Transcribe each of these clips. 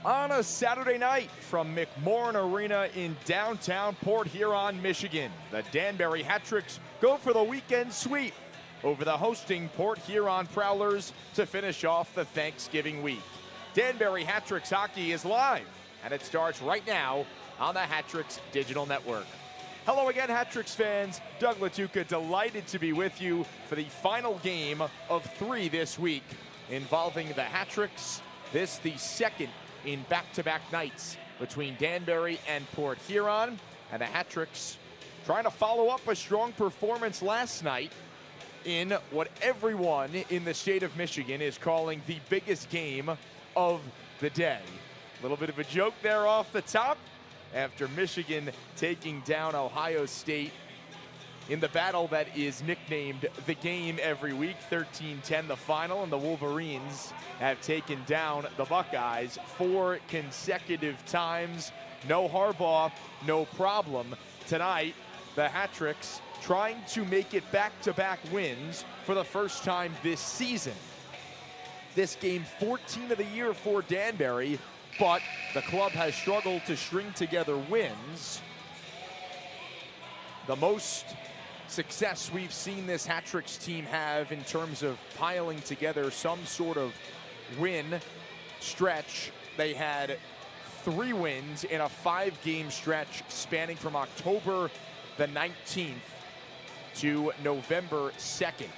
On a Saturday night from McMorran Arena in downtown Port Huron, Michigan, the Danbury Hattricks go for the weekend sweep over the hosting Port Huron Prowlers to finish off the Thanksgiving week. Danbury Hattricks hockey is live, and it starts right now on the Hattricks Digital Network. Hello again, Hattricks fans. Doug Latuca delighted to be with you for the final game of 3 this week involving the Hattricks. This the second in back-to-back nights between Danbury and Port Huron, and the Hattricks trying to follow up a strong performance last night in what everyone in the state of Michigan is calling the biggest game of the day. A little bit of a joke there off the top after Michigan taking down Ohio State in the battle that is nicknamed the game every week, 13-10 the final, and the Wolverines have taken down the Buckeyes 4 consecutive times. No Harbaugh, no problem. Tonight, the Hattricks trying to make it back-to-back wins for the first time this season. This game 14 of the year for Danbury, but the club has struggled to string together wins. The most success we've seen this Hattricks team have in terms of piling together some sort of win stretch. They had 3 wins in a 5-game stretch spanning from October the 19th to November 2nd.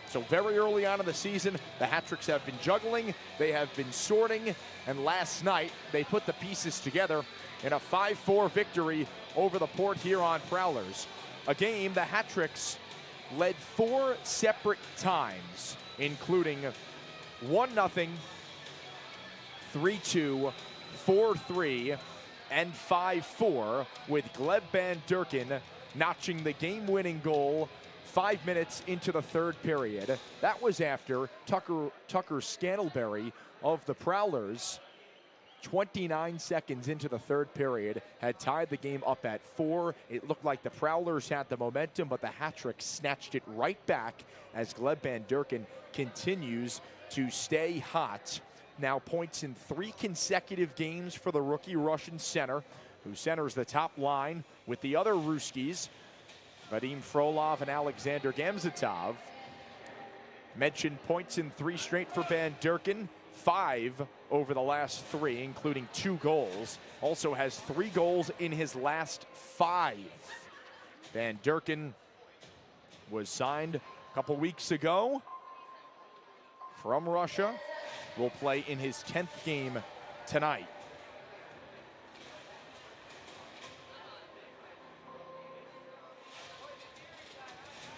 So very early on in the season, the Hattricks have been juggling, they have been sorting, and last night they put the pieces together in a 5-4 victory over the Port Huron Prowlers. A game the Hattricks led 4 separate times, including 1-0, 3-2, 4-3, and 5-4, with Gleb Van Durken notching the game-winning goal 5 minutes into the third period. That was after Tucker Scantlebury of the Prowlers, 29 seconds into the third period, had tied the game up at 4. It looked like the Prowlers had the momentum, but the Hattricks snatched it right back as Gleb Van Durken continues to stay hot. Now points in 3 consecutive games for the rookie Russian center, who centers the top line with the other Ruskies, Vadim Frolov and Alexander Gamzatov. Mentioned points in 3 straight for Van Durken, 5 over the last 3, including 2 goals. Also has 3 goals in his last 5. Van Durken was signed a couple weeks ago from Russia. Will play in his 10th game tonight.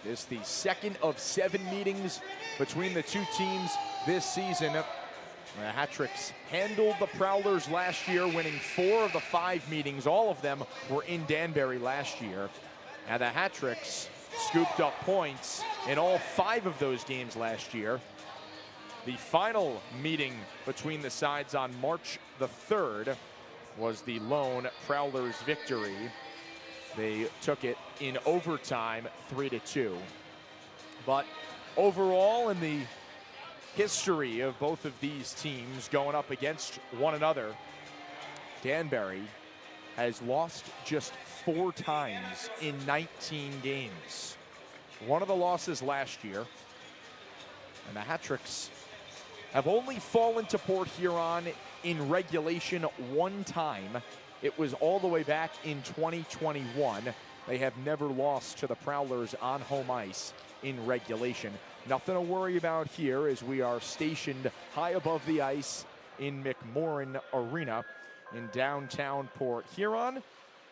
This is the second of 7 meetings between the 2 teams this season. The Hattricks handled the Prowlers last year, winning 4 of the 5 meetings. All of them were in Danbury last year. And the Hattricks scooped up points in all 5 of those games last year. The final meeting between the sides on March the 3rd was the lone Prowlers victory. They took it in overtime, 3-2. But overall, in the history of both of these teams going up against one another, Danbury has lost just 4 times in 19 games. One of the losses last year, and the Hattricks have only fallen to Port Huron in regulation 1 time. It was all the way back in 2021. They have never lost to the Prowlers on home ice in regulation. Nothing to worry about here as we are stationed high above the ice in McMorran Arena in downtown Port Huron.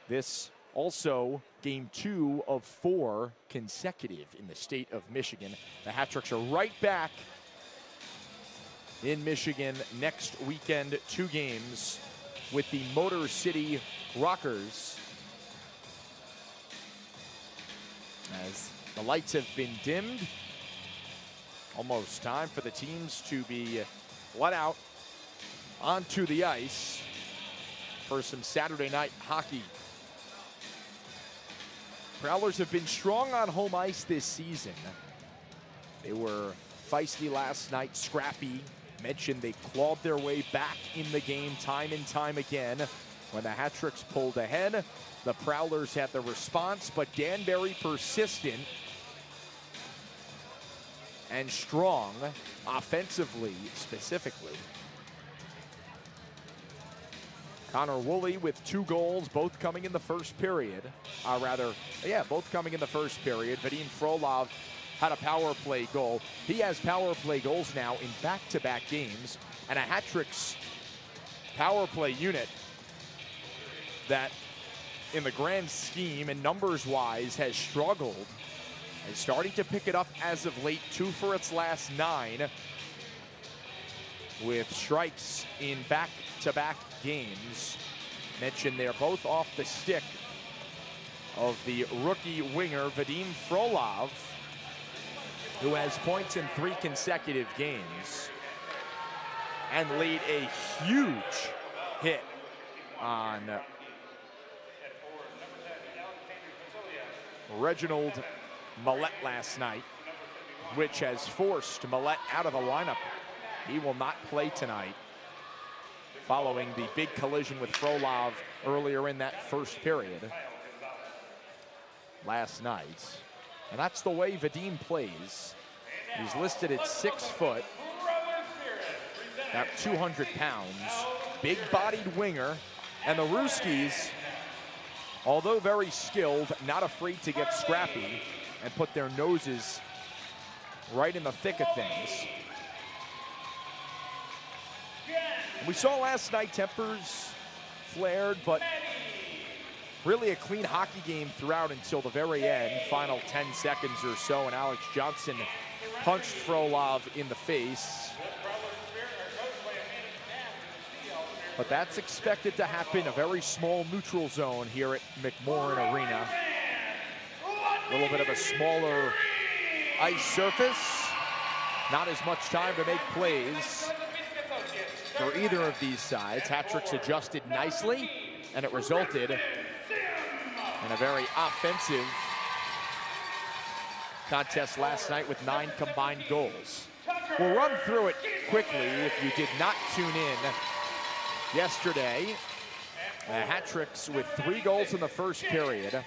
This also game 2 of 4 consecutive in the state of Michigan. The Hattricks are right back in Michigan next weekend, 2 games with the Motor City Rockers. As the lights have been dimmed, almost time for the teams to be let out onto the ice for some Saturday night hockey. Prowlers have been strong on home ice this season. They were feisty last night, scrappy, Mentioned they clawed their way back in the game time and time again. When the Hattricks pulled ahead, the Prowlers had the response, but Danbury persistent and strong offensively, specifically. Connor Woolley with 2 goals, both coming in the first period. Both coming in the first period. Vadim Frolov had a power play goal. He has power play goals now in back-to-back games, and a Hattricks power play unit that, in the grand scheme and numbers-wise, has struggled and starting to pick it up as of late. 2 for its last 9, with strikes in back-to-back games. Mentioned they're both off the stick of the rookie winger Vadim Frolov, who has points in 3 consecutive games and laid a huge hit on Reginald Millette last night, which has forced Millette out of the lineup. He will not play tonight, following the big collision with Frolov earlier in that first period last night. And that's the way Vadim plays. He's listed at 6 foot, about 200 pounds, big-bodied winger. And the Ruskies, although very skilled, not afraid to get scrappy and put their noses right in the thick of things. We saw last night tempers flared, but really a clean hockey game throughout until the very end, final 10 seconds or so, and Alex Johnson punched Frolov in the face. But that's expected to happen, a very small neutral zone here at McMorran Arena. A little bit of a smaller ice surface, not as much time to make plays for either of these sides. Hattricks adjusted nicely, and it resulted in a very offensive contest last night with 9 combined goals. We'll run through it quickly if you did not tune in yesterday. The Hattricks with 3 goals in the first period.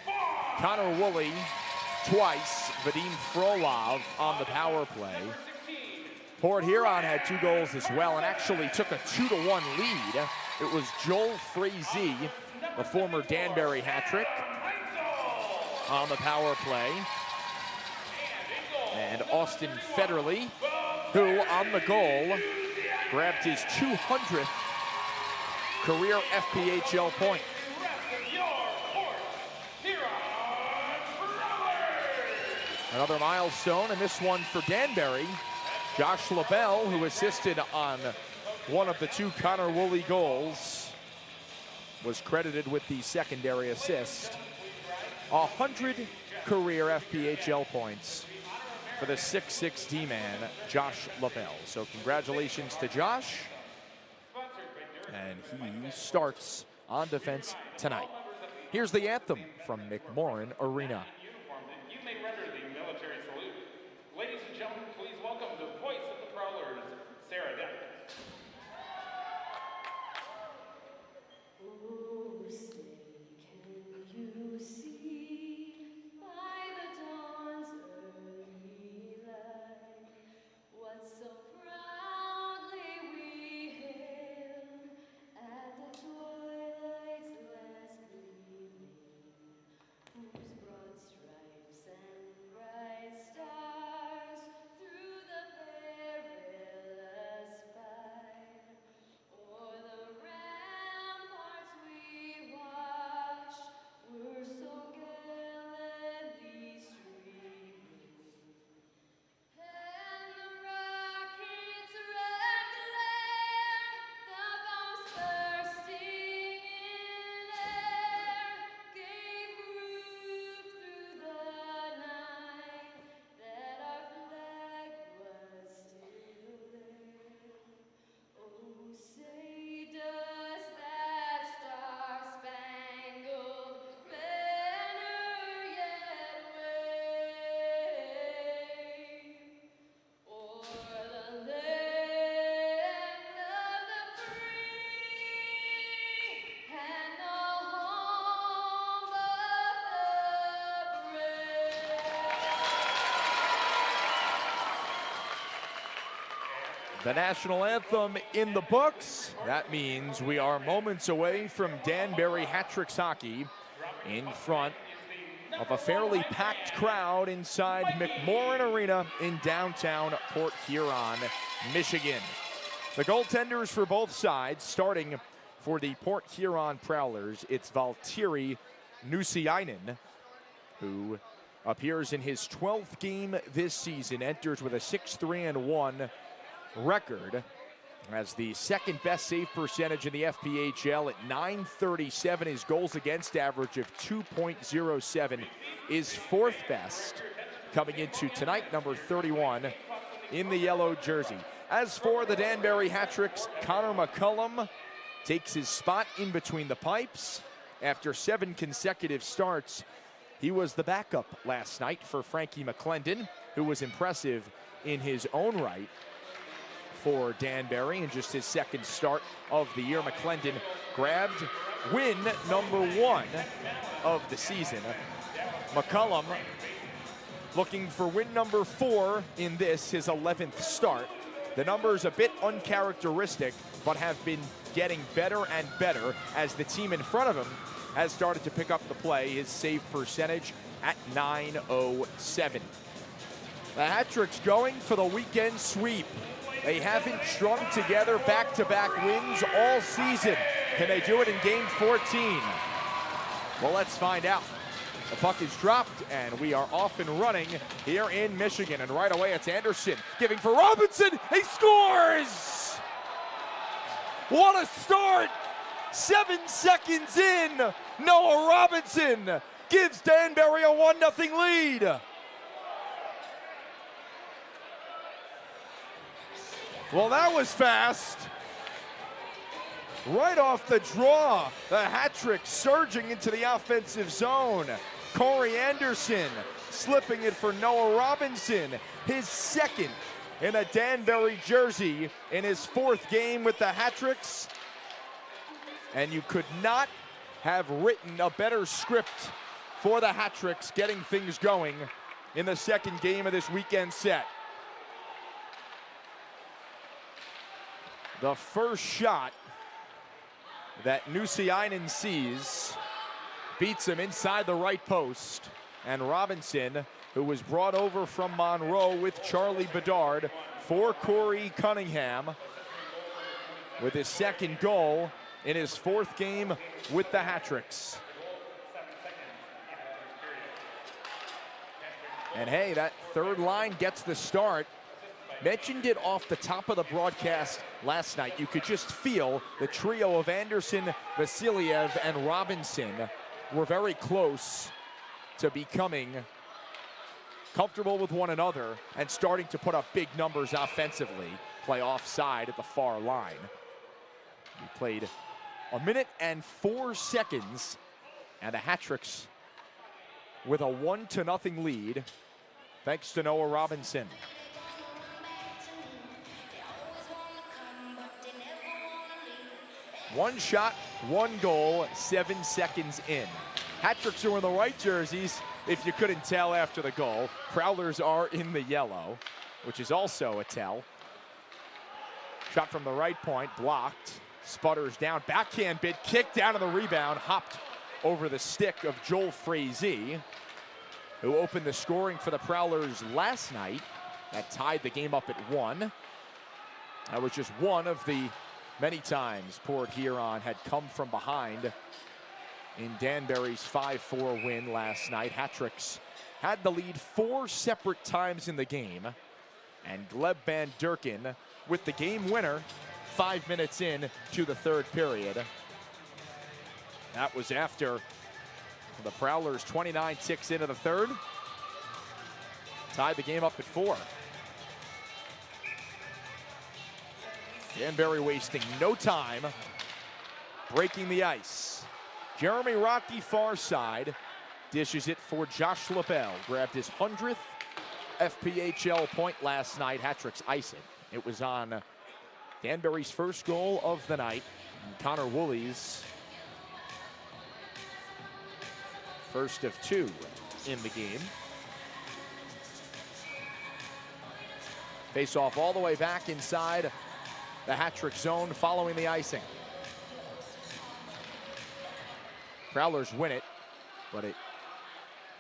Connor Woolley twice, Vadim Frolov on the power play. Port Huron had 2 goals as well and actually took a 2-1 lead. It was Joel Frazee, the former Danbury Hattrick, on the power play. And Austin Federley, who on the goal grabbed his 200th career FPHL point. Another milestone, and this one for Danbury. Josh LaBelle, who assisted on one of the 2 Connor Woolley goals, was credited with the secondary assist. 100 career FPHL points for the 6'6" D-man, Josh LaBelle. So congratulations to Josh. And he starts on defense tonight. Here's the anthem from McMorran Arena. You may render the military salute. Ladies and gentlemen, please welcome the voice of the Prowlers, Sarah Deck. Oh, say, can you see by the dawn's early light what so proudly we hailed at the twilight's last gleaming, whose broad The national anthem in the books. That means we are moments away from Danbury Hattricks hockey in front of a fairly packed crowd inside McMorran Arena in downtown Port Huron, Michigan. The goaltenders for both sides, starting for the Port Huron Prowlers, it's Valtteri Nusiainen, who appears in his 12th game this season, enters with a 6-3-1 record, has the second best save percentage in the FPHL at .937. His goals against average of 2.07 is fourth best coming into tonight, number 31 in the yellow jersey. As for the Danbury Hattricks, Connor McCullum takes his spot in between the pipes. After 7 consecutive starts, he was the backup last night for Frankie McClendon, who was impressive in his own right for Danbury in just his second start of the year. McClendon grabbed win number 1 of the season. McCullum looking for win number 4 in this, his 11th start. The numbers a bit uncharacteristic, but have been getting better and better as the team in front of him has started to pick up the play. His save percentage at .907. The Hattricks going for the weekend sweep. They haven't strung together back-to-back wins all season. Can they do it in game 14? Well, let's find out. The puck is dropped, and we are off and running here in Michigan. And right away, it's Anderson giving for Robinson. He scores! What a start! 7 seconds in, Noah Robinson gives Danbury a 1-0 lead. Well, that was fast. Right off the draw, the Hattricks surging into the offensive zone. Corey Anderson slipping it for Noah Robinson, his second in a Danbury jersey in his 4th game with the Hattricks. And you could not have written a better script for the Hattricks getting things going in the second game of this weekend set. The first shot that Nusiainen sees beats him inside the right post. And Robinson, who was brought over from Monroe with Charlie Bedard for Corey Cunningham, with his second goal in his 4th game with the Hattricks. And hey, that third line gets the start. Mentioned it off the top of the broadcast last night. You could just feel the trio of Anderson, Vasiliev, and Robinson were very close to becoming comfortable with one another and starting to put up big numbers offensively. Play offside at the far line. We played 1 minute and 4 seconds, and the Hattricks with a 1-0 lead, thanks to Noah Robinson. One shot, 1 goal, 7 seconds in. Hattricks are in the white jerseys, if you couldn't tell after the goal. Prowlers are in the yellow, which is also a tell. Shot from the right point, blocked. Sputters down, backhand bid, kicked down to the rebound, hopped over the stick of Joel Frazee, who opened the scoring for the Prowlers last night. That tied the game up at 1. That was just one of the many times Port Huron had come from behind in Danbury's 5-4 win last night. Hattricks had the lead 4 separate times in the game, and Gleb Van Durken with the game winner 5 minutes in to the 3rd period. That was after the Prowlers 29 ticks into the 3rd. Tied the game up at 4. Danbury wasting no time, breaking the ice. Jeremy Rocky far side, dishes it for Josh LaBelle. Grabbed his 100th FPHL point last night. Hattricks ice it. It was on Danbury's first goal of the night. And Connor Woolley's first of 2 in the game. Face off all the way back inside the Hattricks zone following the icing. Prowlers win it, but it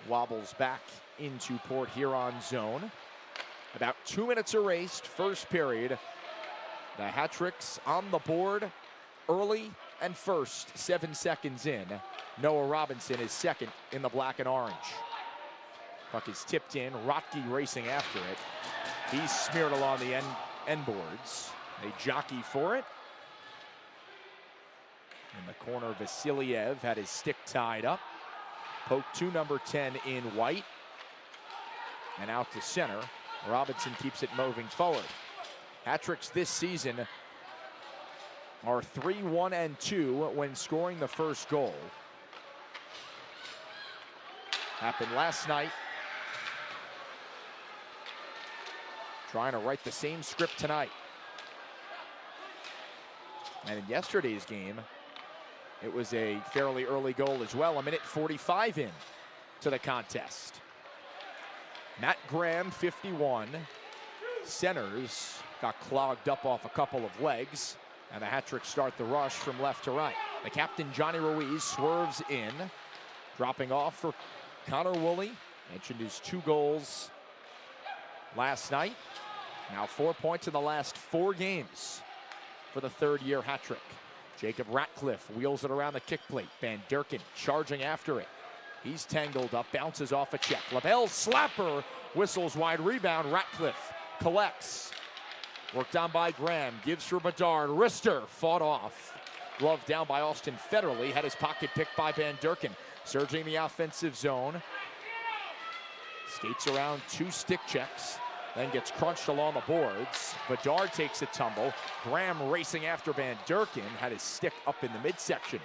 wobbles back into Port Huron zone. About 2 minutes erased, first period. The Hattricks on the board early and first, 7 seconds in. Noah Robinson is second in the black and orange. Puck is tipped in, Rotke racing after it. He's smeared along the end boards. They jockey for it. In the corner, Vasiliev had his stick tied up. Poked to number 10 in white. And out to center. Robinson keeps it moving forward. Hattricks this season are 3-1-2 when scoring the first goal. Happened last night. Trying to write the same script tonight. And in yesterday's game, it was a fairly early goal as well, a minute 45 in to the contest. Matt Graham, 51. Centers got clogged up off a couple of legs, and the Hattricks start the rush from left to right. The captain, Johnny Ruiz, swerves in, dropping off for Connor Woolley. Mentioned his 2 goals last night. Now 4 points in the last 4 games for the third-year hat-trick. Jacob Ratcliffe wheels it around the kick plate. Van Derken charging after it. He's tangled up, bounces off a check. LaBelle slapper, whistles wide rebound. Ratcliffe collects. Worked down by Graham, gives for Bedard. Rister fought off. Glove down by Austin Federally. Had his pocket picked by Van Derken. Surging the offensive zone. Skates around 2 stick checks. Then gets crunched along the boards. Bedard takes a tumble. Graham racing after Van Derken. Had his stick up in the midsection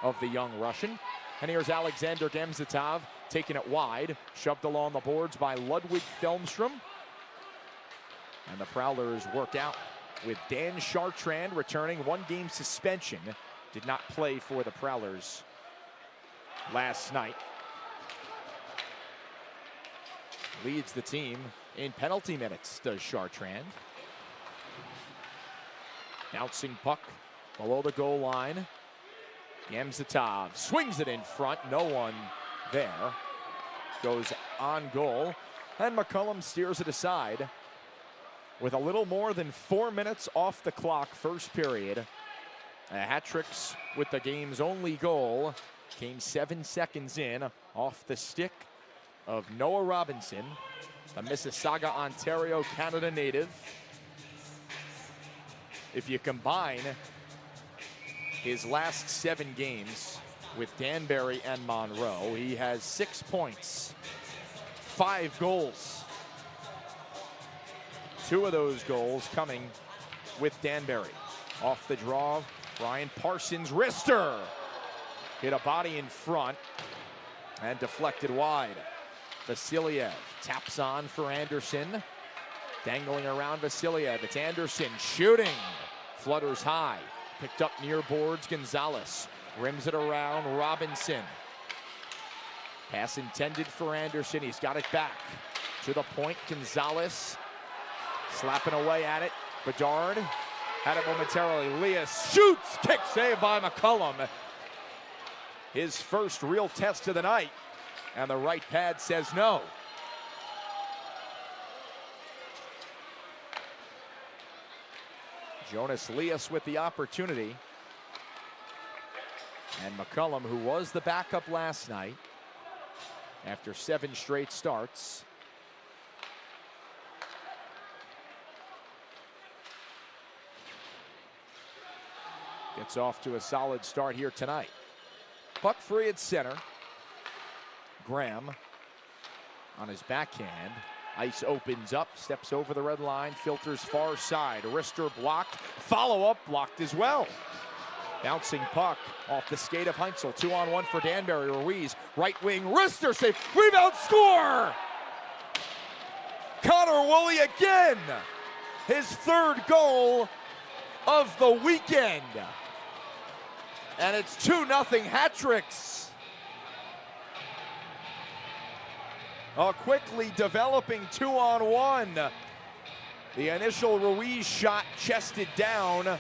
of the young Russian. And here's Alexander Gemzatov taking it wide. Shoved along the boards by Ludwig Felmstrom. And the Prowlers work out with Dan Chartrand returning. 1-game suspension. Did not play for the Prowlers last night. Leads the team in penalty minutes, does Chartrand. Bouncing puck below the goal line. Gemzatov swings it in front. No one there. Goes on goal. And McCullum steers it aside. With a little more than 4 minutes off the clock, first period. The Hattricks with the game's only goal. Came 7 seconds in off the stick of Noah Robinson, the Mississauga, Ontario, Canada native. If you combine his last 7 games with Danbury and Monroe, he has 6 points, 5 goals. 2 of those goals coming with Danbury. Off the draw, Brian Parsons, wrister. Hit a body in front and deflected wide. Vasiliev taps on for Anderson. Dangling around Vasiliev, it's Anderson shooting. Flutters high, picked up near boards, Gonzalez. Rims it around, Robinson. Pass intended for Anderson, he's got it back. To the point, Gonzalez slapping away at it. Bedard had it momentarily. Leas shoots, kick save by McCullum. His first real test of the night. And the right pad says no. Jonas Leas with the opportunity. And McCullum, who was the backup last night, after 7 straight starts, gets off to a solid start here tonight. Puck free at center. Graham on his backhand. Ice opens up, steps over the red line, filters far side. Rister blocked, follow-up blocked as well. Bouncing puck off the skate of Heinzel. 2-on-1 for Danbury. Ruiz, right wing, Rister save, rebound, score! Connor Woolley again! His 3rd goal of the weekend. And it's 2-0 Hattricks. A quickly developing 2-on-1 The initial Ruiz shot chested down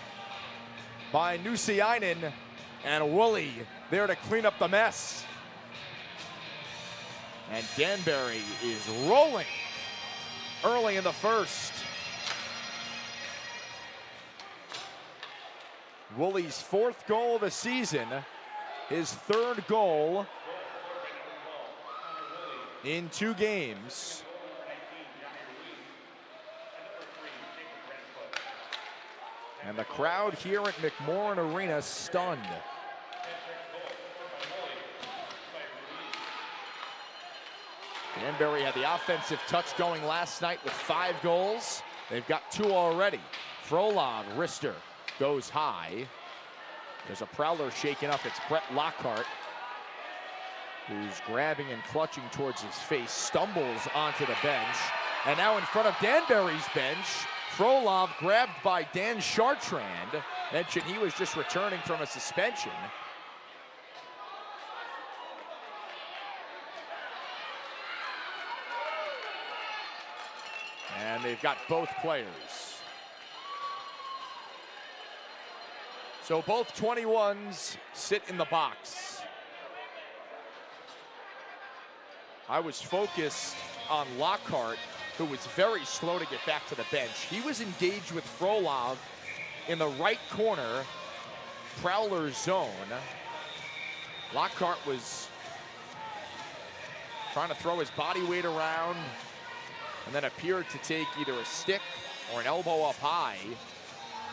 by Nusiainen, and Woolley there to clean up the mess. And Danbury is rolling early in the first. Woolley's 4th goal of the season, his 3rd goal in 2 games. And the crowd here at McMorran Arena stunned. Danbury had the offensive touch going last night with 5 goals. They've got 2 already. Frolov, wrister, goes high. There's a Prowler shaking up. It's Brett Lockhart, who's grabbing and clutching towards his face, stumbles onto the bench. And now in front of Danbury's bench, Frolov grabbed by Dan Chartrand. Mentioned he was just returning from a suspension. And they've got both players. So both 21s sit in the box. I was focused on Lockhart, who was very slow to get back to the bench. He was engaged with Frolov in the right corner, Prowler's zone. Lockhart was trying to throw his body weight around and then appeared to take either a stick or an elbow up high.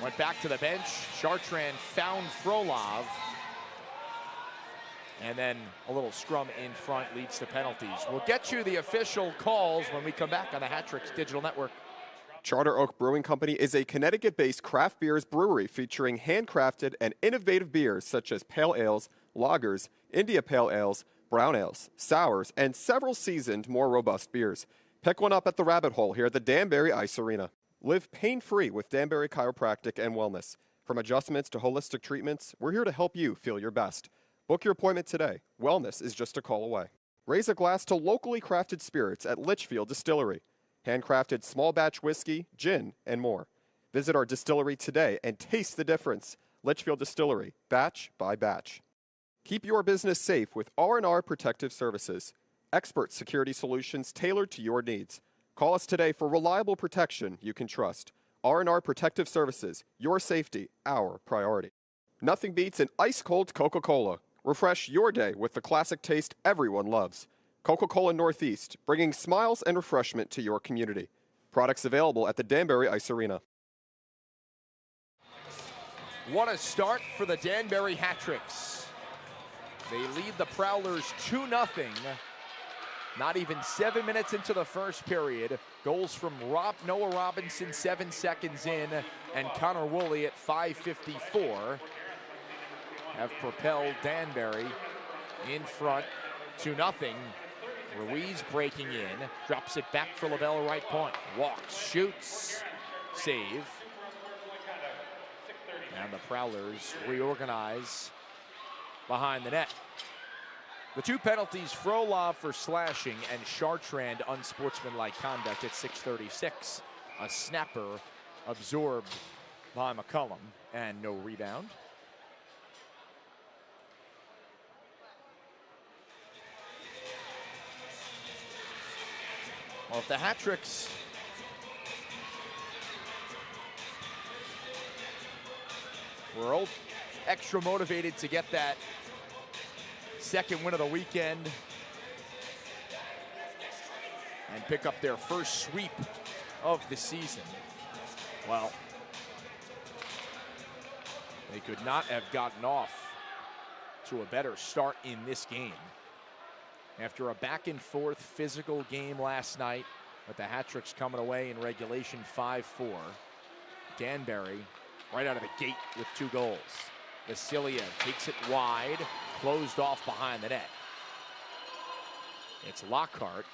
Went back to the bench. Chartrand found Frolov. And then a little scrum in front leads to penalties. We'll get you the official calls when we come back on the Hattricks Digital Network. Charter Oak Brewing Company is a Connecticut-based craft beers brewery featuring handcrafted and innovative beers such as pale ales, lagers, India pale ales, brown ales, sours, and several seasoned, more robust beers. Pick one up at the Rabbit Hole here at the Danbury Ice Arena. Live pain-free with Danbury Chiropractic and Wellness. From adjustments to holistic treatments, we're here to help you feel your best. Book your appointment today. Wellness is just a call away. Raise a glass to locally crafted spirits at Litchfield Distillery. Handcrafted small batch whiskey, gin, and more. Visit our distillery today and taste the difference. Litchfield Distillery, batch by batch. Keep your business safe with R&R Protective Services. Expert security solutions tailored to your needs. Call us today for reliable protection you can trust. R&R Protective Services, your safety, our priority. Nothing beats an ice-cold Coca-Cola. Refresh your day with the classic taste everyone loves. Coca-Cola Northeast, bringing smiles and refreshment to your community. Products available at the Danbury Ice Arena. What a start for the Danbury Hattricks. They lead the Prowlers 2-0. Not even 7 minutes into the first period. Goals from Noah Robinson 7 seconds in and Connor Woolley at 5:54 have propelled Danbury in front 2-0. Ruiz breaking in, drops it back for LaBelle right point. Walks, shoots, save. And the Prowlers reorganize behind the net. The 2 penalties, Frolov for slashing and Chartrand unsportsmanlike conduct at 6:36. A snapper absorbed by McCullum and no rebound. Well, if the Hattricks were extra motivated to get that second win of the weekend and pick up their first sweep of the season, well, they could not have gotten off to a better start in this game. After a back-and-forth physical game last night, with the Hattricks coming away in regulation 5-4, Danbury right out of the gate with 2 goals. Vasiliev takes it wide, closed off behind the net. It's Lockhart,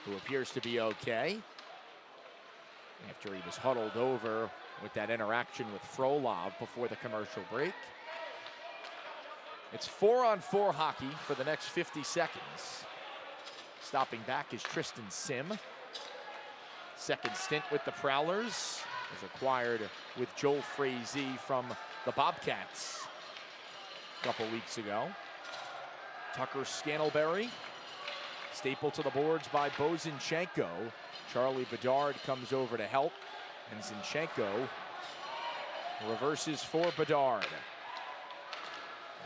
who appears to be okay after he was huddled over with that interaction with Frolov before the commercial break. It's 4-on-4 hockey for the next 50 seconds. Stopping back is Tristan Sim. second stint with the Prowlers. Was acquired with Joel Frazee from the Bobcats a couple weeks ago. Tucker Scantlebury, stapled to the boards by Bozinchenko. Charlie Bedard comes over to help, and Zinchenko reverses for Bedard.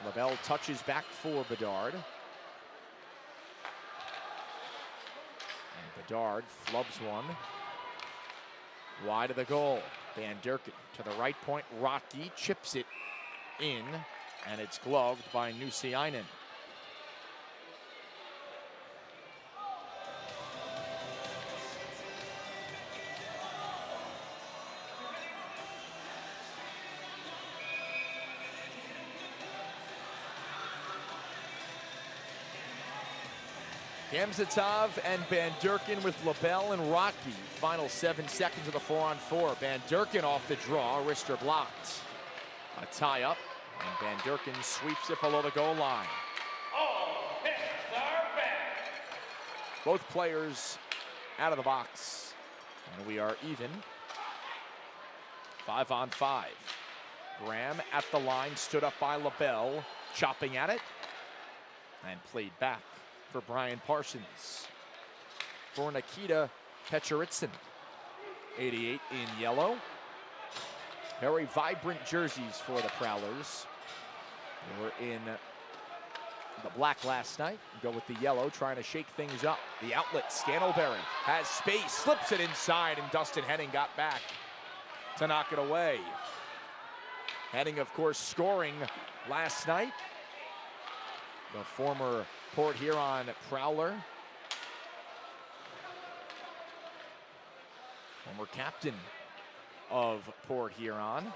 LaBelle touches back for Bedard. And Bedard flubs one. Wide of the goal. Van Durken to the right point. Rocky chips it in, and it's gloved by Nusiainen. Gamzatov and Van Durken with LaBelle and Rocky. Final 7 seconds of the 4-on-4. Van Durken off the draw, wrister blocked. A tie-up, and Van Durken sweeps it below the goal line. All hits are back. Both players out of the box, and we are even. 5-on-5. Graham at the line, stood up by LaBelle, chopping at it, and played back for Brian Parsons. For Nikita Pecheritsin, 88 in yellow. Very vibrant jerseys for the Prowlers. They were in the black last night. Go with the yellow, trying to shake things up. The outlet, Scantlebury has space, slips it inside, and Dustin Henning got back to knock it away. Henning, of course, scoring last night. The former Port Huron Prowler. Former captain of Port Huron.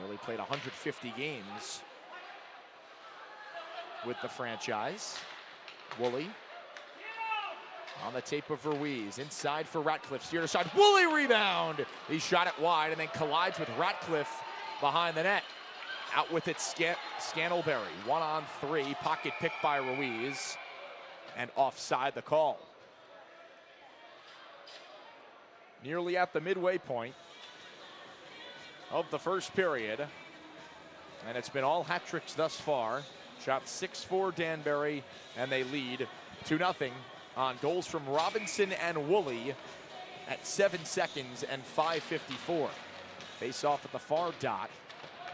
Nearly played 150 games with the franchise. Woolley on the tape of Ruiz. Inside for Ratcliffe, steer to side. Woolley rebound! He shot it wide and then collides with Ratcliffe behind the net. Out with it, Scantlebury. 1-on-3, pocket picked by Ruiz, and offside the call. Nearly at the midway point of the first period, and it's been all Hattricks thus far. Shot 6-4 Danbury, and they lead 2-0 on goals from Robinson and Woolley at 7 seconds and 5:54. Face off at the far dot.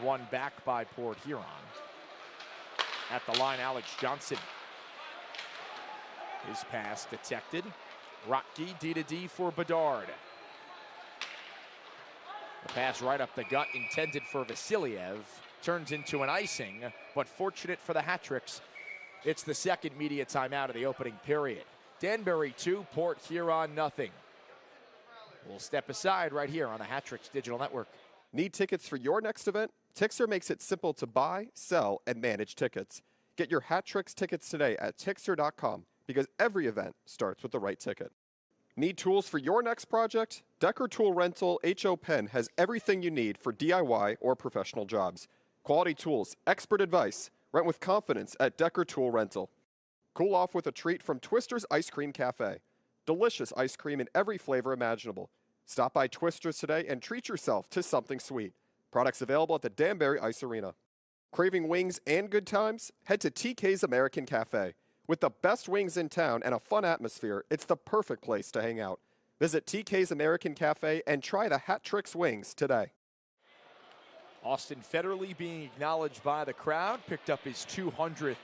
One back by Port Huron. At the line, Alex Johnson. His pass detected. Rocky D-to-D for Bedard. The pass right up the gut, intended for Vasiliev. Turns into an icing, but fortunate for the Hattricks, it's the second media timeout of the opening period. Danbury 2, Port Huron 0. We'll step aside right here on the Hattricks Digital Network. Need tickets for your next event? Tixter makes it simple to buy, sell, and manage tickets. Get your Hattricks tickets today at Tixter.com, because every event starts with the right ticket. Need tools for your next project? Decker Tool Rental HO Pen has everything you need for DIY or professional jobs. Quality tools, expert advice. Rent with confidence at Decker Tool Rental. Cool off with a treat from Twister's Ice Cream Cafe. Delicious ice cream in every flavor imaginable. Stop by Twister's today and treat yourself to something sweet. Products available at the Danbury Ice Arena. Craving wings and good times? Head to TK's American Cafe. With the best wings in town and a fun atmosphere, it's the perfect place to hang out. Visit TK's American Cafe and try the Hattricks wings today. Austin Federley being acknowledged by the crowd. Picked up his 200th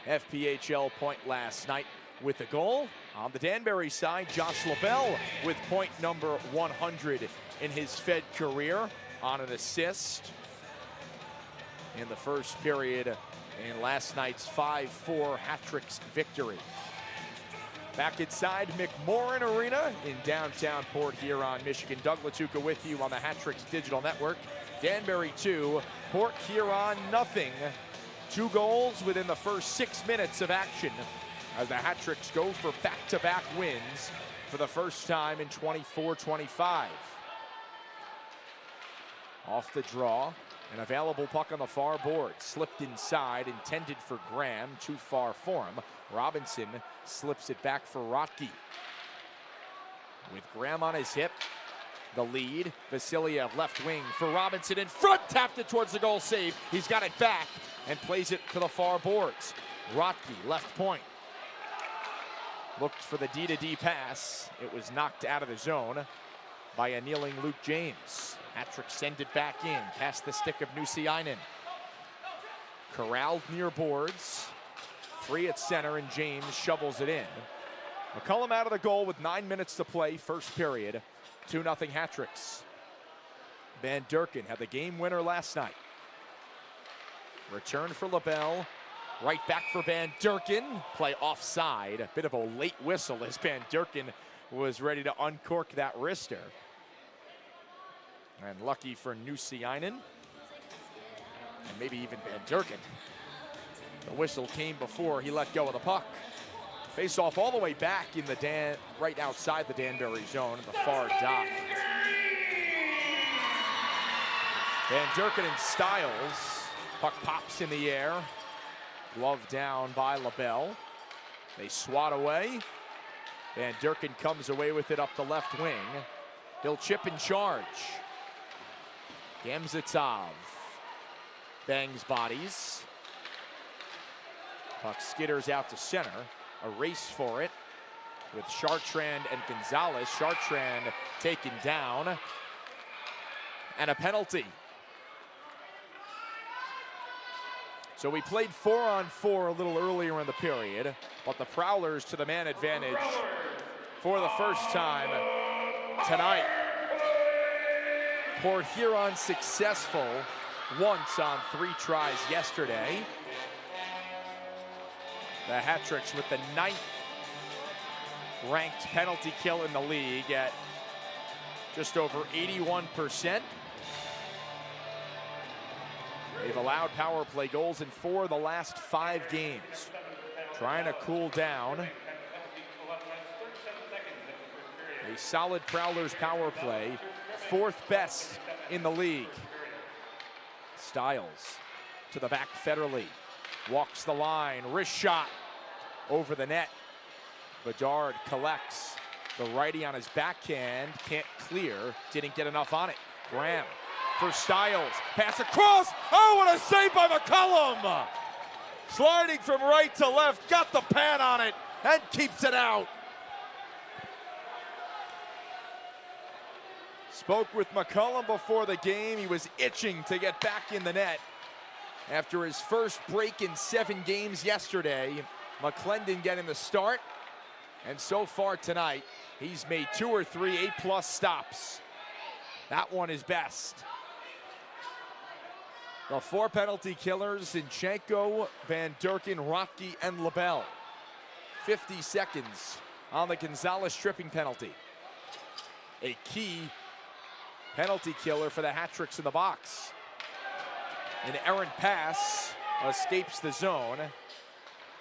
FPHL point last night with the goal. On the Danbury side, Josh LaBelle with point number 100 in his Fed career on an assist in the first period in last night's 5-4 Hattricks victory. Back inside McMorran Arena in downtown Port Huron, Michigan. Doug Latuca with you on the Hattricks Digital Network. Danbury 2, Port Huron 0. 2 goals within the first 6 minutes of action as the Hattricks go for back-to-back wins for the first time in 24-25. Off the draw, An available puck on the far board. Slipped inside, intended for Graham. Too far for him. Robinson slips it back for Rotke. With Graham on his hip, the lead. Vasiliev left wing for Robinson in front. Tapped it towards the goal save. He's got it back and plays it to the far boards. Rotke, left point. Looked for the D-to-D pass. It was knocked out of the zone by a kneeling Luke James. Hattricks send it back in, past the stick of Nusiainen. Corralled near boards. Free at center, and James shovels it in. McCullum out of the goal with 9 minutes to play, first period. 2-0 Hattricks. Van Durken had the game winner last night. Return for LaBelle. Right back for Van Durken. Play offside. A bit of a late whistle as Van Durken was ready to uncork that wrister. And lucky for Nusiainen. And maybe even Van Durken. The whistle came before he let go of the puck. Face off all the way back in the right outside the Danbury zone, the far dot. Van Durken and Stiles. Puck pops in the air. Glove down by LaBelle. They swat away. Van Durken comes away with it up the left wing. He'll chip and charge. Gamzatov bangs bodies. Puck skitters out to center. A race for it with Chartrand and Gonzalez. Chartrand taken down. And a penalty. So we played 4-on-4 a little earlier in the period, but the Prowlers to the man advantage for the first time tonight. Port Huron successful once on 3 tries yesterday. The Hattricks with the 9th ranked penalty kill in the league at just over 81%. They've allowed power play goals in 4 of the last 5 games. Trying to cool down. A solid Prowlers power play, 4th best in the league. Stiles to the back federally. Walks the line, wrist shot over the net. Bedard collects. The righty on his backhand, can't clear, didn't get enough on it. Graham for Stiles, pass across, oh, what a save by McCullum! Sliding from right to left, got the pad on it, and keeps it out. Spoke with McCullum before the game, he was itching to get back in the net. After his first break in 7 games yesterday, McClendon getting the start, and so far tonight, he's made 2 or 3 A+ stops. That one is best. The 4 penalty killers, Zinchenko, Van Durken, Rotke, and LaBelle. 50 seconds on the Gonzalez tripping penalty. A key penalty killer for the Hattricks in the box. An errant pass escapes the zone,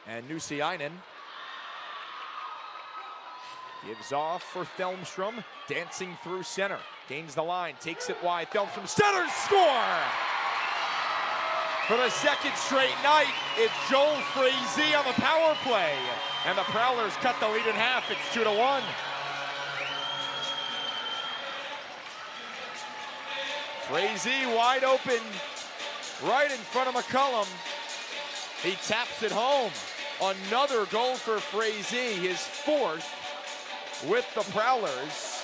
and Nusiainen gives off for Thelmstrom, dancing through center, gains the line, takes it wide, Thelmstrom centers, score! For the 2nd straight night, it's Joel Frazee on the power play, and the Prowlers cut the lead in half. It's 2-1. Frazee wide open, right in front of McCullum. He taps it home. Another goal for Frazee, his 4th with the Prowlers.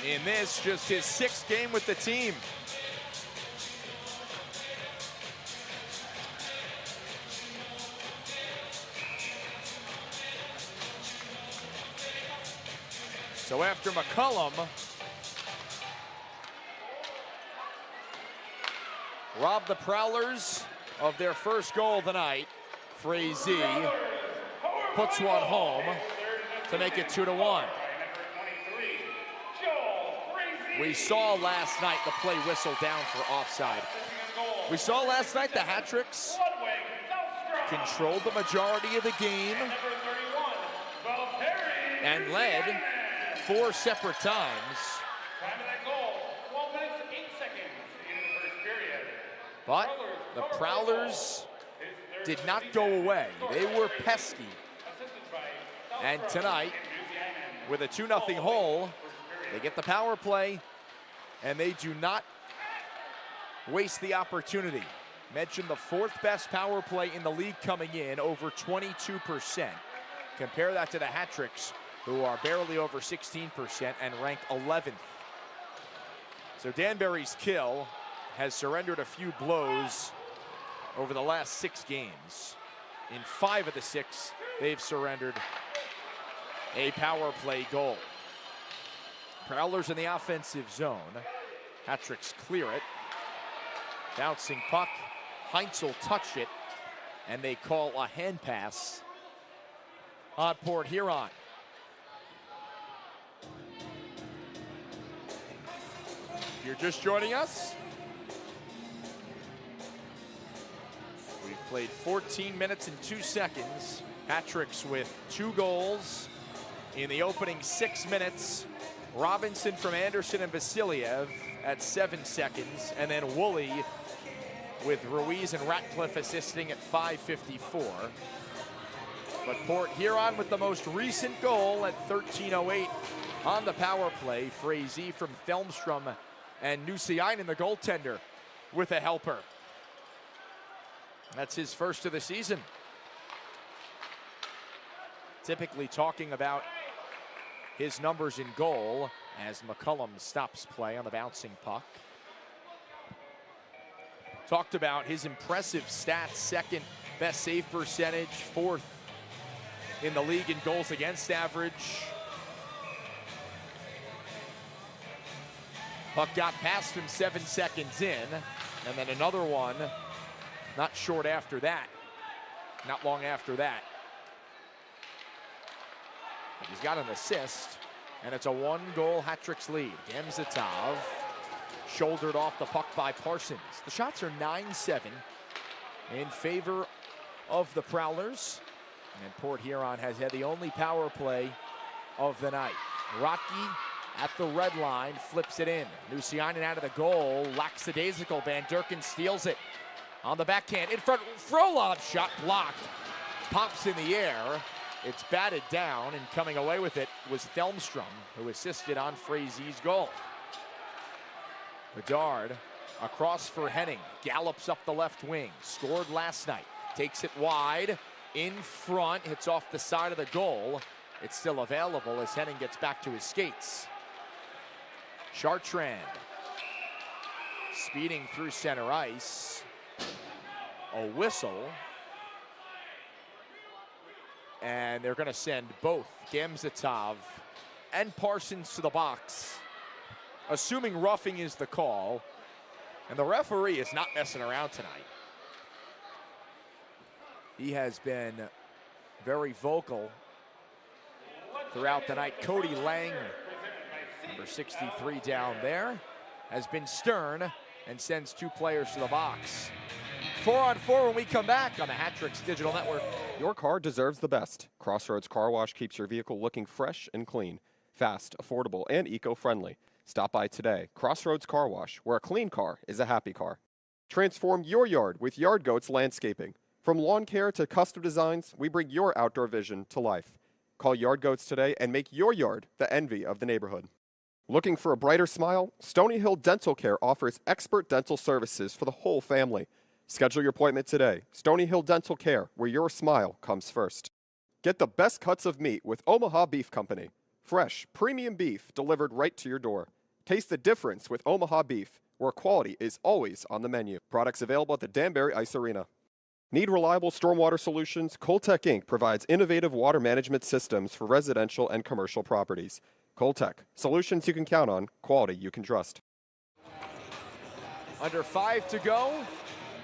In this, just his 6th game with the team. So after McCullum robbed the Prowlers of their first goal tonight, Frazee puts one home to make it 2-1. We saw last night the play whistle down for offside. We saw last night the Hattricks controlled the majority of the game and led 4 separate times. But the Prowlers did not go away. They were pesky. And tonight, with a 2-0 hole, they get the power play, and they do not waste the opportunity. Mentioned the 4th best power play in the league coming in, over 22%. Compare that to the Hattricks, who are barely over 16% and rank 11th. So Danbury's kill has surrendered a few blows over the last 6 games. In 5 of the 6, they've surrendered a power play goal. Prowlers in the offensive zone. Hattricks clear it. Bouncing puck. Heinz will touch it, and they call a hand pass on Port Huron. If you're just joining us, we've played 14 minutes and 2 seconds. Hattricks with 2 goals in the opening 6 minutes. Robinson from Anderson and Vasiliev at 7 seconds, and then Woolley with Ruiz and Ratcliffe assisting at 5:54. But Port Huron with the most recent goal at 13:08 on the power play. Frazee from Thelmstrom and Nusiainen, the goaltender, with a helper. That's his first of the season. Typically talking about his numbers in goal as McCullum stops play on the bouncing puck. Talked about his impressive stats, 2nd best save percentage, 4th in the league in goals against average. Puck got past him 7 seconds in, and then another one not short after that, not long after that. But he's got an assist, and it's a 1-goal Hattricks lead. Gamzatov shouldered off the puck by Parsons. The shots are 9-7 in favor of the Prowlers. And Port Huron has had the only power play of the night. Rocky at the red line, flips it in. Nusiainen out of the goal, lackadaisical. Van Durken steals it on the backhand. In front, Frolov shot blocked. Pops in the air. It's batted down, and coming away with it was Thelmstrom, who assisted on Frazee's goal. Bedard across for Henning, gallops up the left wing, scored last night, takes it wide, in front, hits off the side of the goal. It's still available as Henning gets back to his skates. Chartrand speeding through center ice. A whistle. And they're going to send both Gamzatov and Parsons to the box, assuming roughing is the call. And the referee is not messing around tonight. He has been very vocal throughout the night. Cody Lang, number 63 down there, has been stern and sends 2 players to the box. 4-on-4 when we come back on the Hattricks Digital Network. Your car deserves the best. Crossroads Car Wash keeps your vehicle looking fresh and clean, fast, affordable, and eco-friendly. Stop by today. Crossroads Car Wash, where a clean car is a happy car. Transform your yard with Yard Goats Landscaping. From lawn care to custom designs, we bring your outdoor vision to life. Call Yard Goats today and make your yard the envy of the neighborhood. Looking for a brighter smile? Stony Hill Dental Care offers expert dental services for the whole family. Schedule your appointment today. Stony Hill Dental Care, where your smile comes first. Get the best cuts of meat with Omaha Beef Company. Fresh, premium beef delivered right to your door. Taste the difference with Omaha Beef, where quality is always on the menu. Products available at the Danbury Ice Arena. Need reliable stormwater solutions? Coltech Inc. provides innovative water management systems for residential and commercial properties. Coltech, solutions you can count on, quality you can trust. Under 5 to go,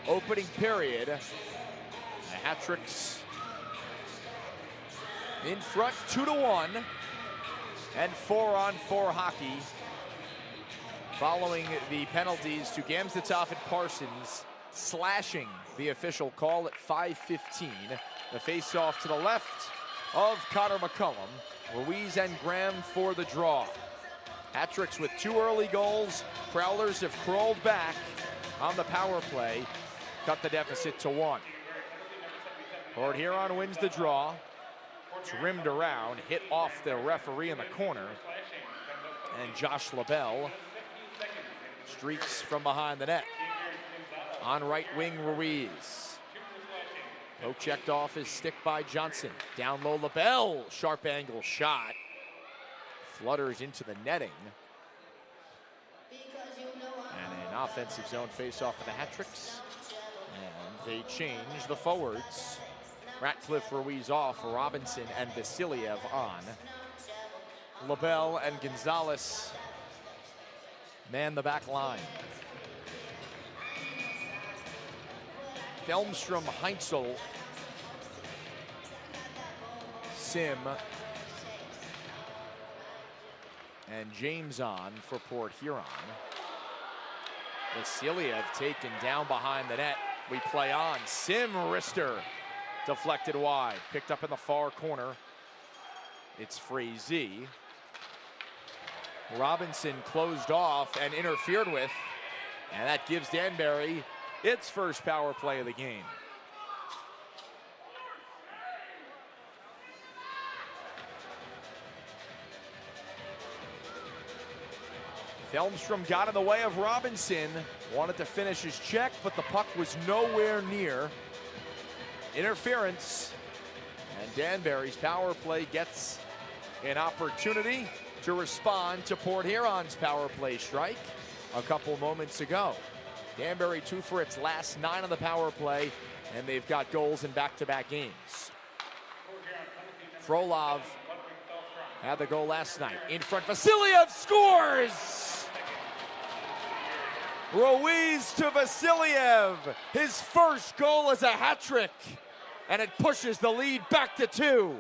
opening period. The Hattricks in front 2-1, and 4-on-4 hockey following the penalties to Gamzatov and Parsons, slashing the official call at 5:15. The face-off to the left of Connor McCullum. Ruiz and Graham for the draw. Hattricks with 2 early goals. Prowlers have crawled back on the power play, cut the deficit to 1. Port Huron wins the draw. Trimmed around, hit off the referee in the corner. And Josh LaBelle streaks from behind the net. On right wing, Ruiz. Poke checked off his stick by Johnson. Down low, LaBelle. Sharp angle shot. Flutters into the netting. And an offensive zone face-off for the Hattricks. And they change the forwards. Ratcliffe, Ruiz off, Robinson and Vasiliev on. LaBelle and Gonzalez man the back line. Felmstrom, Heinzel, Sim, and James on for Port Huron. Vasiliev taken down behind the net. We play on. Sim, wrister, deflected wide. Picked up in the far corner. It's Frazee. Robinson closed off and interfered with. And that gives Danbury its first power play of the game. Felmstrom got in the way of Robinson. Wanted to finish his check, but the puck was nowhere near. Interference. And Danbury's power play gets an opportunity to respond to Port Huron's power play strike a couple moments ago. Danbury 2 for its last 9 on the power play, and they've got goals in back-to-back games. Frolov had the goal last night. In front, Vasiliev scores! Ruiz to Vasiliev, his first goal as a hat trick, and it pushes the lead back to 2.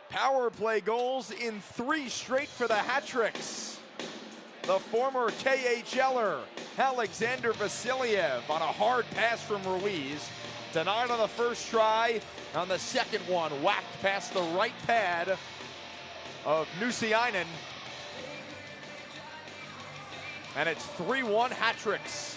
Power play goals in 3 straight for the Hattricks. The former KHLer, Alexander Vasiliev, on a hard pass from Ruiz. Denied on the first try. On the second one, whacked past the right pad of Nusiainen. And it's 3-1 Hattricks.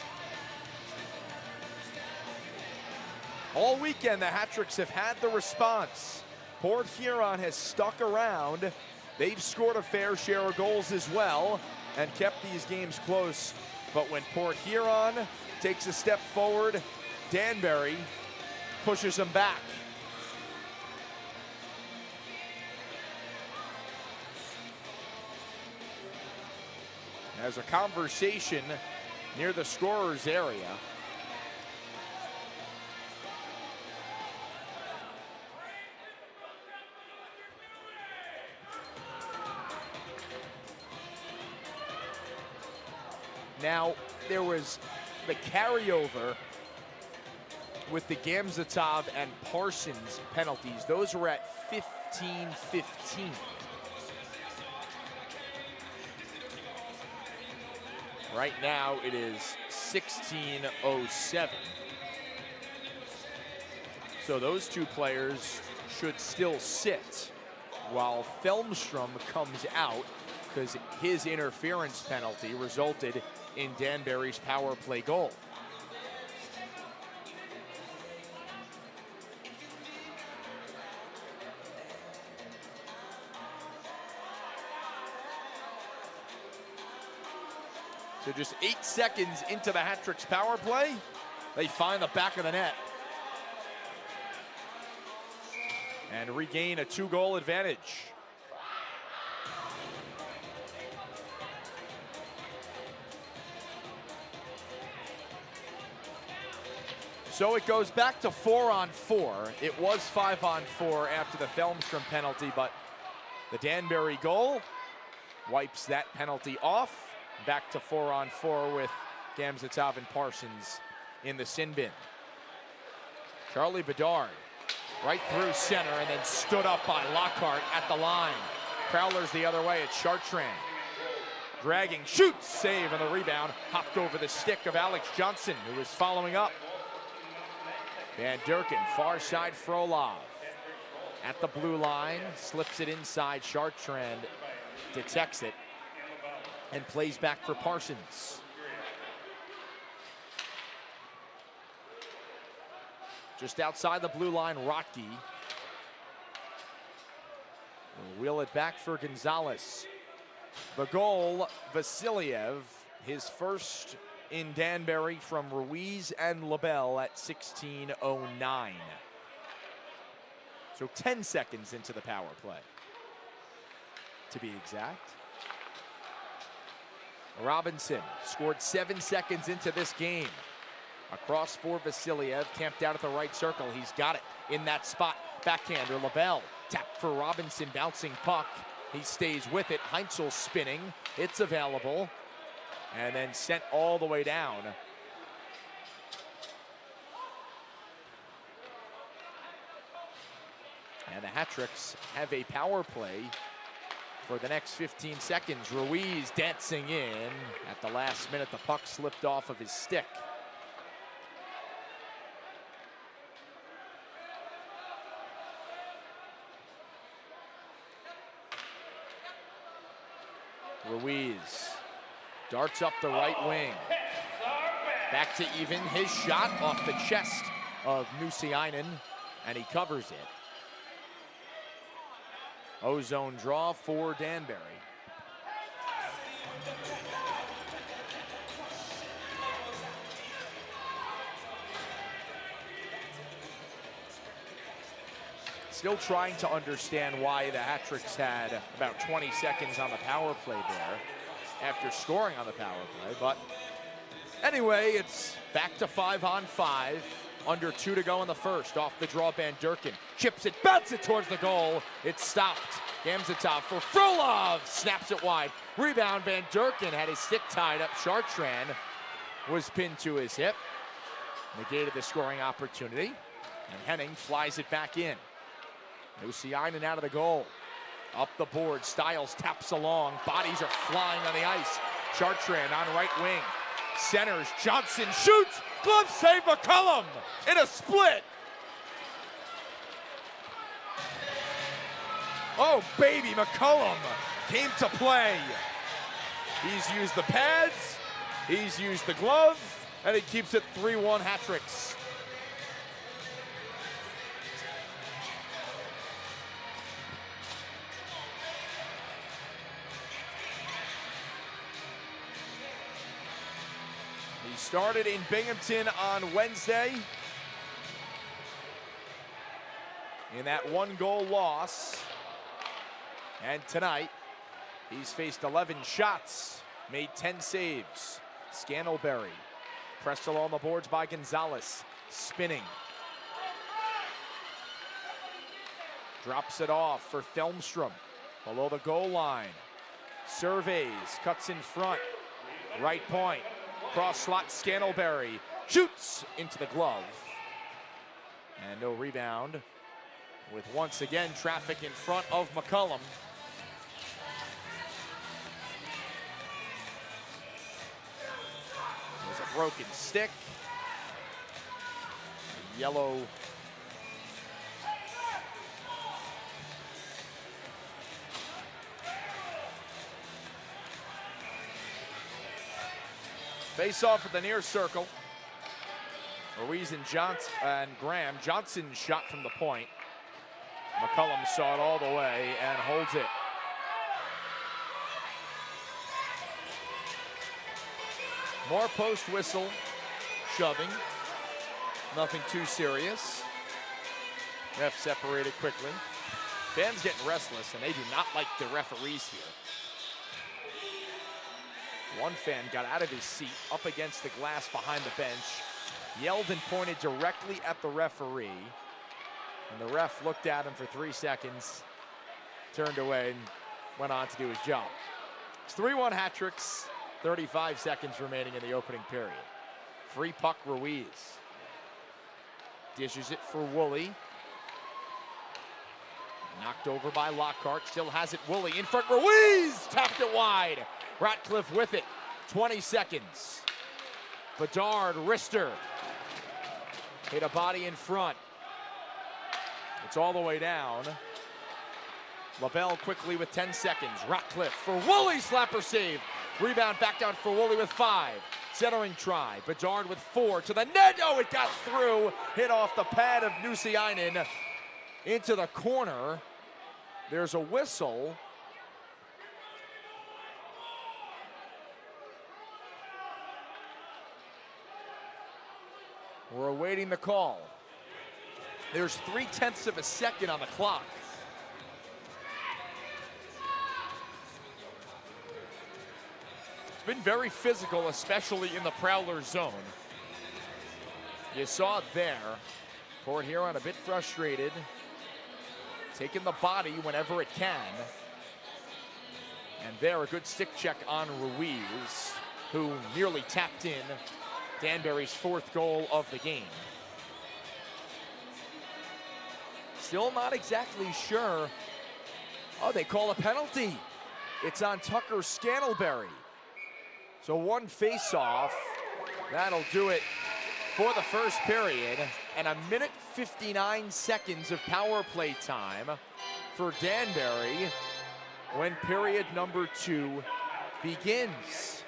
All weekend, the Hattricks have had the response. Port Huron has stuck around. They've scored a fair share of goals as well and kept these games close. But when Port Huron takes a step forward, Danbury pushes them back. There's a conversation near the scorer's area. Now, there was the carryover with the Gamzatov and Parsons penalties. Those were at 15-15. Right now, it is 16:07. So those 2 players should still sit while Felmstrom comes out because his interference penalty resulted in Danbury's power play goal. So just 8 seconds into the Hattricks power play, they find the back of the net and regain a 2-goal advantage. So it goes back to 4-on-4. It was 5-on-4 after the Felmstrom penalty, but the Danbury goal wipes that penalty off. Back to 4-on-4 with Gamzatov and Parsons in the sin bin. Charlie Bedard right through center and then stood up by Lockhart at the line. Prowlers the other way at Chartrand. Dragging, shoots, save, and the rebound hopped over the stick of Alex Johnson, who was following up. Van Durken, far side Frolov. At the blue line, slips it inside. Chartrand detects it. And plays back for Parsons. Just outside the blue line, Rotke. We'll wheel it back for Gonzalez. The goal, Vasiliev, his first in Danbury from Ruiz and LaBelle at 16:09. So 10 seconds into the power play, to be exact. Robinson scored 7 seconds into this game. Across for Vasiliev, camped out at the right circle. He's got it in that spot. Backhander, LaBelle, tap for Robinson, bouncing puck. He stays with it. Heinzel spinning. It's available. And then sent all the way down. And the Hattricks have a power play for the next 15 seconds. Ruiz dancing in. At the last minute, the puck slipped off of his stick. Ruiz darts up the right wing. Back to even. His shot off the chest of Nusiainen, and he covers it. O-zone draw for Danbury. Still trying to understand why the Hattricks had about 20 seconds on the power play there after scoring on the power play. But anyway, it's back to 5-on-5. Under 2 to go in the first. Off the draw, Van Durken chips it, bats it towards the goal. It's stopped. Gamzatov for Frolov, snaps it wide. Rebound, Van Durken had his stick tied up. Chartrand was pinned to his hip. Negated the scoring opportunity. And Henning flies it back in. Nusiainen out of the goal. Up the board, Stiles taps along. Bodies are flying on the ice. Chartrand on right wing. Centers, Johnson shoots. Glove save, McCullum in a split. Oh, baby, McCullum came to play. He's used the pads, he's used the glove, and he keeps it 3-1 Hattricks. He started in Binghamton on Wednesday in that 1-goal loss. And tonight, he's faced 11 shots, made 10 saves. Scantlebury pressed along the boards by Gonzalez, spinning. Drops it off for Thelmstrom, below the goal line. Surveys, cuts in front, right point. Cross slot, Scantlebury shoots into the glove. And no rebound, with once again traffic in front of McCullum. There's a broken stick. A yellow face off at the near circle. Ruiz and Graham. Johnson shot from the point. McCullum saw it all the way and holds it. More post whistle shoving. Nothing too serious. Ref separated quickly. Fans getting restless, and they do not like the referees here. One fan got out of his seat, up against the glass behind the bench, yelled and pointed directly at the referee. And the ref looked at him for 3 seconds, turned away, and went on to do his job. It's 3-1 Hattricks, 35 seconds remaining in the opening period. Free puck, Ruiz. Dishes it for Woolley. Knocked over by Lockhart, still has it, Woolley in front, Ruiz tapped it wide. Ratcliffe with it, 20 seconds. Bedard, wrister. Hit a body in front. It's all the way down. LaBelle quickly with 10 seconds. Ratcliffe for Woolley, slapper save. Rebound back down for Woolley with 5. Centering try. Bedard with 4 to the net. Oh, it got through. Hit off the pad of Nusiainen into the corner. There's a whistle. We're awaiting the call. There's 0.3 of a second on the clock. It's been very physical, especially in the Prowler zone. You saw it there. Port Huron a bit frustrated. Taking the body whenever it can. And there, a good stick check on Ruiz, who nearly tapped in Danbury's 4th goal of the game. Still not exactly sure. Oh, they call a penalty. It's on Tucker Scantlebury. So 1 face-off. That'll do it for the first period. And 1:59 seconds of power play time for Danbury when period number 2 begins.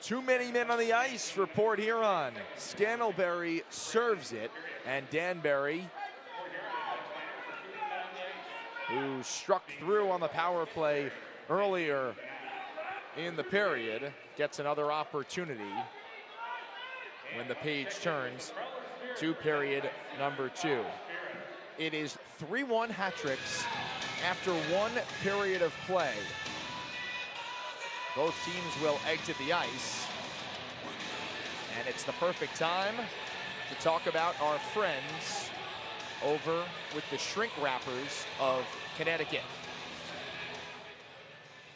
Too many men on the ice for Port Huron. Scantlebury serves it, and Danbury, who struck through on the power play earlier in the period, gets another opportunity when the page turns to period number 2. It is 3-1 Hattricks after 1 period of play. Both teams will exit the ice. And it's the perfect time to talk about our friends over with the shrink wrappers of Connecticut.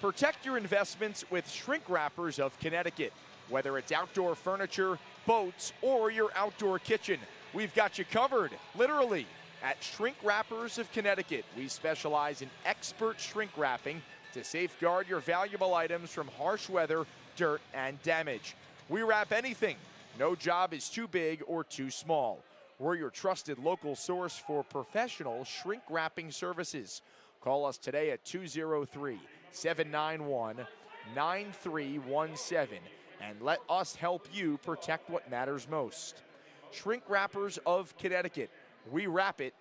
Protect your investments with shrink wrappers of Connecticut. Whether it's outdoor furniture, boats, or your outdoor kitchen, we've got you covered, literally. At Shrink Wrappers of Connecticut, we specialize in expert shrink wrapping to safeguard your valuable items from harsh weather, dirt, and damage. We wrap anything. No job is too big or too small. We're your trusted local source for professional shrink wrapping services. Call us today at 203-791-9317 and let us help you protect what matters most. Shrink Wrappers of Connecticut. We wrap it,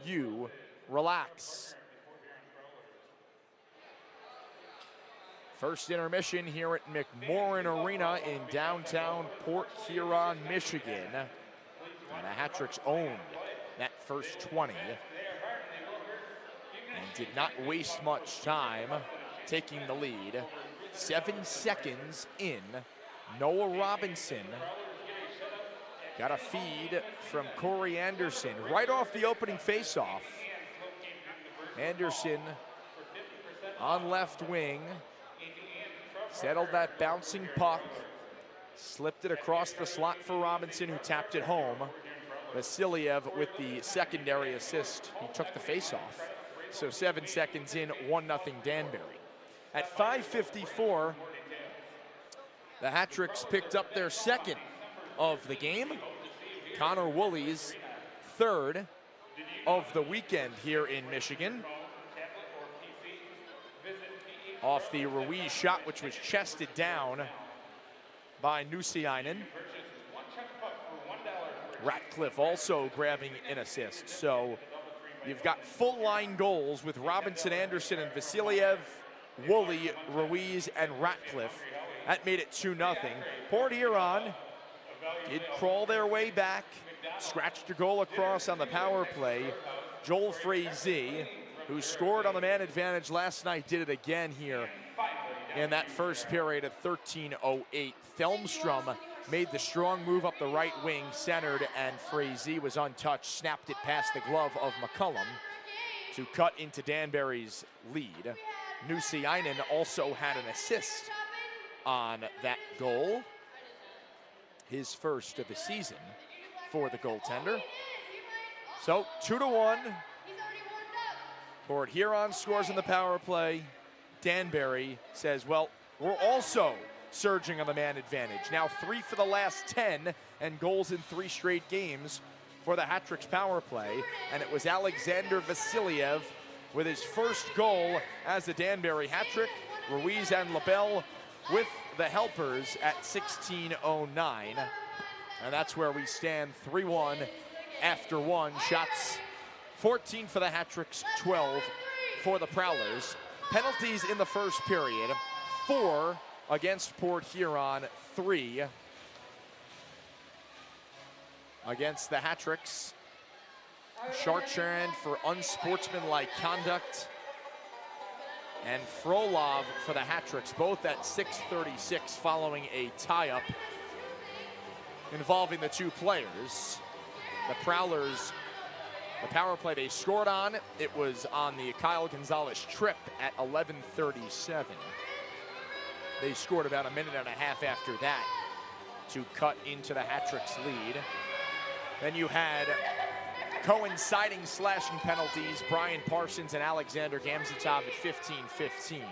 you relax. First intermission here at McMorran Arena in downtown Port Huron, Michigan. And the Hattricks owned that first 20 and did not waste much time taking the lead. 7 seconds in, Noah Robinson got a feed from Corey Anderson right off the opening faceoff. Anderson on left wing. Settled that bouncing puck, slipped it across the slot for Robinson, who tapped it home. Vasiliev with the secondary assist. He took the face-off. So 7 seconds in, 1-0 Danbury. At 5:54, the Hattricks picked up their second of the game. Connor Woolley's third of the weekend here in Michigan. Off the Ruiz shot, which was chested down by Nusiainen. Ratcliffe also grabbing an assist. So you've got full line goals with Robinson, Anderson, and Vasiliev, Woolley, Ruiz, and Ratcliffe. That made it 2-0. Port Huron did crawl their way back, scratched a goal across on the power play. Joel Frazee, who scored on the man advantage last night, did it again here in that first period at 13:08. Thelmstrom made the strong move up the right wing, centered, and Frazee was untouched, snapped it past the glove of McCullum to cut into Danbury's lead. Nusiainen also had an assist on that goal, his first of the season for the goaltender. So 2-1. Port Huron scores in the power play. Danbury says, well, we're also surging on the man advantage. Now 3 for the last 10 and goals in 3 straight games for the Hattricks power play, and it was Alexander Vasiliev with his first goal as the Danbury Hattrick. Ruiz and LaBelle with the helpers at 16:09. And that's where we stand 3-1 after one. Shots 14 for the Hattricks, 12 for the Prowlers. Penalties in the first period, 4 against Port Huron, 3 against the Hattricks. Chartrand for unsportsmanlike conduct, and Frolov for the Hattricks, both at 6:36 following a tie-up involving the two players. The Prowlers, the power play they scored on, it was on the Kyle Gonzalez trip at 11:37. They scored about a minute and a half after that to cut into the Hattricks lead. Then you had coinciding slashing penalties, Brian Parsons and Alexander Gamzatov at 15:15,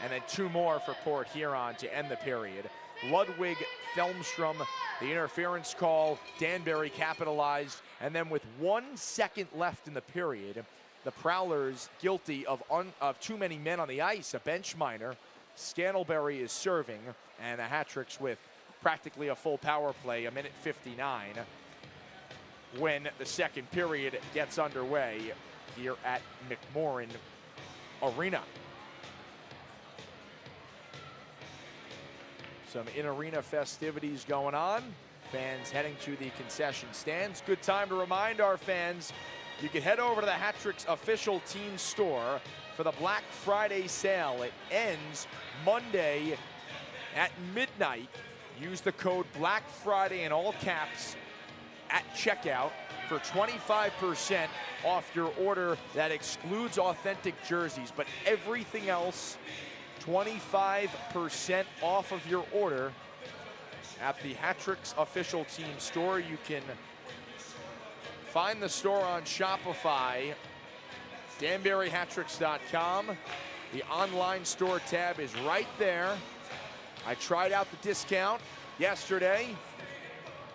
and then 2 more for Port Huron to end the period. Ludwig Felmstrom, the interference call, Danbury capitalized, and then with 1 second left in the period, the Prowlers guilty of too many men on the ice, a bench minor. Scantlebury is serving, and the Hattricks with practically a full power play, 1:59, when the second period gets underway here at McMorran Arena. Some in-arena festivities going on. Fans heading to the concession stands. Good time to remind our fans, you can head over to the Hattricks official team store for the Black Friday sale. It ends Monday at midnight. Use the code Black Friday in all caps at checkout for 25% off your order. That excludes authentic jerseys, but everything else, 25% off of your order at the Hattricks official team store. You can find the store on Shopify, DanburyHattricks.com. The online store tab is right there. I tried out the discount yesterday.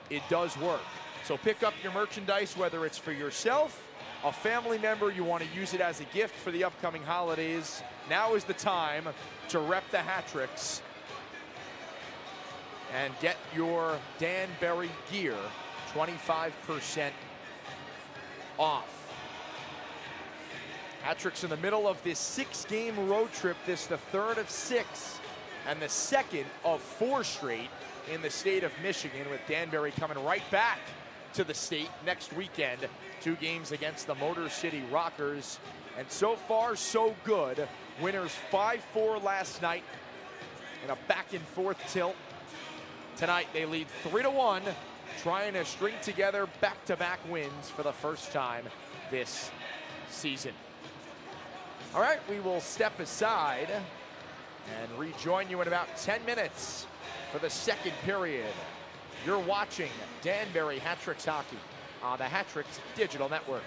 It does work. So pick up your merchandise, whether it's for yourself, a family member, you want to use it as a gift for the upcoming holidays. Now is the time to rep the Hattricks and get your Danbury gear 25% off. Hattricks in the middle of this 6-game road trip. This the 3rd of 6 and the 2nd of 4 straight in the state of Michigan, with Danbury coming right back to the state next weekend. 2 games against the Motor City Rockers, and so far so good. Winners 5-4 last night in a back and forth tilt. Tonight they lead 3-1, trying to string together back-to-back wins for the first time this season. All right, we will step aside and rejoin you in about 10 minutes for the second period. You're watching Danbury Hattricks hockey on the Hattricks Digital Network.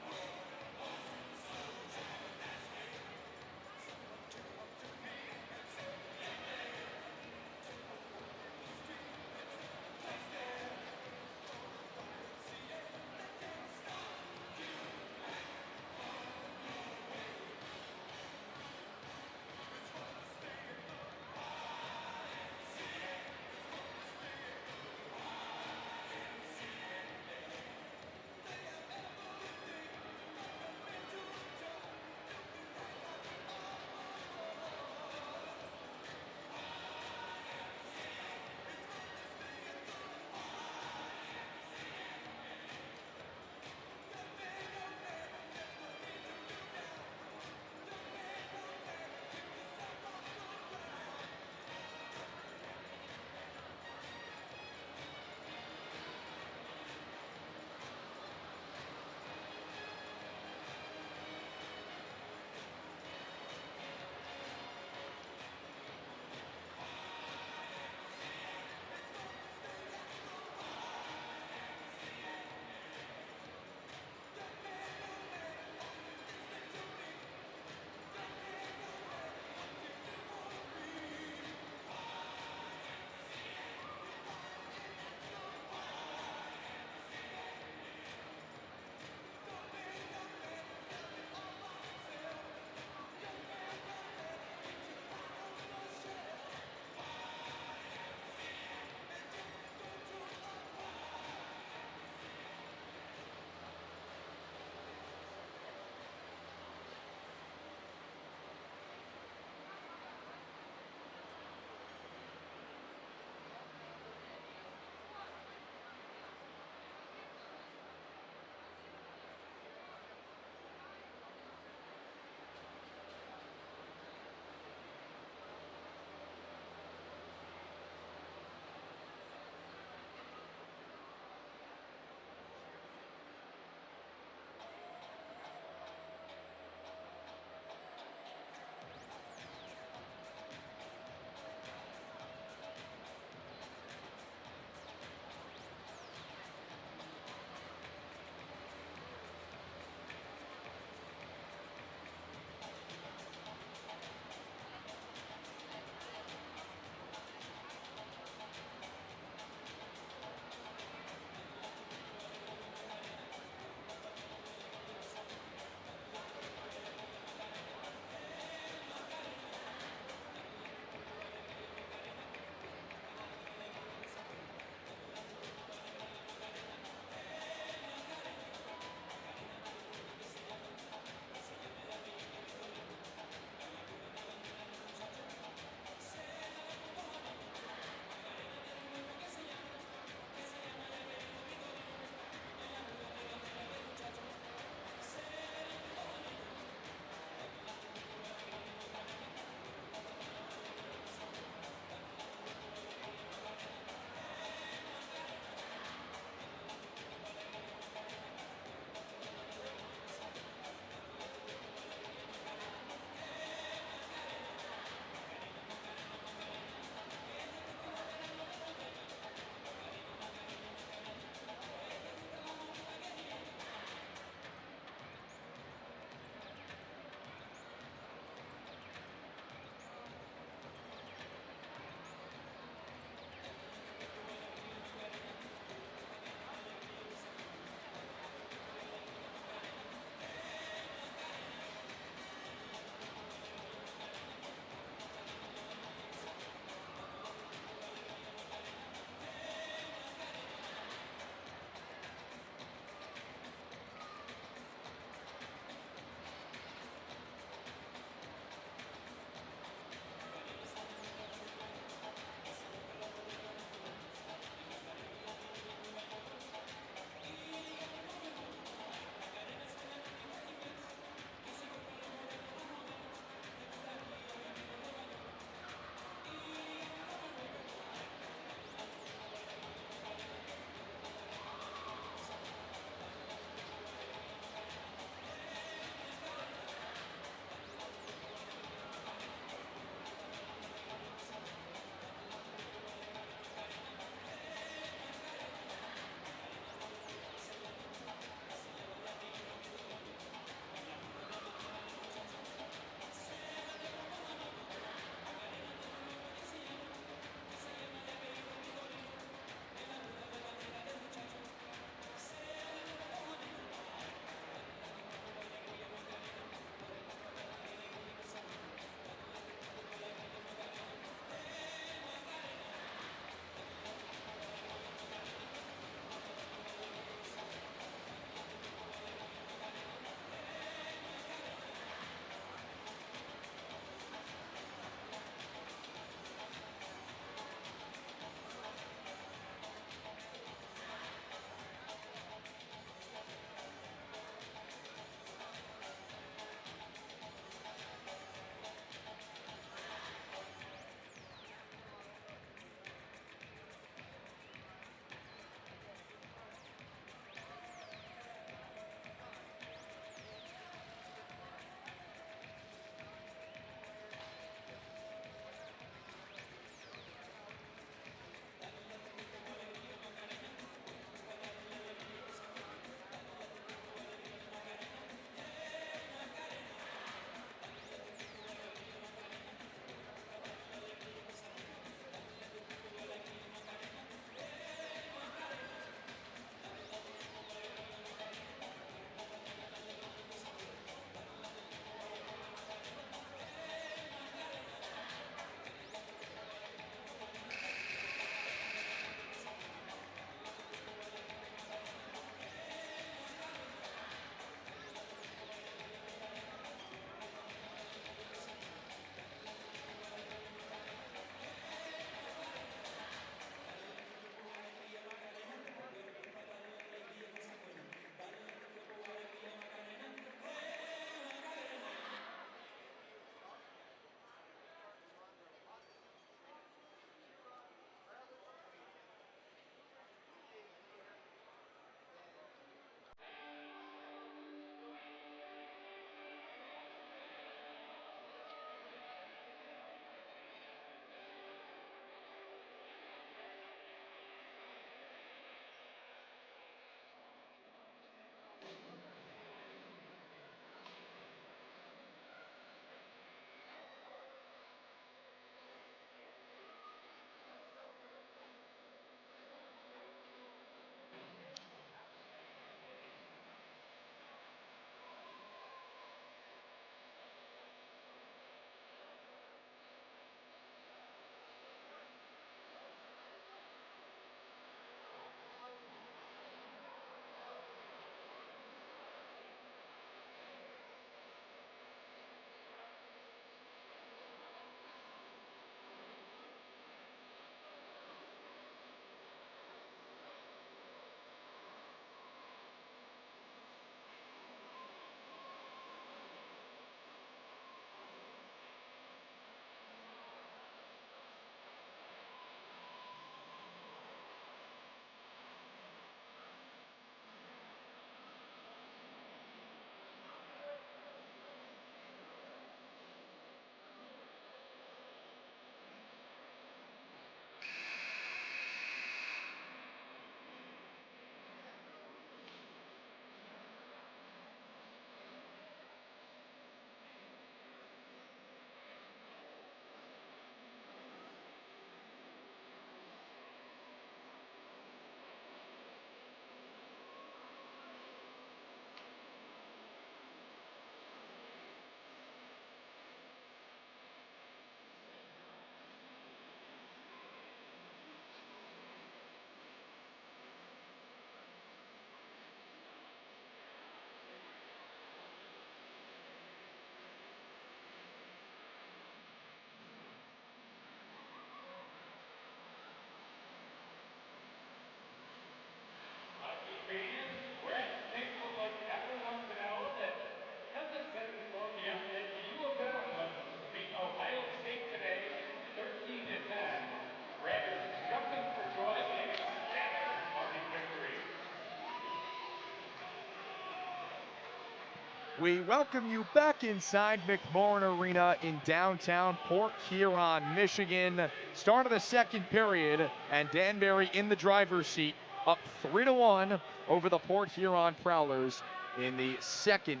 We welcome you back inside McMorran Arena in downtown Port Huron, Michigan. Start of the second period, and Danbury in the driver's seat, up 3-1 over the Port Huron Prowlers in the second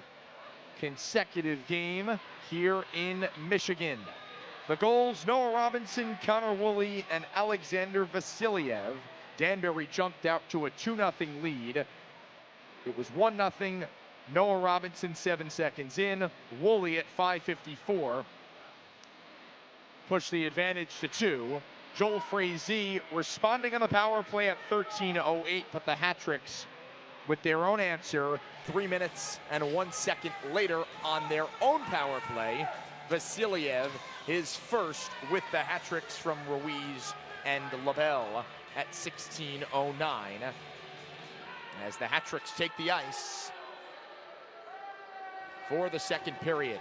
consecutive game here in Michigan. The goals: Noah Robinson, Connor Woolley, and Alexander Vasiliev. Danbury jumped out to a 2-0 lead. It was 1-0. Noah Robinson 7 seconds in. Woolley at 5:54 pushed the advantage to 2. Joel Frazee responding on the power play at 13:08, but the Hattricks with their own answer 3 minutes and 1 second later on their own power play. Vasiliev, his first with the Hattricks from Ruiz and LaBelle at 16:09. As the Hattricks take the ice for the second period.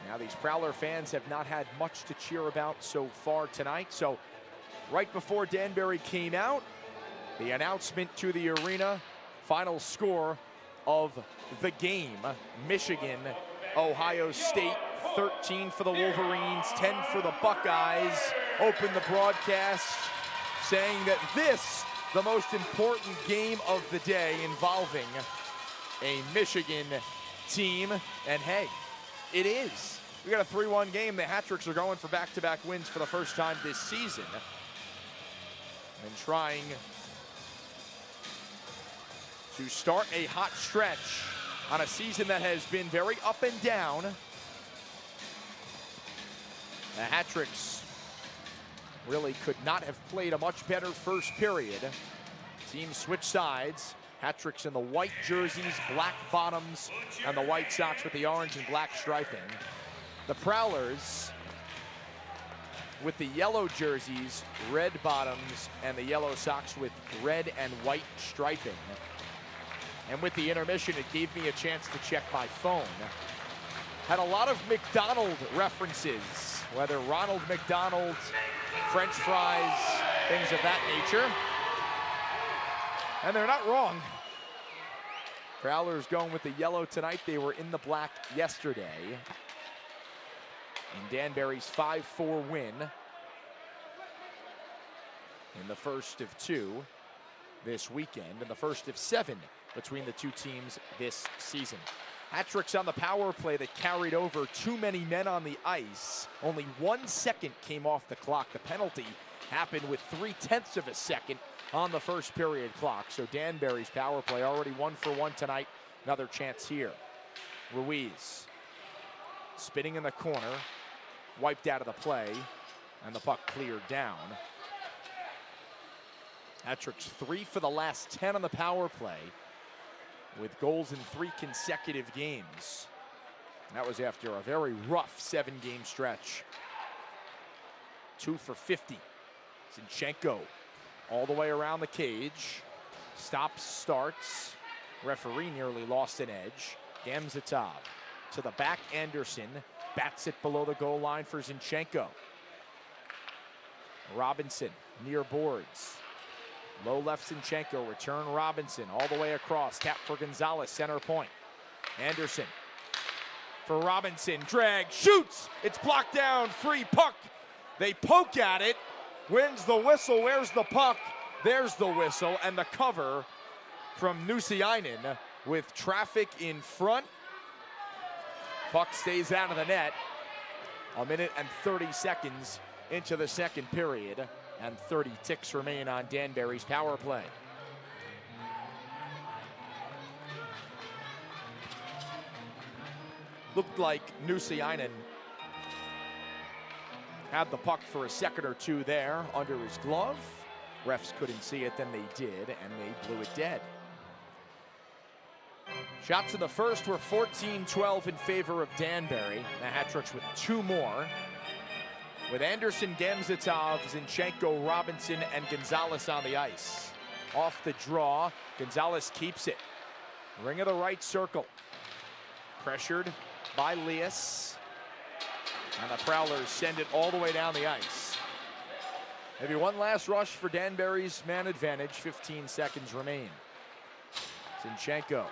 Now these Prowler fans have not had much to cheer about so far tonight. So right before Danbury came out, the announcement to the arena, final score of the game: Michigan, Ohio State, 13 for the Wolverines, 10 for the Buckeyes. Opened the broadcast saying that this, the most important game of the day, involving a Michigan team. And hey, it is. We got a 3-1 game. The Hattricks are going for back-to-back wins for the first time this season, and trying to start a hot stretch on a season that has been very up and down. The Hattricks really could not have played a much better first period. Teams switch sides. Hattricks in the white jerseys, black bottoms, and the White Sox with the orange and black striping. The Prowlers with the yellow jerseys, red bottoms, and the yellow socks with red and white striping. And with the intermission, it gave me a chance to check my phone. Had a lot of McDonald references, whether Ronald McDonald, French fries, things of that nature. And they're not wrong. Prowlers going with the yellow tonight. They were in the black yesterday. In Danbury's 5-4 win in the first of 2 this weekend, and the first of 7 between the two teams this season. Hattricks on the power play that carried over too many men on the ice. Only 1 second came off the clock. The penalty happened with 0.3 of a second on the first period clock. So Danbury's power play already 1 for 1 tonight. Another chance here. Ruiz spinning in the corner, wiped out of the play, and the puck cleared down. Hattricks 3 for the last 10 on the power play, with goals in 3 consecutive games. That was after a very rough 7-game stretch. 2 for 50. Zinchenko all the way around the cage. Stops, starts. Referee nearly lost an edge. Gamzatov to the back. Anderson bats it below the goal line for Zinchenko. Robinson near boards. Low left Zinchenko, return Robinson all the way across. Tap for Gonzalez, center point. Anderson for Robinson, drag, shoots. It's blocked down, free puck. They poke at it. Wins the whistle, where's the puck? There's the whistle, and the cover from Nusiainen with traffic in front. Puck stays out of the net. 1 minute and 30 seconds into the second period, and 30 ticks remain on Danbury's power play. Looked like Nusiainen had the puck for a second or two there under his glove. Refs couldn't see it, then they did, and they blew it dead. Shots in the first were 14-12 in favor of Danbury. The Hattricks with 2 more. With Anderson, Gamzatov, Zinchenko, Robinson, and Gonzalez on the ice. Off the draw, Gonzalez keeps it. Ring of the right circle. Pressured by Lias. And the Prowlers send it all the way down the ice. Maybe one last rush for Danbury's man advantage. 15 seconds remain. Zinchenko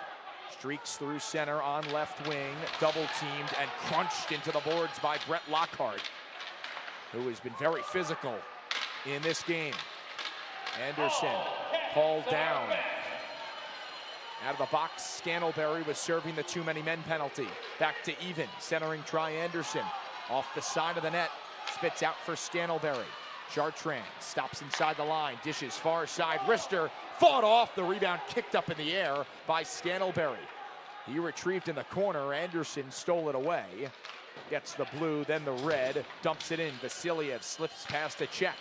streaks through center on left wing, double teamed and crunched into the boards by Brett Lockhart, who has been very physical in this game. Anderson hauled down. Out of the box, Scantlebury was serving the too many men penalty. Back to even, centering try Anderson. Off the side of the net, spits out for Scantlebury. Chartrand stops inside the line, dishes far side, wrister, fought off, the rebound kicked up in the air by Scantlebury. He retrieved in the corner, Anderson stole it away. Gets the blue, then the red, dumps it in. Vasiliev slips past a check.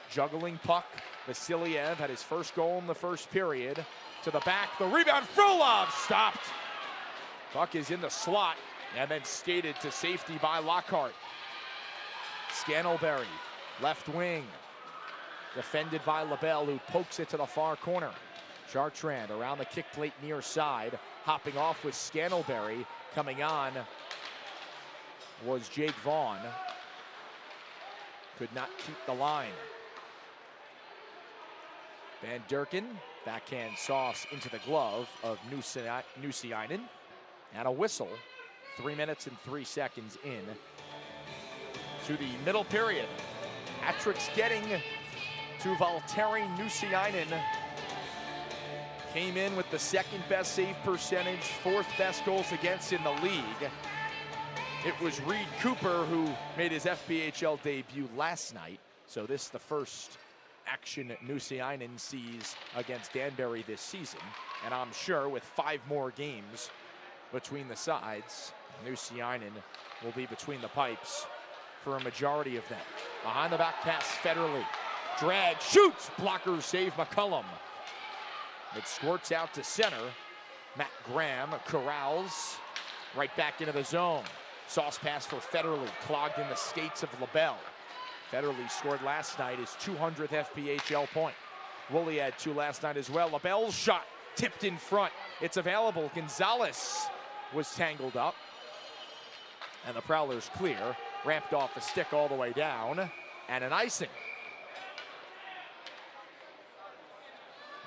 Juggling puck, Vasiliev had his first goal in the first period. To the back, the rebound, Frolov stopped. Puck is in the slot and then skated to safety by Lockhart. Scantlebury, left wing, defended by LaBelle, who pokes it to the far corner. Chartrand around the kick plate near side, hopping off with Scantlebury. Coming on was Jake Vaughn. Could not keep the line. Van Durken, backhand sauce into the glove of Nusiainen. And a whistle, 3 minutes and 3 seconds in to the middle period. Hattricks getting to Valtteri Nusiainen. Came in with the second best save percentage, fourth best goals against in the league. It was Reed Cooper who made his FPHL debut last night. So this is the first action Nusiainen sees against Danbury this season. And I'm sure with 5 more games between the sides, Nusiainen will be between the pipes for a majority of them. Behind the back pass, Federley. Drag, shoots, blocker save McCullum. It squirts out to center. Matt Graham corrals right back into the zone. Sauce pass for Federley, clogged in the skates of LaBelle. Federley scored last night his 200th FPHL point. Woolley had 2 last night as well. LaBelle's shot tipped in front. It's available. Gonzalez was tangled up. And the Prowlers clear. Ramped off the stick all the way down. And an icing.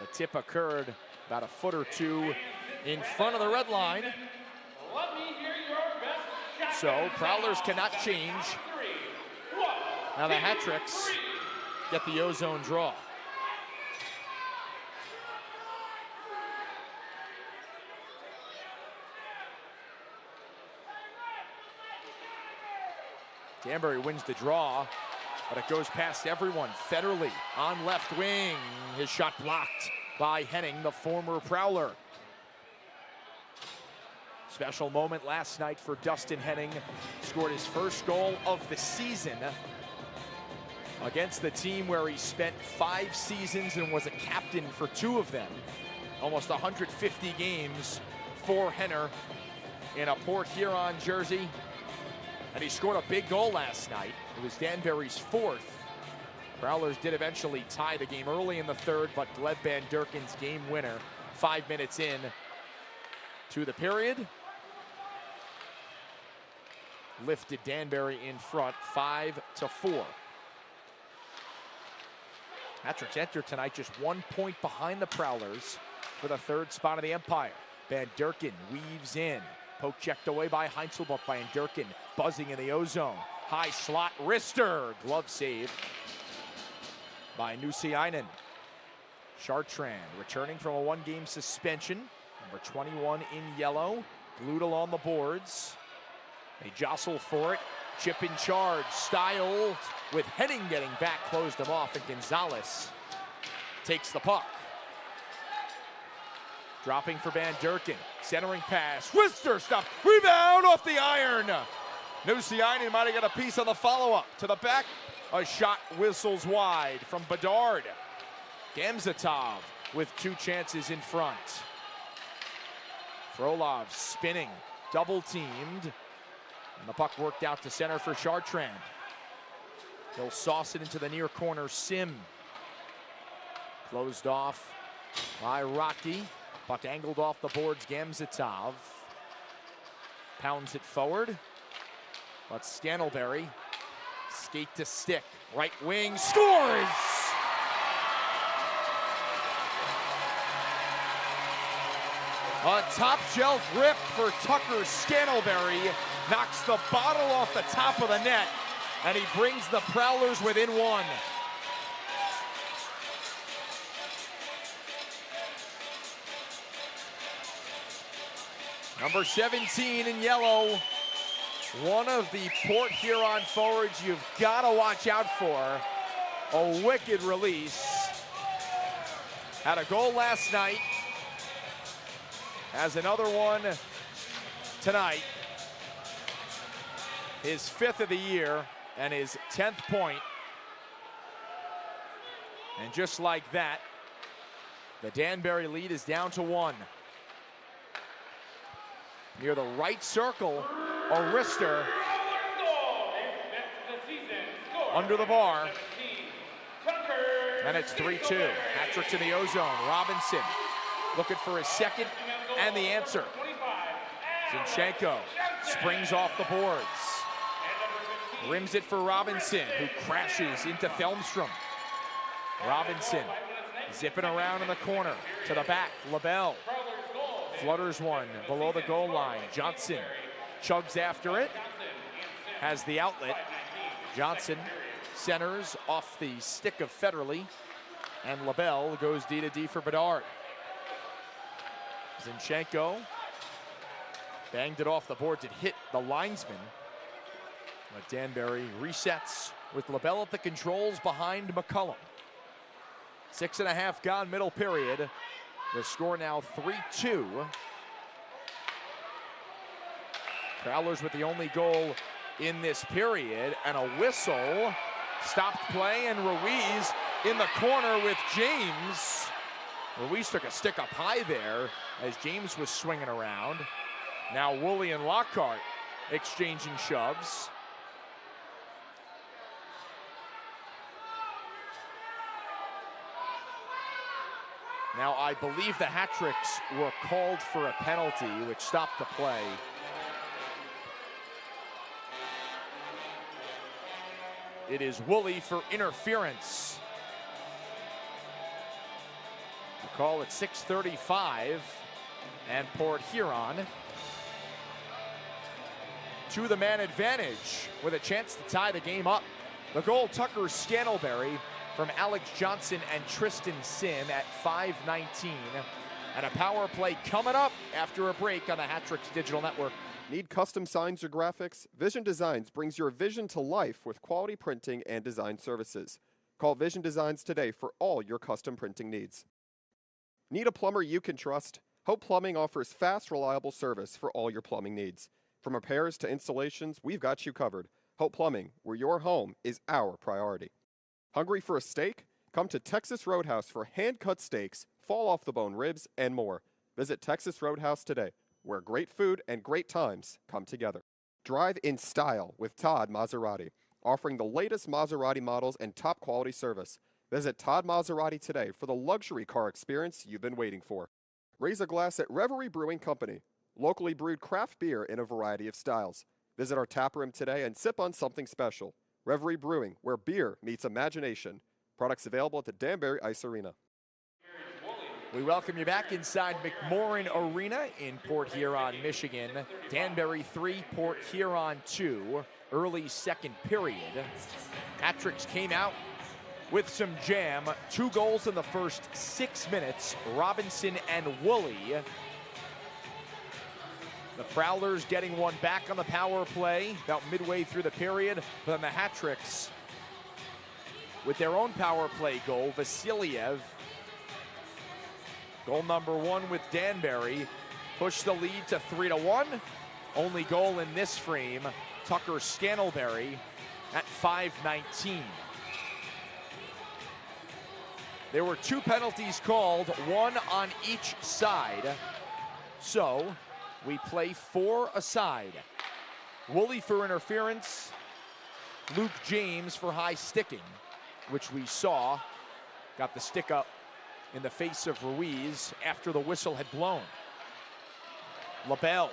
The tip occurred about a foot or 2 in front of the red line. So Prowlers cannot change. Now the Hattricks get the ozone draw. Danbury wins the draw, but it goes past everyone. Federley on left wing. His shot blocked by Henning, the former Prowler. Special moment last night for Dustin Henning. Scored his first goal of the season against the team where he spent 5 seasons and was a captain for 2 of them. Almost 150 games for Henner in a Port Huron jersey. And he scored a big goal last night. It was Danbury's 4th. Prowlers did eventually tie the game early in the 3rd, but Gleb Van Durken's game winner 5 minutes in to the period lifted Danbury in front 5-4. Hattricks enter tonight just 1 point behind the Prowlers for the 3rd spot of the Empire. Van Durken weaves in. Poke checked away by Heinzel, but Van Durken buzzing in the ozone. High slot, wrister. Glove save by Nusiainen. Chartrand returning from a 1-game suspension. Number 21 in yellow. Glued along the boards. They jostle for it. Chip in charge. Style with Henning getting back. Closed him off, and Gonzalez takes the puck. Dropping for Van Durken. Centering pass. Wister stop. Rebound off the iron. Nusiainen might have got a piece on the follow-up. To the back. A shot whistles wide from Bedard. Gamzatov with 2 chances in front. Frolov spinning. Double teamed. And the puck worked out to center for Chartrand. He'll sauce it into the near corner. Sim. Closed off by Rocky. Puck angled off the boards. Gamzatov pounds it forward. But Scantlebury, skate to stick. Right wing, scores! A top shelf rip for Tucker Scantlebury. Knocks the bottle off the top of the net, and he brings the Prowlers within one. Number 17 in yellow, one of the Port Huron forwards you've got to watch out for. A wicked release. Had a goal last night. Has another one tonight. His 5th of the year and his 10th point. And just like that, the Danbury lead is down to 1. Near the right circle, a wrister under the bar. And it's 3-2. Hattricks in the ozone. Robinson looking for his second and the answer. Zinchenko springs off the boards. Rims it for Robinson, who crashes into Felmstrom. Robinson zipping around in the corner to the back. LaBelle flutters one below the goal line. Johnson chugs after it, has the outlet. Johnson centers off the stick of Federley, and LaBelle goes D to D for Bedard. Zinchenko banged it off the boards. It hit the linesman. But Danbury resets with LaBelle at the controls behind McCullum. 6.5 gone, middle period. The score now 3-2. Prowlers with the only goal in this period, and a whistle stopped play, and Ruiz in the corner with James. Ruiz took a stick up high there as James was swinging around. Now Woolley and Lockhart exchanging shoves. Now, I believe the Hattricks were called for a penalty, which stopped the play. It is Woolley for interference. The call at 6:35, and Port Huron to the man advantage with a chance to tie the game up. The goal, Tucker Scantlebury from Alex Johnson and Tristan Sim at 5:19. And a power play coming up after a break on the Hattricks Digital Network. Need custom signs or graphics? Vision Designs brings your vision to life with quality printing and design services. Call Vision Designs today for all your custom printing needs. Need a plumber you can trust? Hope Plumbing offers fast, reliable service for all your plumbing needs. From repairs to installations, we've got you covered. Hope Plumbing, where your home is our priority. Hungry for a steak? Come to Texas Roadhouse for hand-cut steaks, fall-off-the-bone ribs, and more. Visit Texas Roadhouse today, where great food and great times come together. Drive in style with Todd Maserati, offering the latest Maserati models and top-quality service. Visit Todd Maserati today for the luxury car experience you've been waiting for. Raise a glass at Rivalry Brewing Company, locally brewed craft beer in a variety of styles. Visit our tap room today and sip on something special. Reverie Brewing, where beer meets imagination. Products available at the Danbury Ice Arena. We welcome you back inside McMorran Arena in Port Huron, Michigan. Danbury 3, Port Huron 2, early second period. Hattricks came out with some jam. 2 goals in the first 6 minutes, Robinson and Woolley. The Prowlers getting one back on the power play about midway through the period. But then the Hattricks with their own power play goal, Vasiliev. Goal number 1 with Danbury. Push the lead to 3-1. Only goal in this frame, Tucker Scantlebury at 5:19. There were 2 penalties called, 1 on each side. So we play 4 aside. Woolley for interference, Luke James for high sticking, which we saw got the stick up in the face of Ruiz after the whistle had blown. LaBelle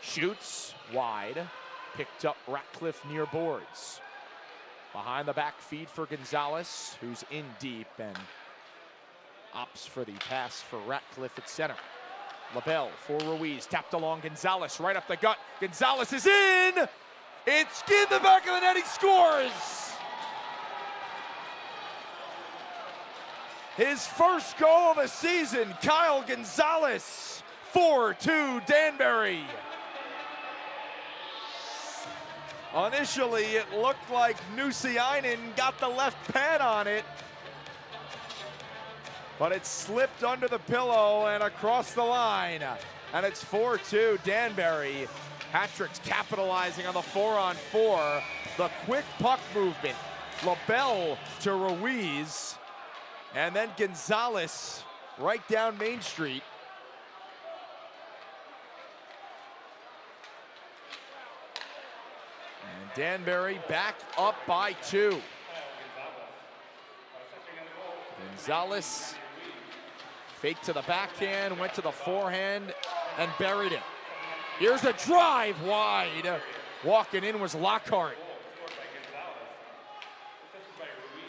shoots wide, picked up Ratcliffe near boards. Behind the back feed for Gonzalez, who's in deep and opts for the pass for Ratcliffe at center. LaBelle for Ruiz, tapped along Gonzalez, right up the gut. Gonzalez is in! It's in the back of the net, he scores! His first goal of the season, Kyle Gonzalez, 4-2 Danbury. Initially, it looked like Nusiainen got the left pad on it, but it slipped under the pillow and across the line. And it's 4-2 Danbury. Hattricks capitalizing on the 4-on-4. The quick puck movement. LaBelle to Ruiz. And then Gonzalez right down Main Street. And Danbury back up by 2. Gonzalez fake to the backhand, went to the forehand, and buried it. Here's a drive wide. Walking in was Lockhart.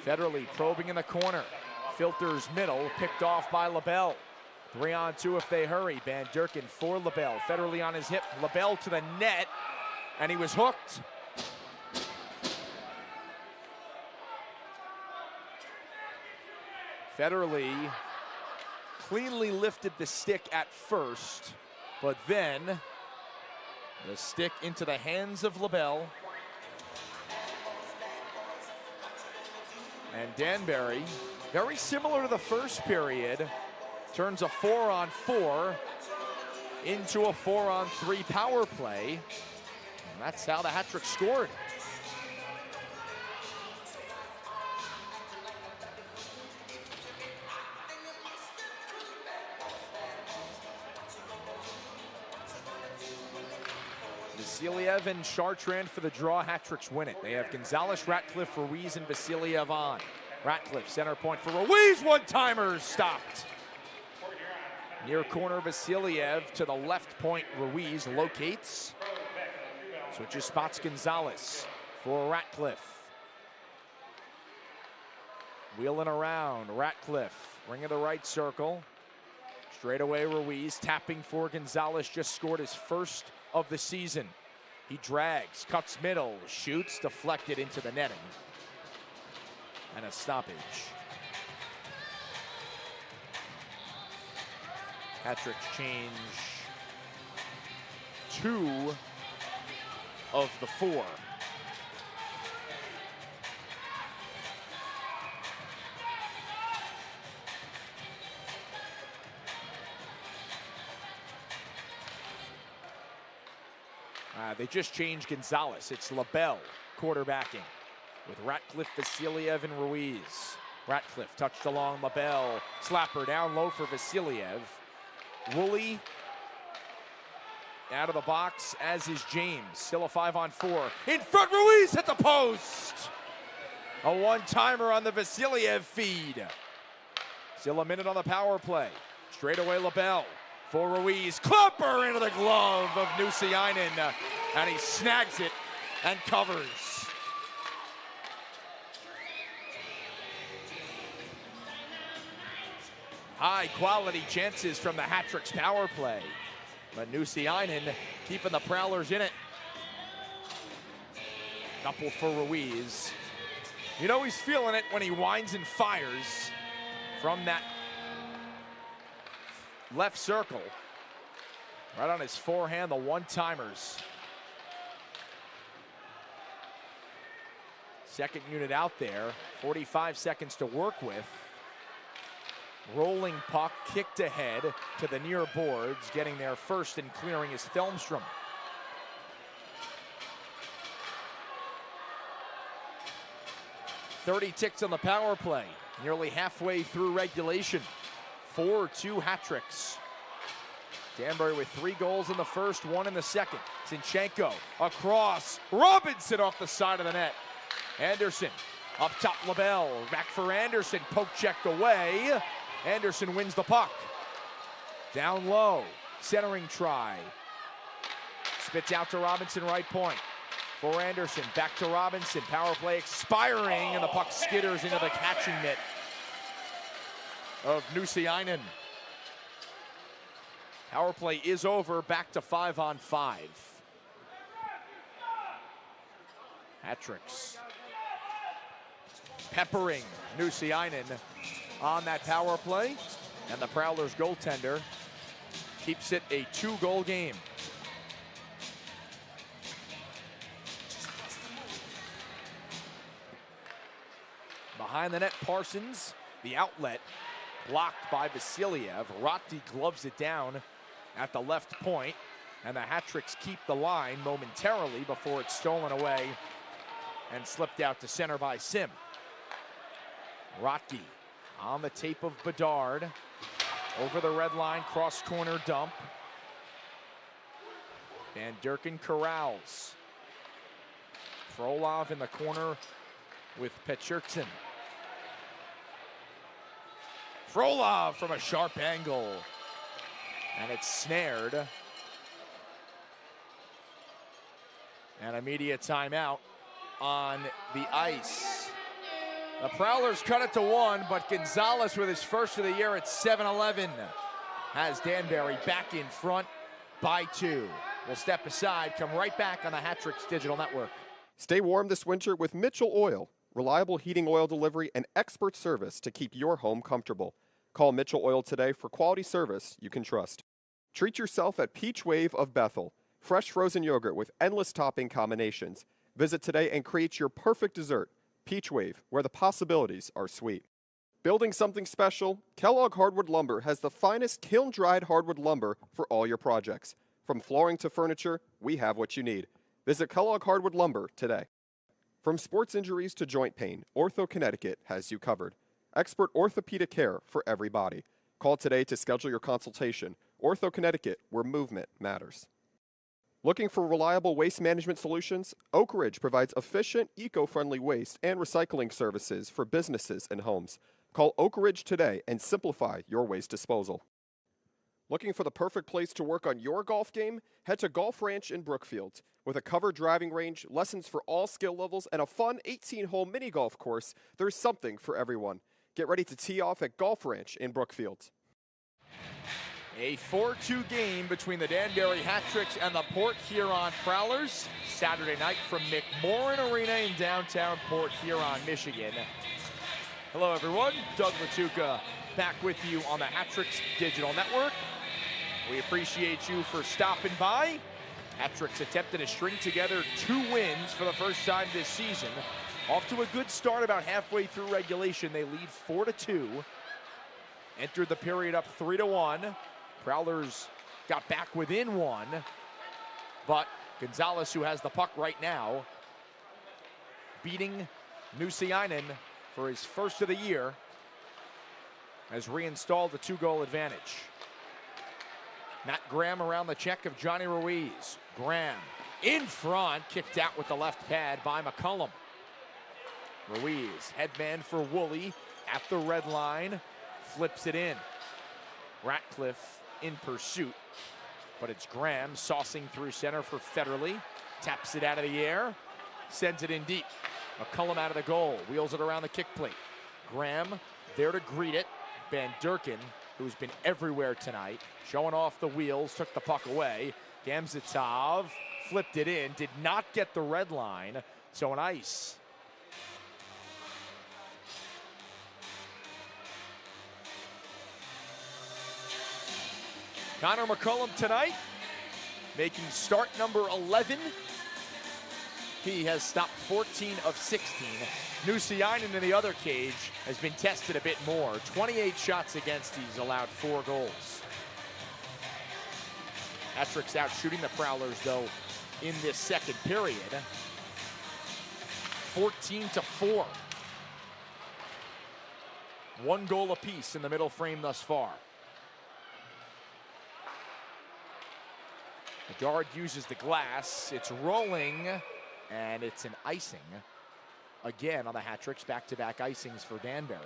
Federally probing in the corner. Filters middle, picked off by LaBelle. 3-on-2 if they hurry. Van Durken for LaBelle. Federally on his hip. LaBelle to the net, and he was hooked. Federally cleanly lifted the stick at first, but then the stick into the hands of LaBelle. And Danbury, very similar to the first period, turns a 4-on-4 into a 4-on-3 power play. And that's how the Hattricks scored. Vasiliev and Chartrand for the draw. Hattricks win it. They have Gonzalez, Ratcliffe, Ruiz, and Vasiliev on. Ratcliffe, center point for Ruiz. One-timer stopped. Near corner, Vasiliev to the left point. Ruiz locates. Switches spots Gonzalez for Ratcliffe. Wheeling around, Ratcliffe, ring of the right circle. Straight away, Ruiz tapping for Gonzalez. Just scored his first of the season. He drags, cuts middle, shoots, deflected into the netting. And a stoppage. Hattricks change 2 of the 4. They just changed Gonzalez. It's LaBelle quarterbacking with Ratcliffe, Vasiliev, and Ruiz. Ratcliffe touched along LaBelle. Slapper down low for Vasiliev. Woolley out of the box, as is James. Still a 5-on-4. In front, Ruiz hit the post. A one-timer on the Vasiliev feed. Still a minute on the power play. Straight away, LaBelle for Ruiz. Klopper into the glove of Nusiainen, and he snags it and covers. High quality chances from the Hattricks power play, but Nusiainen keeping the Prowlers in it. Couple for Ruiz. You know he's feeling it when he winds and fires from that left circle. Right on his forehand, the one-timers. Second unit out there, 45 seconds to work with. Rolling puck, kicked ahead to the near boards, getting there first and clearing is Thelmstrom. .30 ticks on the power play, nearly halfway through regulation. 4-2 Hattricks. Danbury with 3 goals in the first, 1 in the second. Zinchenko across, Robinson off the side of the net. Anderson up top, LaBelle, back for Anderson, poke checked away. Anderson wins the puck. Down low, centering try. Spits out to Robinson, right point. For Anderson, back to Robinson, power play expiring, and the puck skitters into the catching mitt of Nusiainen. Power play is over, back to 5-on-5. Hattricks peppering Nusiainen on that power play, and the Prowlers goaltender keeps it a 2-goal game. Behind the net, Parsons, the outlet, blocked by Vasiliev. Ratti gloves it down at the left point, and the Hattricks keep the line momentarily before it's stolen away and slipped out to center by Sim. Ratti on the tape of Bedard, over the red line, cross corner dump. Van Durken corrals. Frolov in the corner with Petchertsen. Frolov from a sharp angle, and it's snared. And immediate timeout on the ice. The Prowlers cut it to 1, but Gonzalez with his first of the year at 7-11 has Danbury back in front by 2. We'll step aside, come right back on the Hattricks Digital Network. Stay warm this winter with Mitchell Oil. Reliable heating oil delivery and expert service to keep your home comfortable. Call Mitchell Oil today for quality service you can trust. Treat yourself at Peach Wave of Bethel. Fresh frozen yogurt with endless topping combinations. Visit today and create your perfect dessert. Peach Wave, where the possibilities are sweet. Building something special? Kellogg Hardwood Lumber has the finest kiln-dried hardwood lumber for all your projects. From flooring to furniture, we have what you need. Visit Kellogg Hardwood Lumber today. From sports injuries to joint pain, Ortho Connecticut has you covered. Expert orthopedic care for every body. Call today to schedule your consultation. Ortho Connecticut, where movement matters. Looking for reliable waste management solutions? Oak Ridge provides efficient, eco-friendly waste and recycling services for businesses and homes. Call Oak Ridge today and simplify your waste disposal. Looking for the perfect place to work on your golf game? Head to Golf Ranch in Brookfield. With a covered driving range, lessons for all skill levels, and a fun 18-hole mini golf course, there's something for everyone. Get ready to tee off at Golf Ranch in Brookfield. A 4-2 game between the Danbury Hattricks and the Port Huron Prowlers. Saturday night from McMorran Arena in downtown Port Huron, Michigan. Hello everyone, Doug Latuca back with you on the Hattricks Digital Network. We appreciate you for stopping by. Hattricks attempted to string together 2 wins for the first time this season. Off to a good start about halfway through regulation. They lead 4-2. Entered the period up 3-1. Prowlers got back within 1, but Gonzalez, who has the puck right now, beating Nusiainen for his first of the year, has reinstalled the 2-goal advantage. Matt Graham around the check of Johnny Ruiz. Graham in front, kicked out with the left pad by McCullum. Ruiz, headman for Woolley at the red line, flips it in. Ratcliffe in pursuit, but it's Graham saucing through center for Federley. Taps it out of the air, sends it in deep. McCullum out of the goal, wheels it around the kick plate. Graham there to greet it. Van Durken, who's been everywhere tonight, showing off the wheels, took the puck away. Gamzatov flipped it in, did not get the red line, so an ice. Connor McCullum tonight, making start number 11. He has stopped 14 of 16. Nusiainen in the other cage has been tested a bit more. 28 shots against, he's allowed 4 goals. Hattricks out shooting the Prowlers, though, in this second period. 14-4. 1 goal apiece in the middle frame thus far. Bedard uses the glass. It's rolling, and it's an icing. Again on the Hattricks, back-to-back icings for Danbury.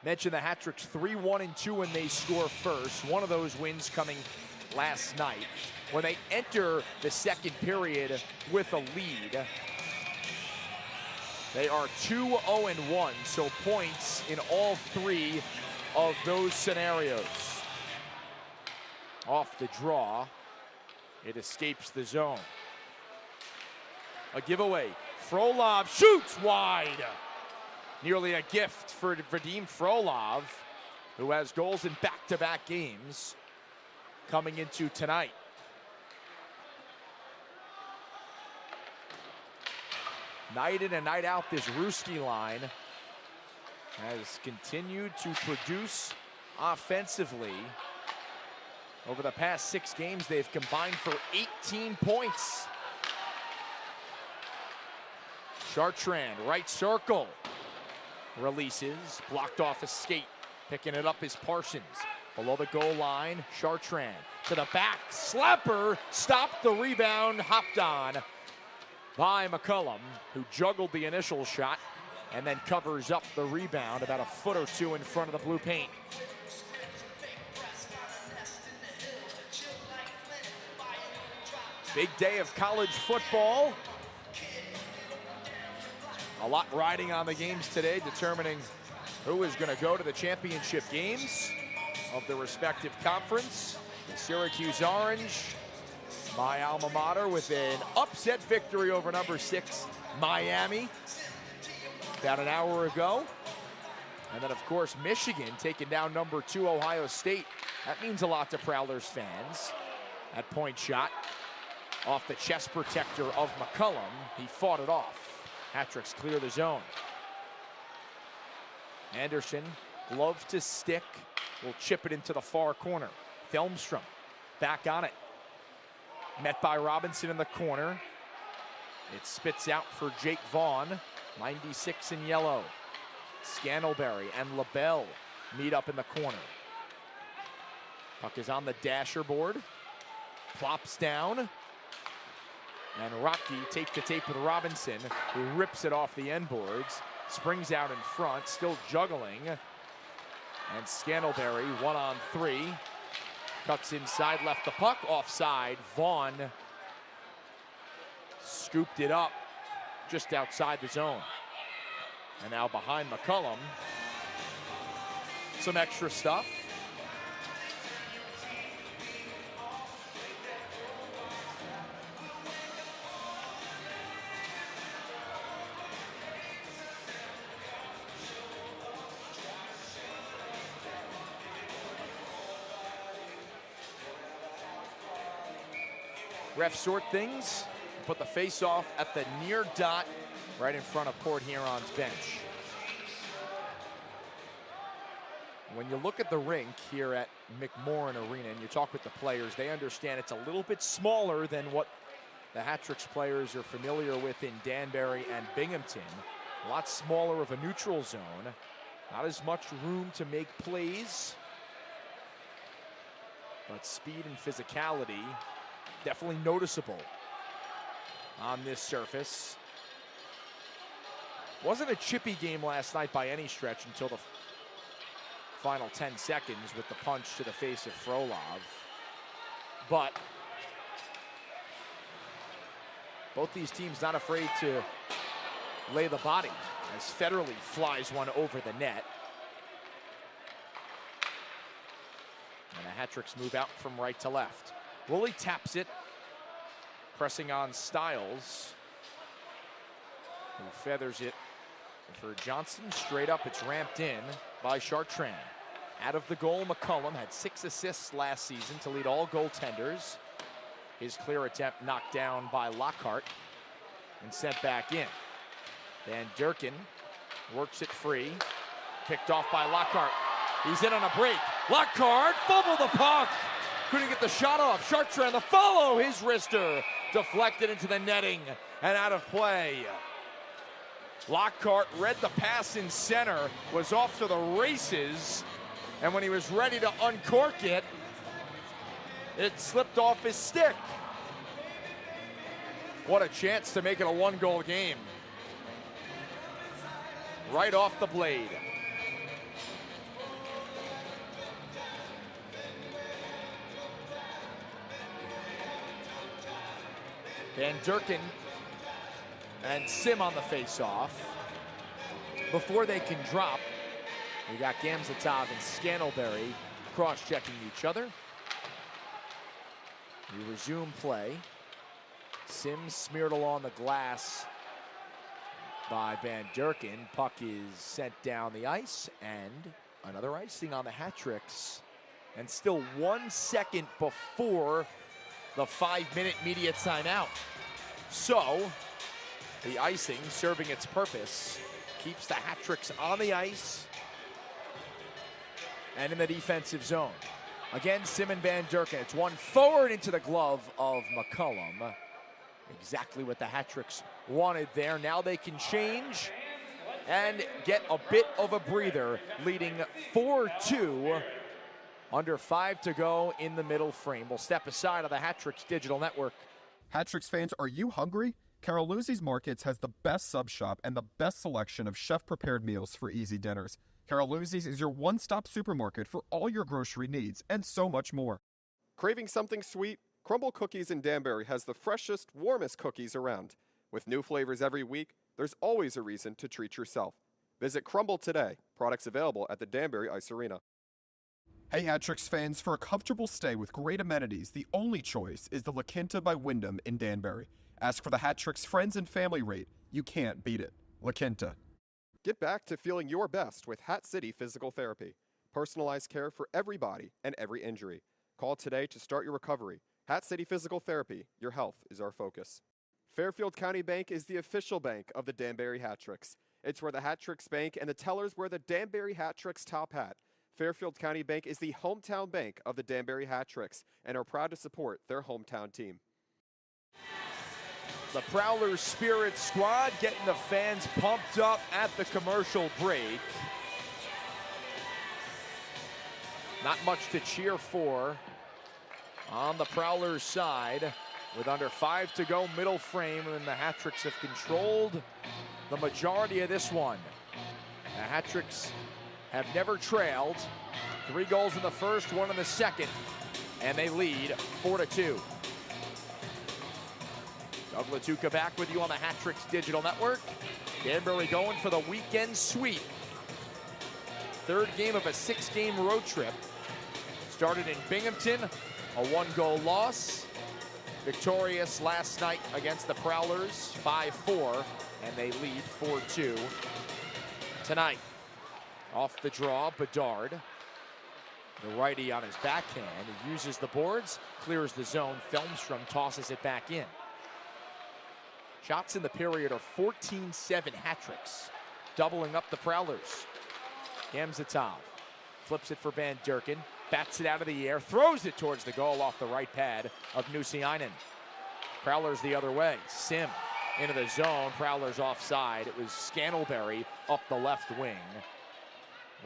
Mentioned the Hattricks 3-1-2 when they score first. One of those wins coming last night. When they enter the second period with a lead, they are 2-0-1, so points in all 3 of those scenarios. Off the draw. It escapes the zone. A giveaway. Frolov shoots wide. Nearly a gift for Vadim Frolov, who has goals in back-to-back games coming into tonight. Night in and night out, this Ruski line has continued to produce offensively. Over the past 6 games, they've combined for 18 points. Chartrand, right circle. Releases, blocked off a skate. Picking it up is Parsons. Below the goal line, Chartrand to the back. Slapper, stopped the rebound, hopped on by McCullum, who juggled the initial shot and then covers up the rebound about a foot or two in front of the blue paint. Big day of college football. A lot riding on the games today, determining who is going to go to the championship games of the respective conference. The Syracuse Orange, my alma mater, with an upset victory over number 6, Miami, about an hour ago. And then, of course, Michigan taking down number 2, Ohio State. That means a lot to Prowlers fans. That point shot off the chest protector of McCullum. He fought it off. Hattricks clear the zone. Anderson, glove to stick, will chip it into the far corner. Thelmstrom back on it. Met by Robinson in the corner. It spits out for Jake Vaughn, 96 in yellow. Scandalberry and LaBelle meet up in the corner. Puck is on the dasher board. Plops down. And Rocky tape to tape with Robinson, who rips it off the end boards. Springs out in front, still juggling. And Scandalberry, 1-on-3. Cuts inside, left the puck, offside. Vaughn scooped it up just outside the zone. And now behind McCullum, some extra stuff. Refs sort things, put the face-off at the near dot right in front of Port Huron's bench. When you look at the rink here at McMorran Arena and you talk with the players, they understand it's a little bit smaller than what the Hattricks players are familiar with in Danbury and Binghamton. A lot smaller of a neutral zone, not as much room to make plays, but speed and physicality definitely noticeable on this surface. Wasn't a chippy game last night by any stretch until the final 10 seconds with the punch to the face of Frolov. But both these teams not afraid to lay the body as Federley flies one over the net. And the Hattricks move out from right to left. Woolley taps it, pressing on Stiles, who feathers it for Johnson. Straight up, it's ramped in by Chartrand. Out of the goal, McCullum had 6 assists last season to lead all goaltenders. His clear attempt knocked down by Lockhart and sent back in. Van Durkin works it free, picked off by Lockhart. He's in on a break. Lockhart fumbled the puck. Couldn't get the shot off. Chartrand, the follow, his wrister deflected into the netting and out of play. Lockhart read the pass in center, was off to the races, and when he was ready to uncork it, it slipped off his stick. What a chance to make it a 1-goal game. Right off the blade. Van Durkin and Sim on the face-off. Before they can drop, we got Gamzatov and Scandalberry cross-checking each other. We resume play. Sims smeared along the glass by Van Durken. Puck is sent down the ice, and another icing on the Hattricks. And still 1 second before the 5-minute media timeout. So, the icing serving its purpose keeps the Hattricks on the ice and in the defensive zone. Again, Sim and Van Durken. It's one forward into the glove of McCollum. Exactly what the Hattricks wanted there. Now they can change and get a bit of a breather, leading 4-2. Under 5 to go in the middle frame. We'll step aside of the Hattricks Digital Network. Hattricks fans, are you hungry? Carol Lucy's Markets has the best sub shop and the best selection of chef-prepared meals for easy dinners. Carol Lucy's is your one-stop supermarket for all your grocery needs and so much more. Craving something sweet? Crumble Cookies in Danbury has the freshest, warmest cookies around. With new flavors every week, there's always a reason to treat yourself. Visit Crumble today. Products available at the Danbury Ice Arena. Hey Hattricks fans, for a comfortable stay with great amenities, the only choice is the La Quinta by Wyndham in Danbury. Ask for the Hattricks Friends and Family rate. You can't beat it. La Quinta. Get back to feeling your best with Hat City Physical Therapy. Personalized care for every body and every injury. Call today to start your recovery. Hat City Physical Therapy. Your health is our focus. Fairfield County Bank is the official bank of the Danbury Hattricks. It's where the Hattricks bank and the tellers wear the Danbury Hattricks top hat. Fairfield County Bank is the hometown bank of the Danbury Hattricks and are proud to support their hometown team. The Prowlers Spirit Squad getting the fans pumped up at the commercial break. Not much to cheer for on the Prowlers side. With under 5 to go, middle frame, and the Hattricks have controlled the majority of this one. The Hattricks have never trailed. 3 goals in the first, 1 in the second, and they lead 4-2. Doug Latuca back with you on the Hattricks Digital Network. Danbury going for the weekend sweep. 3rd game of a 6-game road trip. Started in Binghamton, a 1-goal loss. Victorious last night against the Prowlers, 5-4, and they lead 4-2 tonight. Off the draw, Bedard. The righty on his backhand. He uses the boards, clears the zone. Felmstrom tosses it back in. Shots in the period are 14-7 Hattricks, doubling up the Prowlers. Gamzatov flips it for Van Durken, bats it out of the air, throws it towards the goal off the right pad of Nusiainen. Prowlers the other way. Sim into the zone. Prowlers offside. It was Scantlebury up the left wing.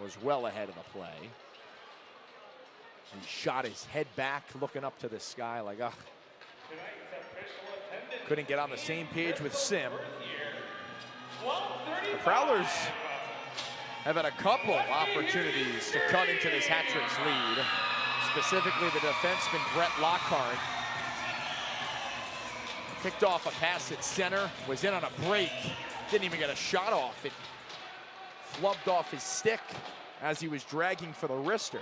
Was well ahead of the play. He shot his head back, looking up to the sky like, ugh. Couldn't get on the same page with Sim. The Prowlers have had a couple opportunities to cut into this Hattricks lead. Specifically the defenseman Brett Lockhart. Picked off a pass at center, was in on a break, didn't even get a shot off. It flubbed off his stick as he was dragging for the wrister.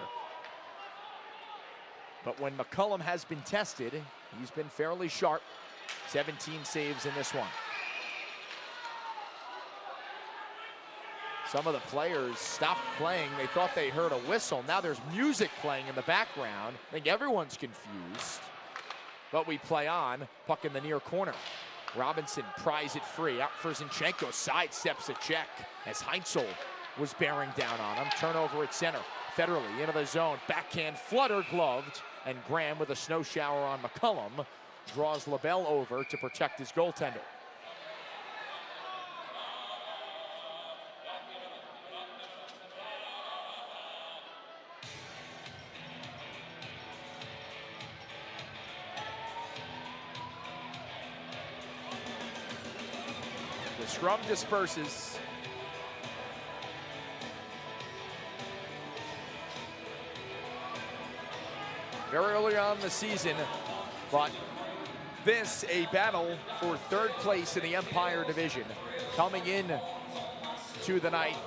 But when McCollum has been tested, he's been fairly sharp. 17 saves in this one. Some of the players stopped playing. They thought they heard a whistle. Now there's music playing in the background. I think everyone's confused. But we play on. Puck in the near corner. Robinson pries it free. Out for Zinchenko. Sidesteps a check as Heinzel was bearing down on him. Turnover at center. Federally into the zone. Backhand flutter gloved. And Graham with a snow shower on McCollum draws LaBelle over to protect his goaltender. The scrum disperses. Very early on in the season, but this a battle for 3rd place in the Empire Division. Coming in to the night,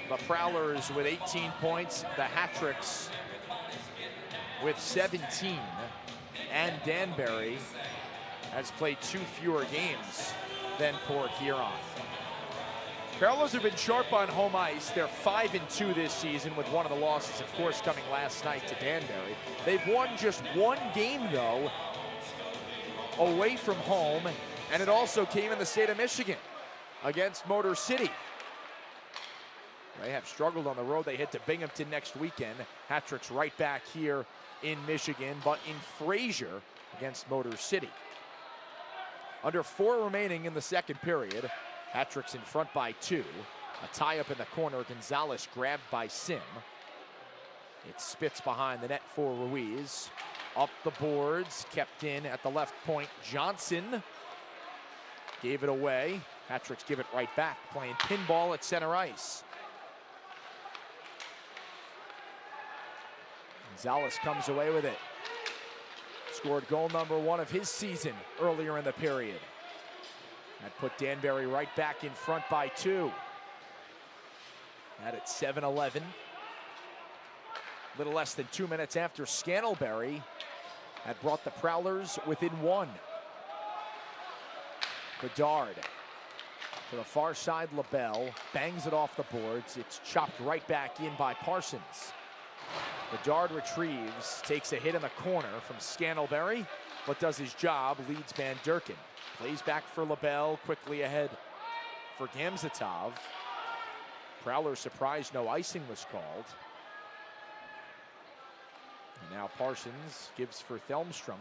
the Prowlers with 18 points, the Hattricks with 17, and Danbury has played 2 fewer games than Port Huron. Prowlers have been sharp on home ice. They're 5-2 this season, with one of the losses, of course, coming last night to Danbury. They've won just 1 game, though, away from home, and it also came in the state of Michigan against Motor City. They have struggled on the road. They head to Binghamton next weekend. Hattricks right back here in Michigan, but in Fraser against Motor City. Under 4 remaining in the second period. Hattricks in front by 2. A tie up in the corner. Gonzalez grabbed by Sim. It spits behind the net for Ruiz. Up the boards, kept in at the left point. Johnson gave it away. Hattricks give it right back, playing pinball at center ice. Gonzalez comes away with it. Scored goal number 1 of his season earlier in the period. That put Danbury right back in front by 2. At 7-11. Little less than 2 minutes after Scantlebury had brought the Prowlers within 1. Bedard to the far side. LaBelle bangs it off the boards. It's chopped right back in by Parsons. Bedard retrieves, takes a hit in the corner from Scantlebury, but does his job, leads Van Durken. Plays back for LaBelle, quickly ahead for Gamzatov. Prowlers surprised no icing was called. And now Parsons gives for Thelmstrom.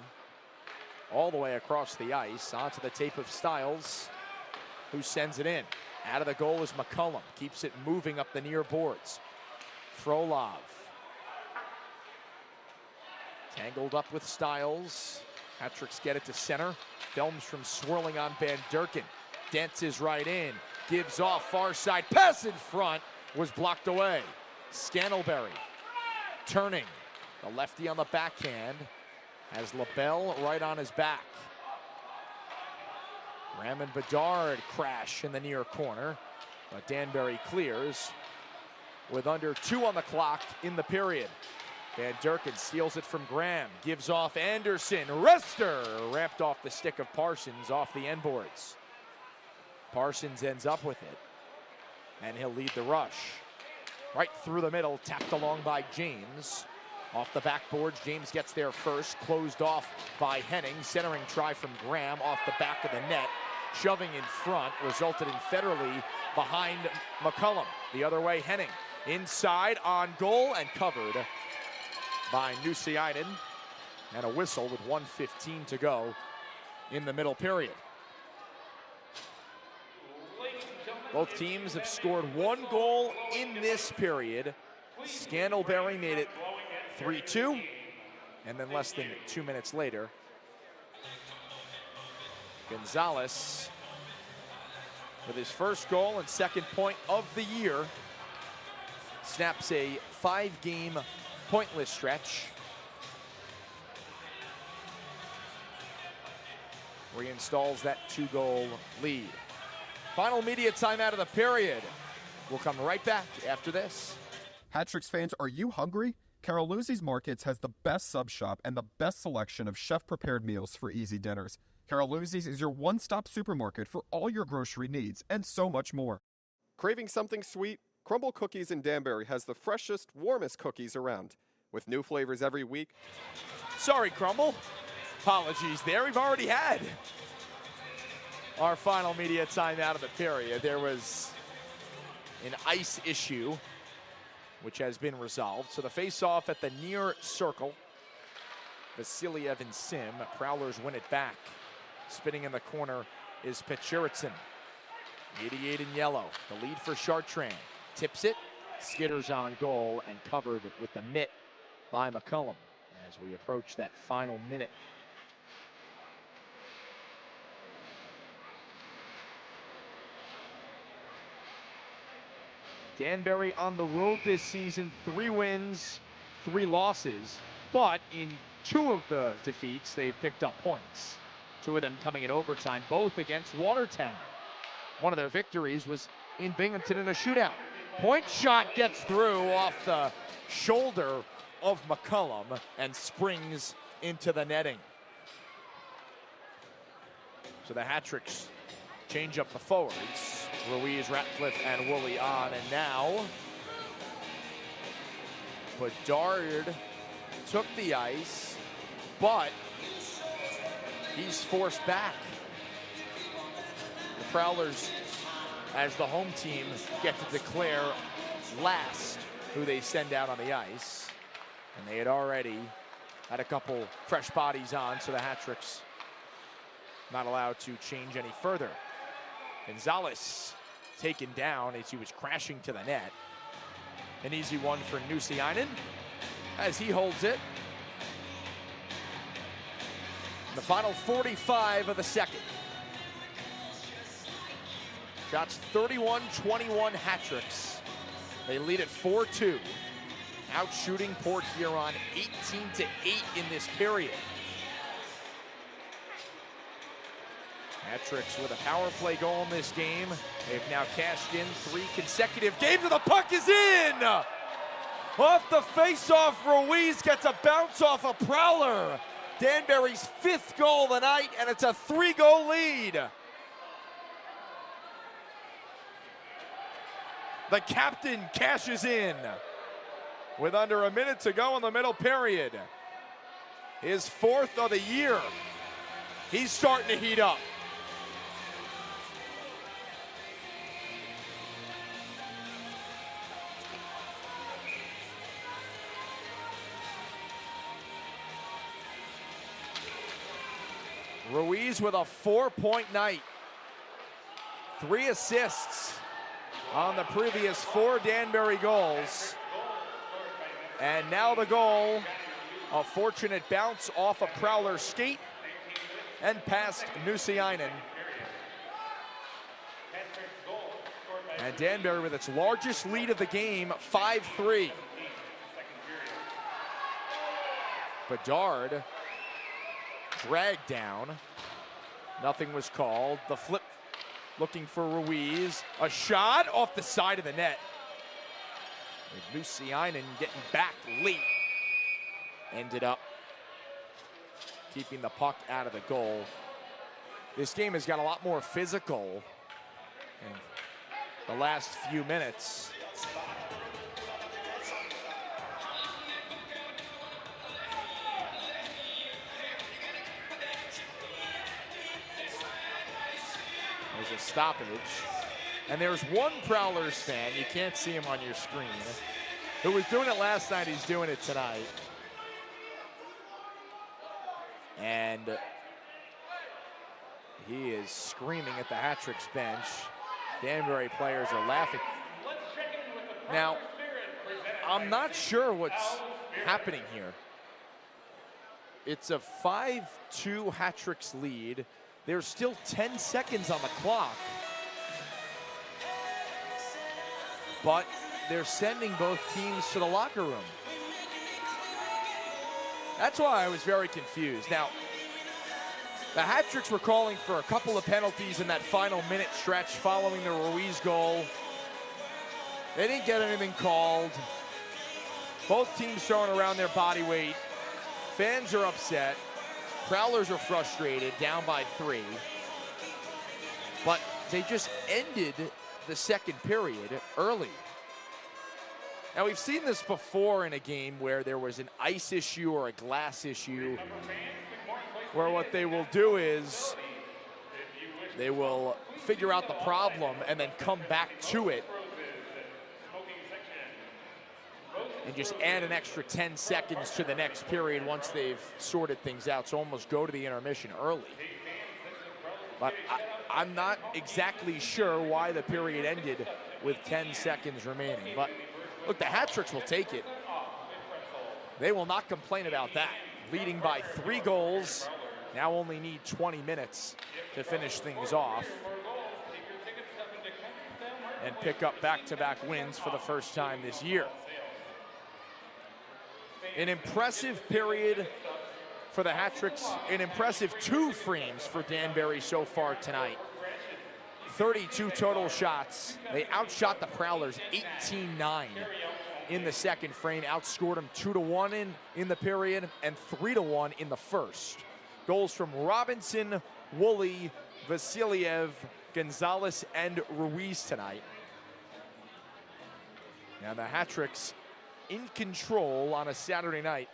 All the way across the ice, onto the tape of Stiles, who sends it in. Out of the goal is McCullum, keeps it moving up the near boards. Frolov. Tangled up with Stiles. Hattricks get it to center. Thelmstrom swirling on Van Durken. Dances right in. Gives off far side. Pass in front was blocked away. Scantlebury turning. The lefty on the backhand has LaBelle right on his back. Graham and Bedard crash in the near corner, but Danbury clears with under 2 on the clock in the period. Van Durken steals it from Graham, gives off Anderson. Rester ramped off the stick of Parsons off the end boards. Parsons ends up with it, and he'll lead the rush. Right through the middle, tapped along by James. Off the backboards, James gets there first, closed off by Henning. Centering try from Graham off the back of the net. Shoving in front, resulted in Federley behind McCullum. The other way, Henning. Inside, on goal, and covered by Nusiainen. And a whistle with 1:15 to go in the middle period. Both teams have scored 1 goal in this period. Scantlebury made it 3-2, and then less than 2 minutes later, Gonzalez, with his first goal and second point of the year, snaps a 5-game pointless stretch. Reinstalls that 2-goal lead. Final media timeout of the period. We'll come right back after this. Hattricks fans, are you hungry? Caroluzzi's Markets has the best sub shop and the best selection of chef-prepared meals for easy dinners. Caroluzzi's is your one-stop supermarket for all your grocery needs and so much more. Craving something sweet? Crumble Cookies in Danbury has the freshest, warmest cookies around. With new flavors every week. Sorry, Crumble. Apologies there. We've already had our final media timeout of the period. There was an ice issue, which has been resolved. So the face-off at the near circle. Vasiliev and Sim. Prowlers win it back. Spinning in the corner is Pechuritsin. 88 in yellow. The lead for Chartrand. Tips it. Skitters on goal and covered with the mitt by McCullum as we approach that final minute. Danbury on the road this season, 3 wins, 3 losses, but in 2 of the defeats, they've picked up points. 2 of them coming in overtime, both against Watertown. One of their victories was in Binghamton in a shootout. Point shot gets through off the shoulder of McCullum and springs into the netting. So the Hattricks change up the forwards. Ruiz, Ratcliffe, and Woolley on. And now, Bedard took the ice, but he's forced back. The Prowlers, as the home team, get to declare last who they send out on the ice. And they had already had a couple fresh bodies on, so the Hattricks not allowed to change any further. Gonzalez taken down as he was crashing to the net. An easy one for Nusiainen as he holds it. The final 45 of the second. Shots 31-21 Hattricks. They lead at 4-2. Out shooting Port Huron 18-8 in this period. Hattricks with a power play goal in this game. They've now cashed in 3 consecutive games, and the puck is in! Off the face-off, Ruiz gets a bounce off a Prowler. Danbury's 5th goal of the night, and it's a 3-goal lead. The captain cashes in with under a minute to go in the middle period. His 4th of the year. He's starting to heat up. Ruiz with a 4-point night. 3 assists on the previous 4 Danbury goals. And now the goal, a fortunate bounce off a Prowler skate and past Nusiainen. And Danbury with its largest lead of the game, 5-3. Bedard dragged down. Nothing was called. The flip looking for Ruiz. A shot off the side of the net. With Nusiainen getting back late. Ended up keeping the puck out of the goal. This game has got a lot more physical in the last few minutes. There's a stoppage. And there's one Prowlers fan, you can't see him on your screen, who was doing it last night, he's doing it tonight. And he is screaming at the Hattricks bench. Danbury players are laughing. Now, I'm not sure what's happening here. It's a 5-2 Hattricks lead. There's still 10 seconds on the clock. But they're sending both teams to the locker room. That's why I was very confused. Now, the Hattricks were calling for a couple of penalties in that final minute stretch following the Ruiz goal. They didn't get anything called. Both teams throwing around their body weight. Fans are upset. Prowlers are frustrated, down by 3. But they just ended the second period early. Now, we've seen this before in a game where there was an ice issue or a glass issue, where what they will do is they will figure out the problem and then come back to it and just add an extra 10 seconds to the next period once they've sorted things out, so almost go to the intermission early. But I'm not exactly sure why the period ended with 10 seconds remaining. But look, the Hattricks will take it. They will not complain about that. Leading by 3 goals, now only need 20 minutes to finish things off and pick up back-to-back wins for the first time this year. An impressive period for the Hattricks, an impressive 2 frames for Danbury so far tonight. 32 total shots. They outshot the Prowlers 18-9 in the second frame, outscored them 2-1 in the period and 3-1 in the first. Goals from Robinson, Woolley, Vasiliev, Gonzalez, and Ruiz tonight. Now the Hattricks in control on a Saturday night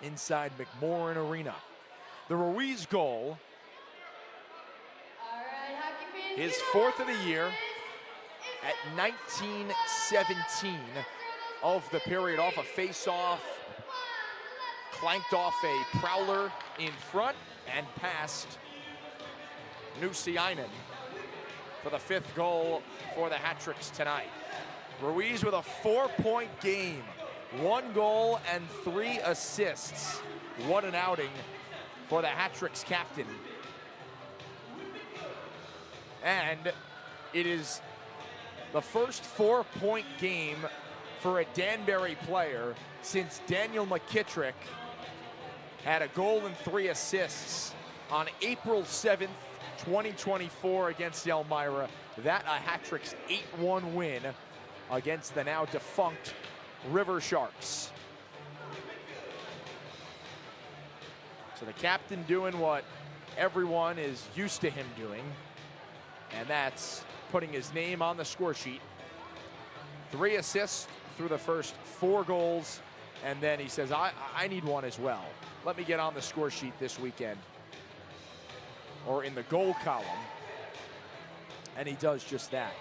inside McMorran Arena. The Ruiz goal, his fourth of the year at 19:17 of the period, off a face-off, clanked off a Prowler in front and past Nusiainen for the fifth goal for the Hattricks tonight. Ruiz with a 4-point game, 1 goal and 3 assists. What an outing for the Hattricks captain. And it is the first 4-point game for a Danbury player since Daniel McKittrick had a goal and 3 assists on April 7th, 2024 against Elmira. That a Hattricks 8-1 win against the now defunct River Sharks. So the captain doing what everyone is used to him doing, and that's putting his name on the score sheet. 3 assists through the first 4 goals, and then he says, I need one as well. Let me get on the score sheet this weekend, or in the goal column, and he does just that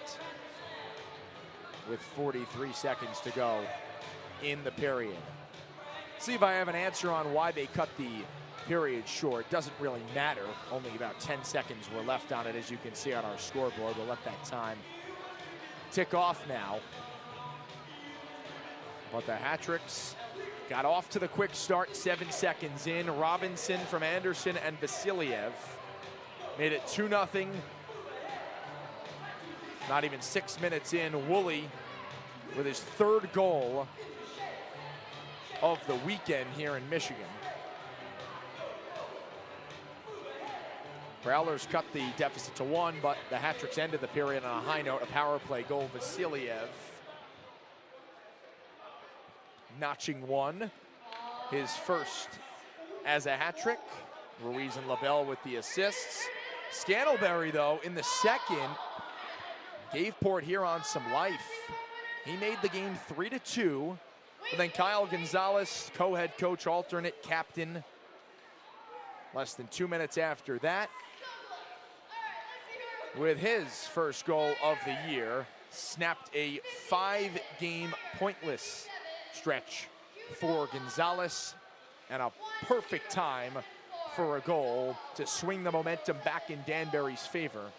with 43 seconds to go in the period. See if I have an answer on why they cut the period short. Doesn't really matter. Only about 10 seconds were left on it, as you can see on our scoreboard. We'll let that time tick off now. But the Hattricks got off to the quick start, 7 seconds in. Robinson from Anderson and Vasiliev made it 2-0. Not even 6 minutes in, Woolley with his 3rd goal of the weekend here in Michigan. Prowlers cut the deficit to 1, but the Hattricks ended the period on a high note. A power play goal, Vasiliev notching 1, his first as a hat trick. Ruiz and LaBelle with the assists. Scantlebury, though, in the second, gave Port Huron some life. He made the game 3-2. But then Kyle Gonzalez, co-head coach, alternate captain, less than 2 minutes after that, with his first goal of the year, snapped a 5-game pointless stretch for Gonzalez, and a perfect time for a goal to swing the momentum back in Danbury's favor.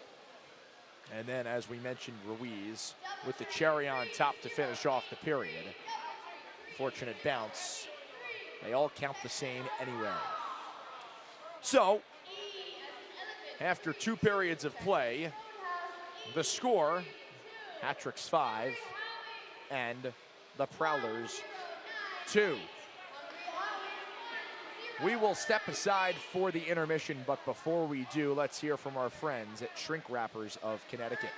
And then, as we mentioned, Ruiz with the cherry on top to finish off the period. Fortunate bounce. They all count the same anyway. So, after 2 periods of play, the score, Hattricks 5 and the Prowlers 2. We will step aside for the intermission, but before we do, let's hear from our friends at Shrink Wrappers of Connecticut.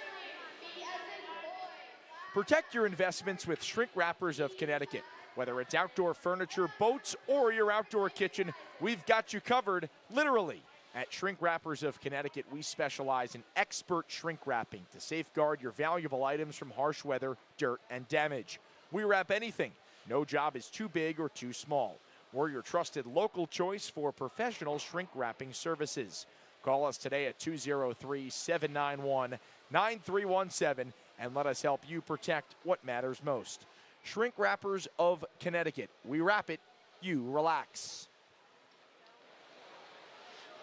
Protect your investments with Shrink Wrappers of Connecticut. Whether it's outdoor furniture, boats, or your outdoor kitchen, we've got you covered, literally. At Shrink Wrappers of Connecticut, we specialize in expert shrink wrapping to safeguard your valuable items from harsh weather, dirt, and damage. We wrap anything. No job is too big or too small. We're your trusted local choice for professional shrink wrapping services. Call us today at 203-791-9317 and let us help you protect what matters most. Shrink Wrappers of Connecticut. We wrap it, you relax.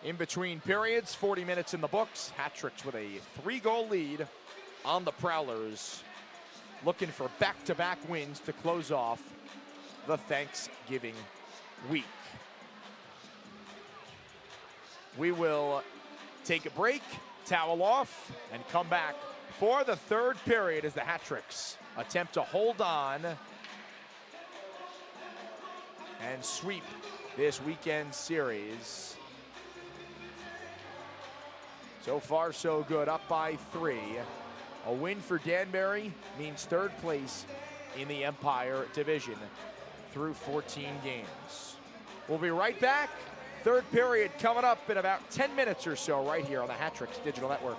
In between periods, 40 minutes in the books. Hattricks with a 3-goal lead on the Prowlers, looking for back-to-back wins to close off the Thanksgiving week. We will take a break, towel off, and come back for the 3rd period as the Hattricks attempt to hold on and sweep this weekend series. So far, so good, up by 3. A win for Danbury means 3rd place in the Empire Division through 14 games. We'll be right back Third period coming up in about 10 minutes or so right here on the Hattricks Digital Network.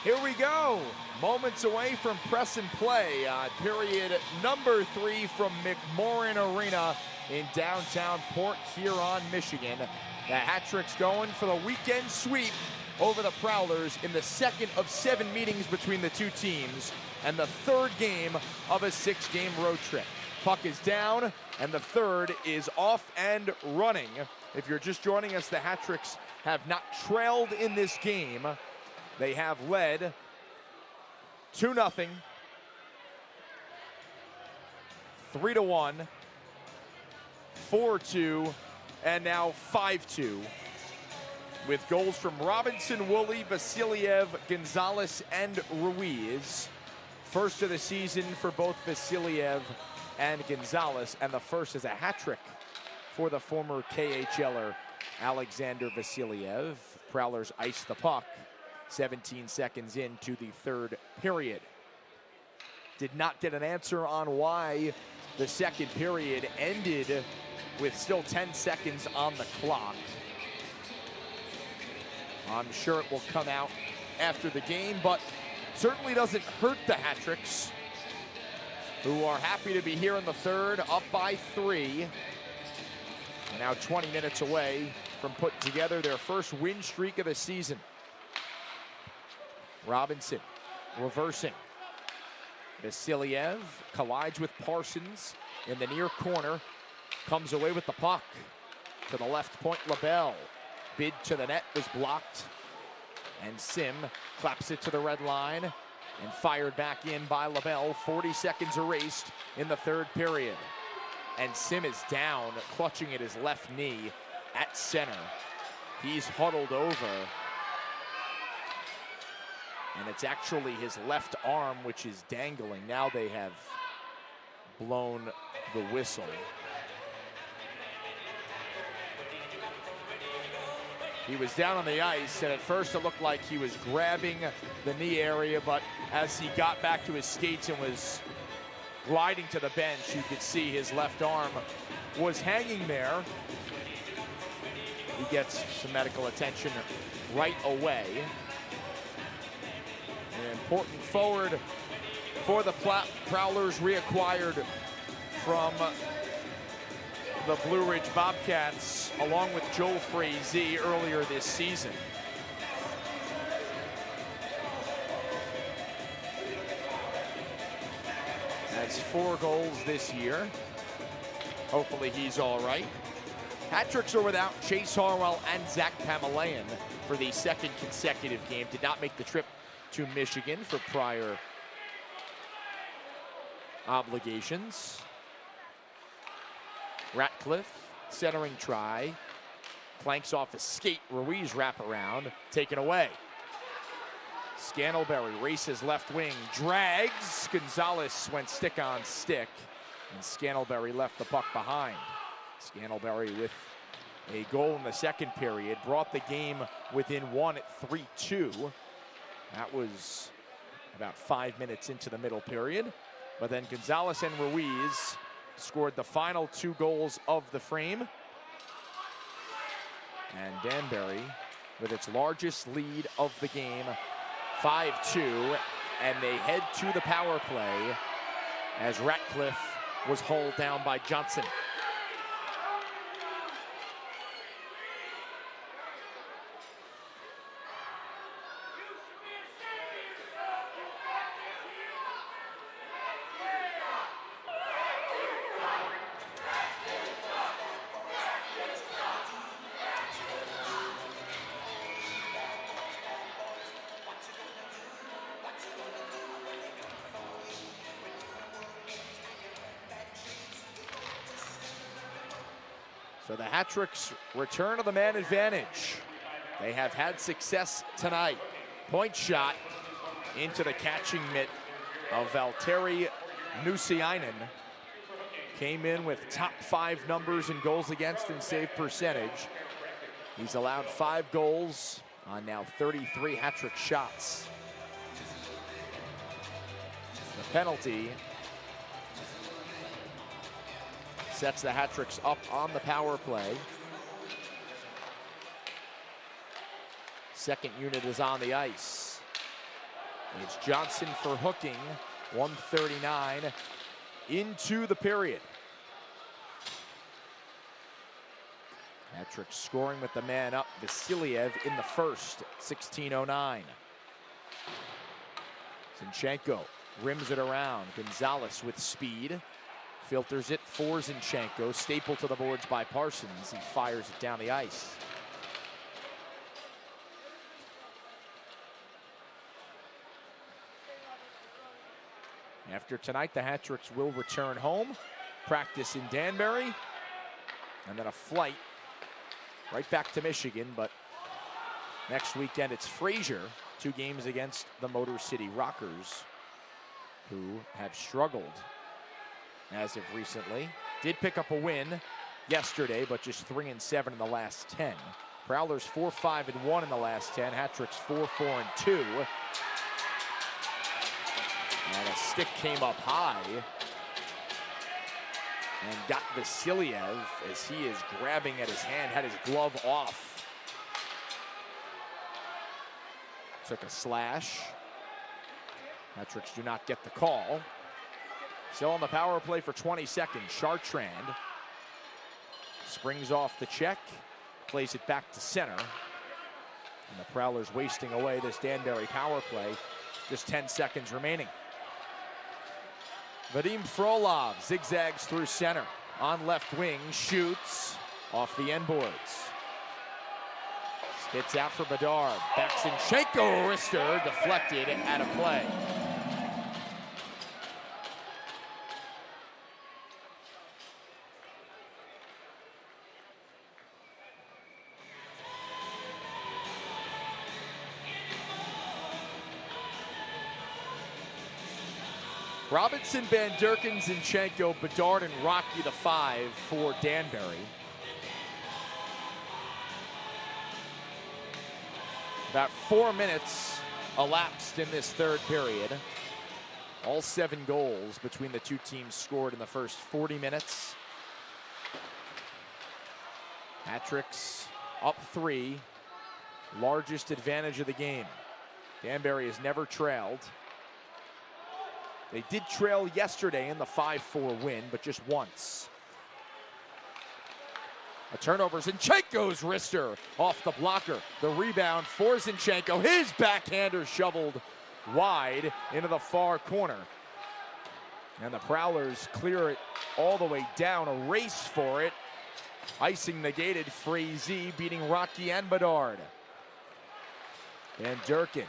Here we go. Moments away from press and play. Period number 3 from McMorran Arena in downtown Port Huron, Michigan. The Hattricks going for the weekend sweep over the Prowlers in the second of 7 meetings between the two teams and the third game of a 6-game road trip. Puck is down, and the third is off and running. If you're just joining us, the Hattricks have not trailed in this game. They have led 2-0, 3-1, 4-2, and now 5-2. With goals from Robinson, Woolley, Vasiliev, Gonzalez, and Ruiz. First of the season for both Vasiliev and Gonzalez, and the first is a hat trick for the former KHLer Alexander Vasiliev. Prowlers ice the puck 17 seconds into the third period. Did not get an answer on why the second period ended with still 10 seconds on the clock. I'm sure it will come out after the game, but certainly doesn't hurt the Hattricks, who are happy to be here in the third, up by 3. And now 20 minutes away from putting together their first win streak of the season. Robinson reversing. Vasiliev collides with Parsons in the near corner, comes away with the puck. To the left point, LaBelle. Bid to the net was blocked. And Sim claps it to the red line and fired back in by LaBelle. 40 seconds erased in the third period. And Sim is down, clutching at his left knee at center. He's huddled over. And it's actually his left arm which is dangling. Now they have blown the whistle. He was down on the ice, and at first it looked like he was grabbing the knee area, but as he got back to his skates and was gliding to the bench, you could see his left arm was hanging there. He gets some medical attention right away. An important forward for the Prowlers, reacquired from the Blue Ridge Bobcats, along with Joel Frazee earlier this season. Has 4 goals this year. Hopefully he's all right. Hattricks are without Chase Harwell and Zach Pamelayan for the second consecutive game. Did not make the trip to Michigan for prior obligations. Ratcliffe, centering try. Flanks off a skate. Ruiz wraparound, taken away. Scantlebury races left wing, drags. Gonzalez went stick on stick, and Scantlebury left the puck behind. Scantlebury with a goal in the second period, brought the game within 1 at 3-2. That was about 5 minutes into the middle period. But then Gonzalez and Ruiz scored the final 2 goals of the frame. And Danbury with its largest lead of the game, 5-2, and they head to the power play as Ratcliffe was hauled down by Johnson. So the Hattricks return to the man advantage. They have had success tonight. Point shot into the catching mitt of Valtteri Nusiainen. Came in with top 5 numbers in goals against and save percentage. He's allowed 5 goals on now 33 Hattrick shots. The penalty sets the Hattricks up on the power play. Second unit is on the ice. It's Johnson for hooking. 1:39 into the period. Hattricks scoring with the man up, Vasiliev in the first, 16:09. Zinchenko rims it around. Gonzalez with speed. Filters it for Zinchenko. Staple to the boards by Parsons. He fires it down the ice. After tonight, the Hattricks will return home. Practice in Danbury. And then a flight right back to Michigan. But next weekend, it's Fraser. 2 games against the Motor City Rockers, who have struggled as of recently. Did pick up a win yesterday, but just 3-7 in the last 10. Prowlers 4-5-1 in the last 10. Hattricks 4-4-2. And a stick came up high and got Vasiliev as he is grabbing at his hand, had his glove off. Took a slash. Hattricks do not get the call. Still on the power play for 20 seconds. Chartrand springs off the check, plays it back to center. And the Prowlers wasting away this Danbury power play. Just 10 seconds remaining. Vadim Frolov zigzags through center. On left wing, shoots off the end boards. Spits out for Bedard. Backs in Zinchenko, wrister deflected out of play. Robinson, Van Durken, Zinchenko, Bedard, and Rocky the 5 for Danbury. About 4 minutes elapsed in this third period. All 7 goals between the two teams scored in the first 40 minutes. Hattricks up 3, largest advantage of the game. Danbury has never trailed. They did trail yesterday in the 5-4 win, but just once. A turnover, Zinchenko's wrister off the blocker. The rebound for Zinchenko. His backhander shoveled wide into the far corner. And the Prowlers clear it all the way down. A race for it. Icing negated, Frazee beating Rocky and Bedard. Van Durken,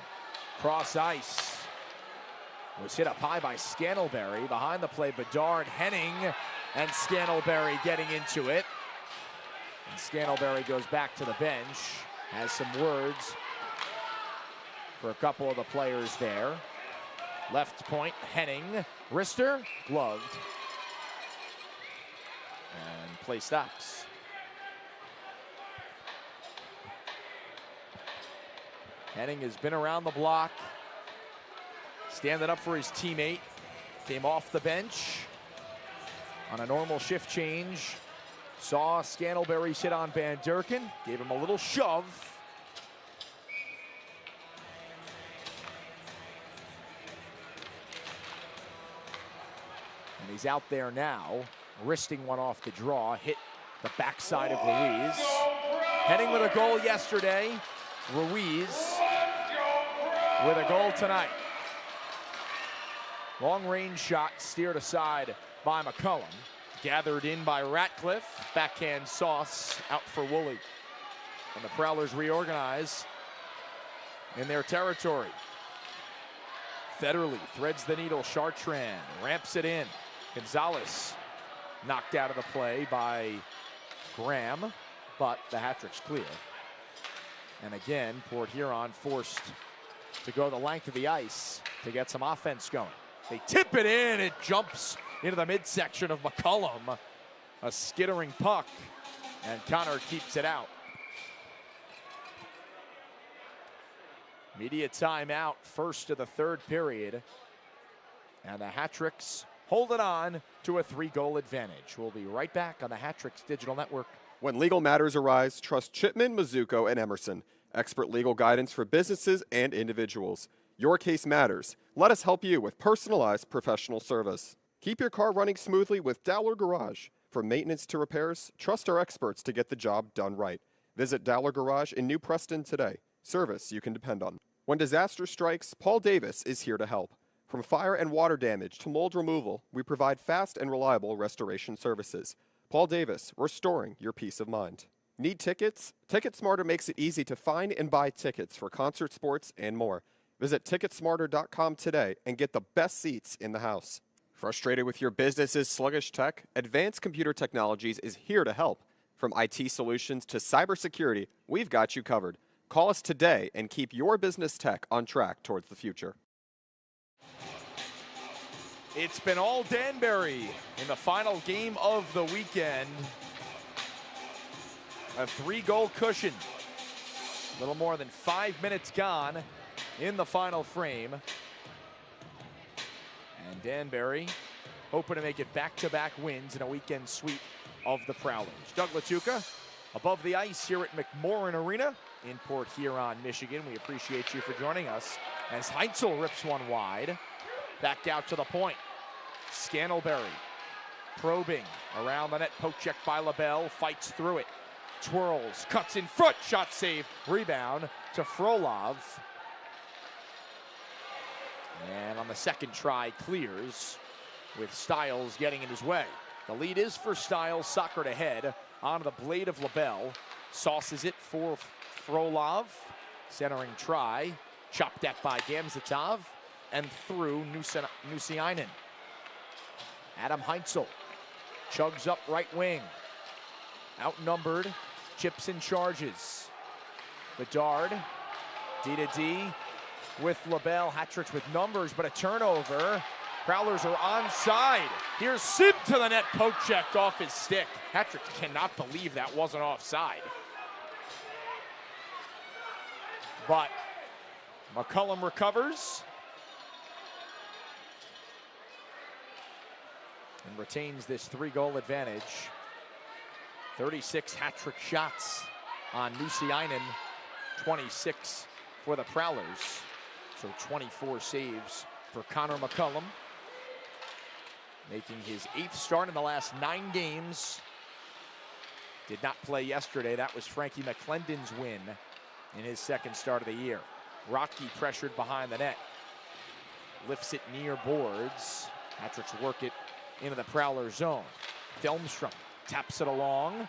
cross ice. Was hit up high by Scantlebury. Behind the play, Bedard, Henning, and Scantlebury getting into it. And Scantlebury goes back to the bench. Has some words for a couple of the players there. Left point, Henning, wrister, gloved. And play stops. Henning has been around the block. Standing up for his teammate. Came off the bench on a normal shift change. Saw Scantlebury hit on Van Durken. Gave him a little shove. And he's out there now, wristing one off the draw. Hit the backside of Ruiz. Henning with a goal yesterday. Ruiz with a goal tonight. Long range shot steered aside by McCullum. Gathered in by Ratcliffe. Backhand sauce out for Woolley. And the Prowlers reorganize in their territory. Federley threads the needle. Chartrand ramps it in. Gonzalez knocked out of the play by Graham, but the Hattricks clear. And again, Port Huron forced to go the length of the ice to get some offense going. They tip it in, it jumps into the midsection of McCullum. A skittering puck, and Connor keeps it out. Media timeout, first of the third period. And the Hattricks holding on to a 3-goal advantage. We'll be right back on the Hattricks Digital Network. When legal matters arise, trust Chipman, Mizuko, and Emerson. Expert legal guidance for businesses and individuals. Your case matters. Let us help you with personalized professional service. Keep your car running smoothly with Dowler Garage. From maintenance to repairs, trust our experts to get the job done right. Visit Dowler Garage in New Preston today. Service you can depend on. When disaster strikes, Paul Davis is here to help. From fire and water damage to mold removal, we provide fast and reliable restoration services. Paul Davis, restoring your peace of mind. Need tickets? TicketSmarter makes it easy to find and buy tickets for concert, sports, and more. Visit TicketSmarter.com today and get the best seats in the house. Frustrated with your business's sluggish tech? Advanced Computer Technologies is here to help. From IT solutions to cybersecurity, we've got you covered. Call us today and keep your business tech on track towards the future. It's been all Danbury in the final game of the weekend. A 3-goal cushion. A little more than 5 minutes gone in the final frame. And Danbury hoping to make it back-to-back wins in a weekend sweep of the Prowlers. Doug Latuca above the ice here at McMorran Arena in Port Huron, Michigan. We appreciate you for joining us as Heintzel rips one wide. Back out to the point. Scantlebury probing around the net. Poke check by LaBelle. Fights through it. Twirls. Cuts in front. Shot save. Rebound to Frolov. And on the second try, clears with Stiles getting in his way. The lead is for Stiles. Soccer to head onto the blade of LaBelle. Sauces it for Frolov. Centering try. Chopped at by Gamzatov. And through Nusiainen. Adam Heintzel chugs up right wing. Outnumbered. Chips and charges. Bedard. D-to-D with LaBelle. Hattricks with numbers, but a turnover. Prowlers are onside. Here's Sim to the net. Poke checked off his stick. Hattricks cannot believe that wasn't offside. But McCullum recovers. And retains this 3-goal advantage. 36 hat-trick shots on Nusiainen. 26 for the Prowlers. So 24 saves for Connor McCullum. Making his 8th start in the last 9 games. Did not play yesterday. That was Frankie McClendon's win in his 2nd start of the year. Rocky pressured behind the net. Lifts it near boards. Hattricks work it into the Prowler zone. Filmstrom taps it along.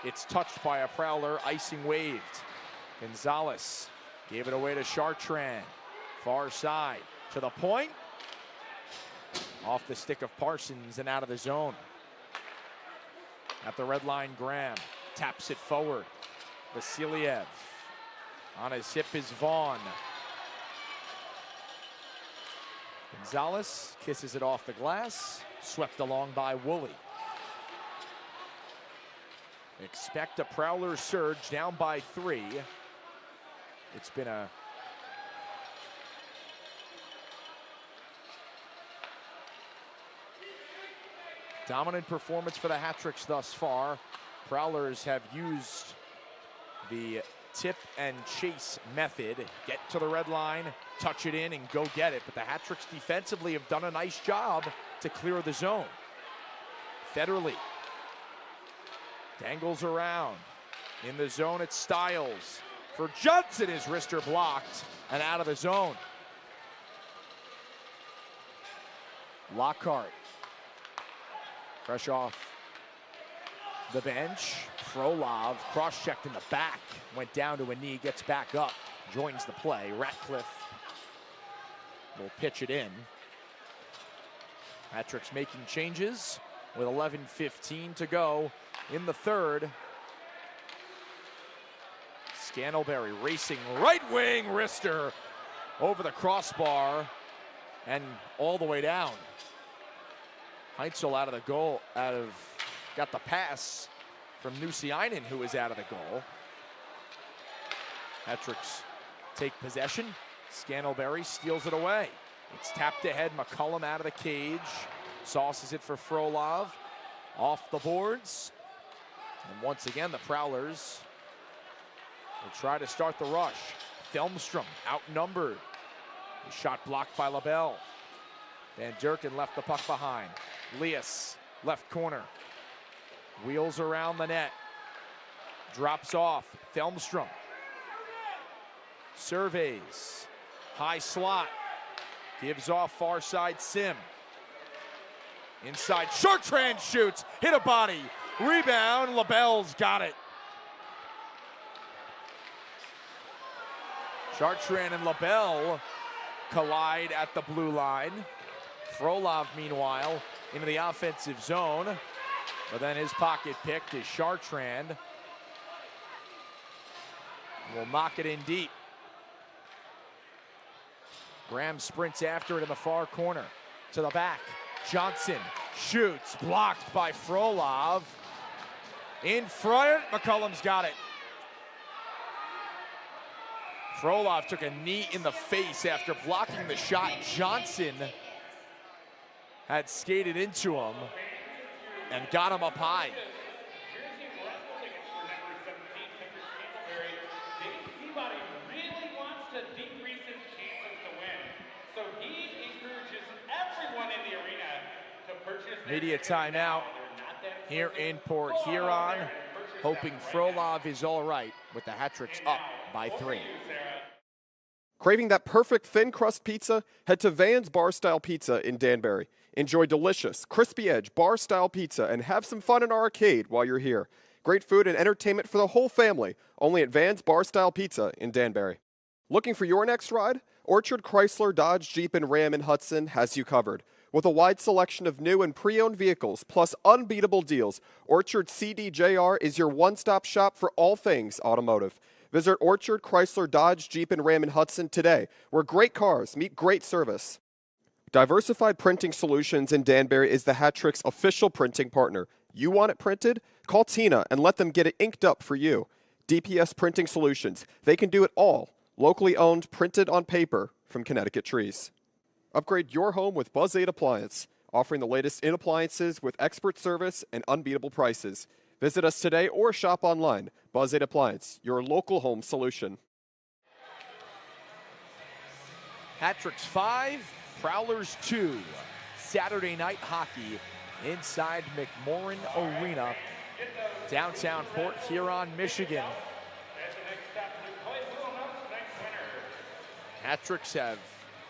It's touched by a Prowler, icing waved. Gonzalez gave it away to Chartrand. Far side to the point. Off the stick of Parsons and out of the zone. At the red line, Graham taps it forward. Vasiliev. On his hip is Vaughn. Gonzalez kisses it off the glass. Swept along by Woolley. Expect a Prowler surge down by 3. It's been a dominant performance for the Hattricks thus far. Prowlers have used the tip and chase method. Get to the red line, touch it in, and go get it. But the Hattricks defensively have done a nice job to clear the zone. Federley dangles around. In the zone, it's Stiles. For Judson, his wrister blocked and out of the zone. Lockhart, fresh off the bench. Frolov cross-checked in the back. Went down to a knee, gets back up. Joins the play. Ratcliffe will pitch it in. Hattricks making changes with 11:15 to go in the 3rd. Scantlebury racing right wing, wrister over the crossbar and all the way down. Heintzel out of the goal, got the pass from Nusiainen, who is out of the goal. Hattricks take possession. Scantlebury steals it away. It's tapped ahead. McCullum out of the cage. Sauces it for Frolov. Off the boards. And once again, the Prowlers will try to start the rush. Thelmstrom outnumbered. The shot blocked by LaBelle. Van Durken left the puck behind. Lias, left corner. Wheels around the net. Drops off. Thelmstrom. Surveys. High slot. Gives off far side Sim. Inside, Chartrand shoots. Hit a body. Rebound, LaBelle's got it. Chartrand and LaBelle collide at the blue line. Frolov, meanwhile, into the offensive zone. But then his pocket picked is Chartrand. Will knock it in deep. Graham sprints after it in the far corner. To the back. Johnson shoots. Blocked by Frolov. In front. McCullum's got it. Frolov took a knee in the face after blocking the shot. Johnson had skated into him and got him up high. Media timeout here in Port Huron, hoping Frolov is all right with the Hattricks up by 3. Craving that perfect thin crust pizza? Head to Van's Bar Style Pizza in Danbury. Enjoy delicious, crispy edge bar style pizza and have some fun in our arcade while you're here. Great food and entertainment for the whole family, only at Van's Bar Style Pizza in Danbury. Looking for your next ride? Orchard Chrysler, Dodge, Jeep, and Ram in Hudson has you covered. With a wide selection of new and pre-owned vehicles, plus unbeatable deals, Orchard CDJR is your one-stop shop for all things automotive. Visit Orchard Chrysler, Dodge, Jeep, and Ram in Hudson today, where great cars meet great service. Diversified Printing Solutions in Danbury is the Hattricks' official printing partner. You want it printed? Call Tina and let them get it inked up for you. DPS Printing Solutions. They can do it all. Locally owned, printed on paper from Connecticut trees. Upgrade your home with Buzz 8 Appliance, offering the latest in appliances with expert service and unbeatable prices. Visit us today or shop online. Buzz 8 Appliance, your local home solution. Hattricks 5, Prowlers 2. Saturday night hockey inside McMorran Arena, downtown Port Huron, Michigan. Hattricks have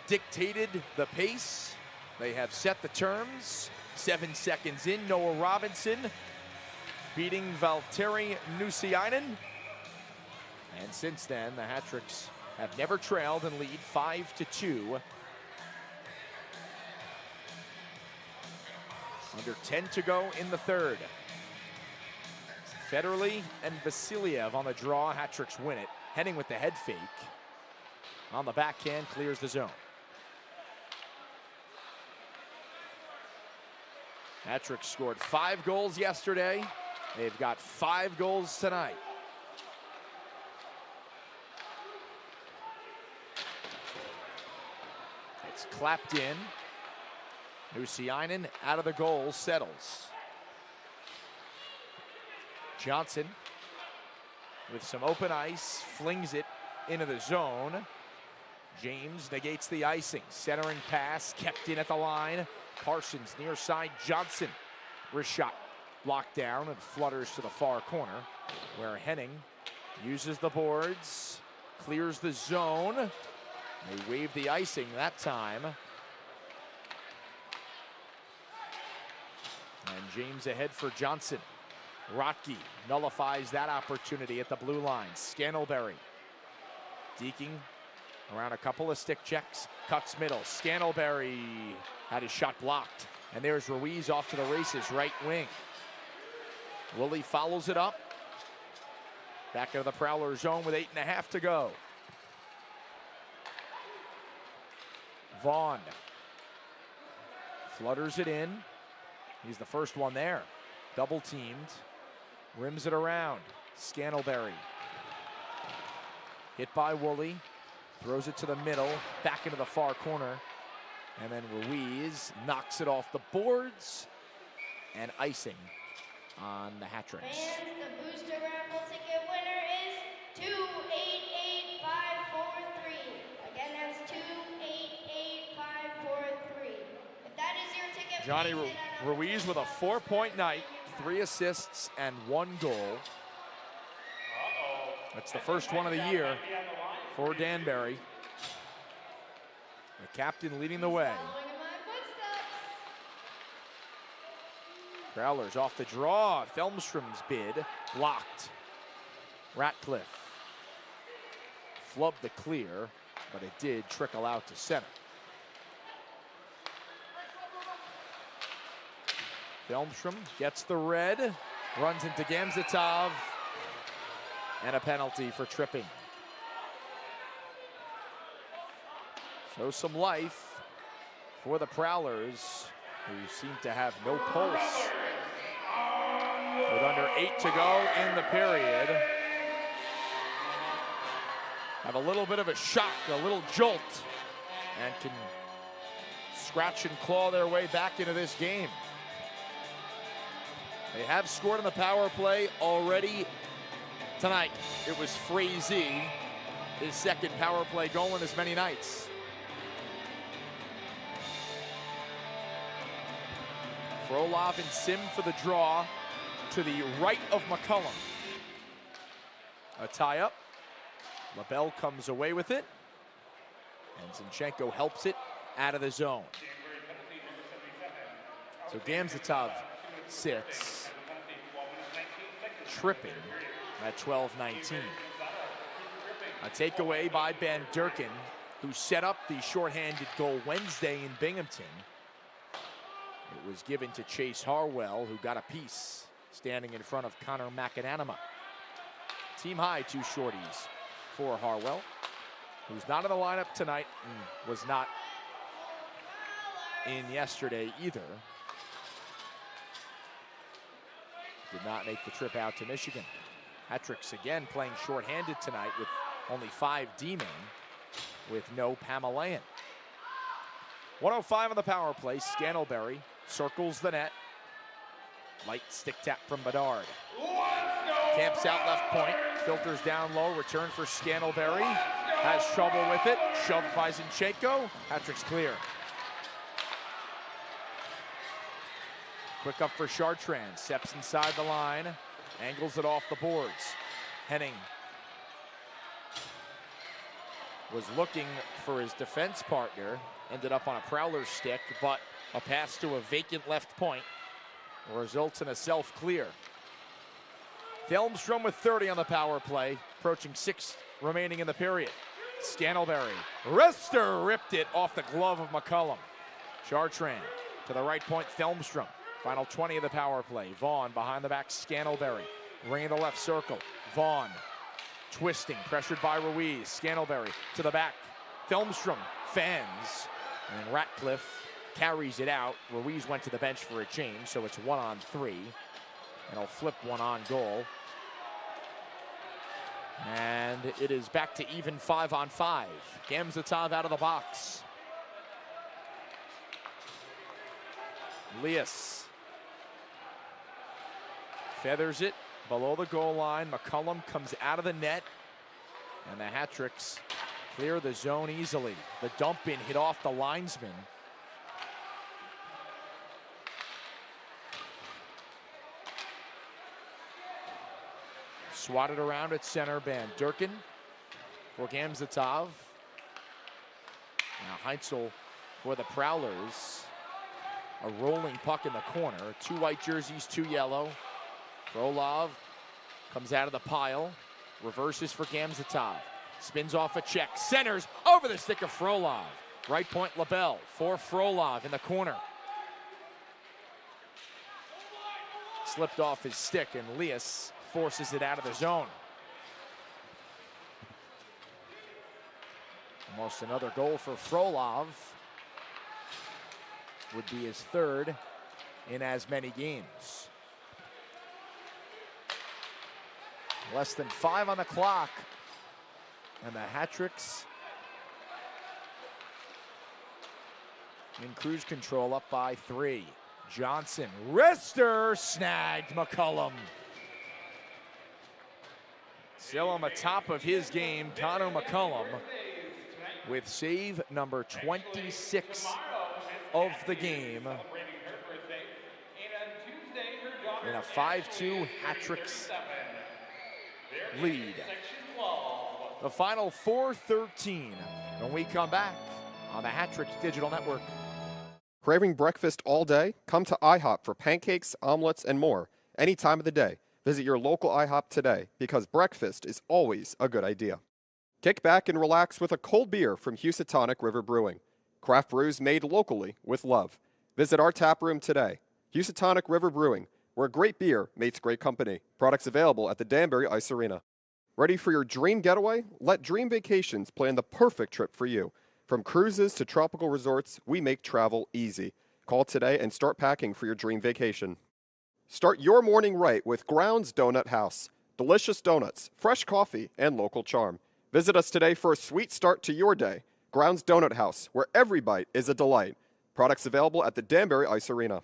dictated the pace. They have set the terms. 7 seconds in, Noah Robinson beating Valtteri Nusiainen. And since then, the Hattricks have never trailed and lead 5-2. Under 10 to go in the third. Federley and Vasiliev on the draw. Hattricks win it. Henning with the head fake. On the backhand, clears the zone. Hattricks scored 5 goals yesterday. They've got 5 goals tonight. It's clapped in. Nusiainen out of the goal, settles. Johnson with some open ice, flings it into the zone. James negates the icing. Centering pass, kept in at the line. Parsons near side, Johnson. Wrist shot blocked down and flutters to the far corner, where Henning uses the boards, clears the zone. They wave the icing that time. And James ahead for Johnson. Rotke nullifies that opportunity at the blue line. Scantlebury deking around a couple of stick checks. Cuts middle. Scantlebury had his shot blocked. And there's Ruiz off to the races, right wing. Woolley follows it up. Back into the Prowler zone with 8.5 to go. Vaughn flutters it in. He's the first one there. Double teamed. Rims it around. Scantlebury. Hit by Woolley. Throws it to the middle. Back into the far corner. And then Ruiz knocks it off the boards. And icing on the Hattricks. And the booster raffle ticket winner is 288-543. Again, that's 288-543. If that is your ticket, Johnny please sit at our Ruiz with a 4-point night, 3 assists and 1 goal. That's the first one of the year for Danbury. The captain leading the way. following in my footsteps. Prowlers off the draw. Thelmstrom's bid blocked. Ratcliffe flubbed the clear, but it did trickle out to center. Thelmstrom gets the red, runs into Gamzatov, and a penalty for tripping. So some life for the Prowlers, who seem to have no pulse. With under 8 to go in the period. Have a little bit of a shock, a little jolt, and can scratch and claw their way back into this game. They have scored on the power play already tonight. It was Frazee, his second power play goal in as many nights. Frolov and Sim for the draw to the right of McCullum. A tie-up. LaBelle comes away with it. And Zinchenko helps it out of the zone. So Gamzatov sits, tripping at 12-19. A takeaway by Van Durken, who set up the shorthanded goal Wednesday in Binghamton. It was given to Chase Harwell, who got a piece, standing in front of Connor McAnanama. Team high 2 shorties for Harwell, who's not in the lineup tonight and was not in yesterday either. Did not make the trip out to Michigan. Hattricks again playing shorthanded tonight with only 5 D-men with no Pamelayan. 1:05 on the power play. Scantlebury circles the net. Light stick tap from Bedard. Camps out left point. Filters down low. Return for Scantlebury. Has trouble with it. Shoved by Zinchenko. Hattricks clear. Quick up for Chartrand. Steps inside the line. Angles it off the boards. Henning was looking for his defense partner. Ended up on a Prowler's stick, but a pass to a vacant left point results in a self-clear. Thelmstrom with 30 on the power play, approaching 6 remaining in the period. Scantlebury, Rester ripped it off the glove of McCullum. Chartrand to the right point, Thelmstrom. Final 20 of the power play. Vaughn behind the back, Scantlebury. Ringing the left circle. Vaughn twisting, pressured by Ruiz. Scantlebury to the back. Thelmstrom fans. And Ratcliffe carries it out. Ruiz went to the bench for a change, so it's 1-on-3. And he'll flip one on goal. And it is back to even 5-on-5. Gamzatov out of the box. Lias feathers it below the goal line. McCullum comes out of the net. And the Hattricks clear the zone easily. The dump in hit off the linesman. Swatted around at center. Van Durken for Gamzatov. Now Heintzel for the Prowlers. A rolling puck in the corner. 2 white jerseys, 2 yellow. Frolov comes out of the pile. Reverses for Gamzatov. Spins off a check. Centers over the stick of Frolov. Right point LaBelle for Frolov in the corner. Slipped off his stick and Lias forces it out of the zone. Almost another goal for Frolov. Would be his 3rd in as many games. Less than 5 on the clock. And the Hattricks in cruise control, up by 3. Johnson, Rester snagged McCullum. Still on the top of his game, Connor McCullum with save number 26 of the game in a 5-2 Hattricks lead. The final 4:13 when we come back on the Hattricks Digital Network. Craving breakfast all day? Come to IHOP for pancakes, omelets, and more any time of the day. Visit your local IHOP today because breakfast is always a good idea. Kick back and relax with a cold beer from Housatonic River Brewing. Craft brews made locally with love. Visit our tap room today. Housatonic River Brewing, where great beer meets great company. Products available at the Danbury Ice Arena. Ready for your dream getaway? Let Dream Vacations plan the perfect trip for you. From cruises to tropical resorts, we make travel easy. Call today and start packing for your dream vacation. Start your morning right with Grounds Donut House. Delicious donuts, fresh coffee, and local charm. Visit us today for a sweet start to your day. Grounds Donut House, where every bite is a delight. Products available at the Danbury Ice Arena.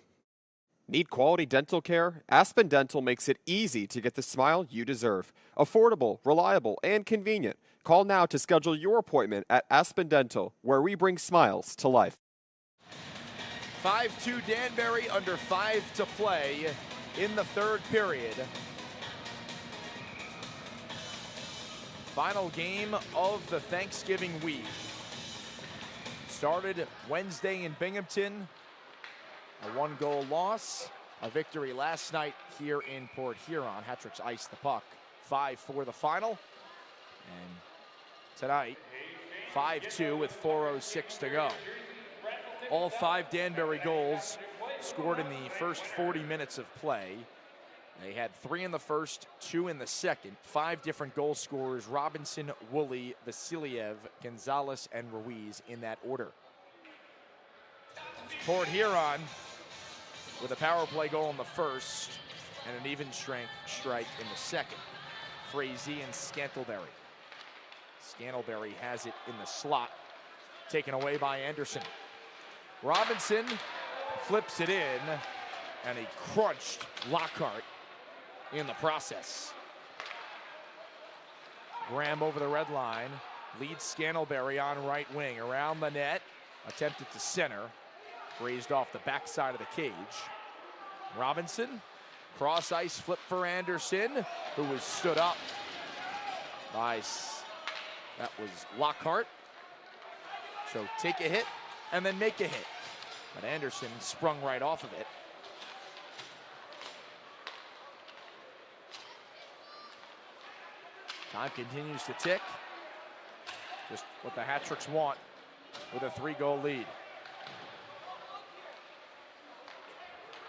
Need quality dental care? Aspen Dental makes it easy to get the smile you deserve. Affordable, reliable, and convenient. Call now to schedule your appointment at Aspen Dental, where we bring smiles to life. 5-2 Danbury, under 5 to play in the third period. Final game of the Thanksgiving week. Started Wednesday in Binghamton. A 1-goal loss. A victory last night here in Port Huron. Hattricks iced the puck. 5-4 the final. And tonight, 5-2 with 4:06 to go. All 5 Danbury goals scored in the first 40 minutes of play. They had 3 in the first, 2 in the second. 5 different goal scorers: Robinson, Woolley, Vasiliev, Gonzalez, and Ruiz in that order. Port Huron with a power play goal in the first and an even strength strike in the second. Frazee and Scantlebury. Scantlebury has it in the slot, taken away by Anderson. Robinson flips it in, and he crunched Lockhart in the process. Graham over the red line, leads Scantlebury on right wing, around the net, attempted to center, raised off the backside of the cage. Robinson, cross ice flip for Anderson, who was stood up by, that was Lockhart. So take a hit and then make a hit. But Anderson sprung right off of it. Time continues to tick. Just what the Hattricks want with a 3-goal lead.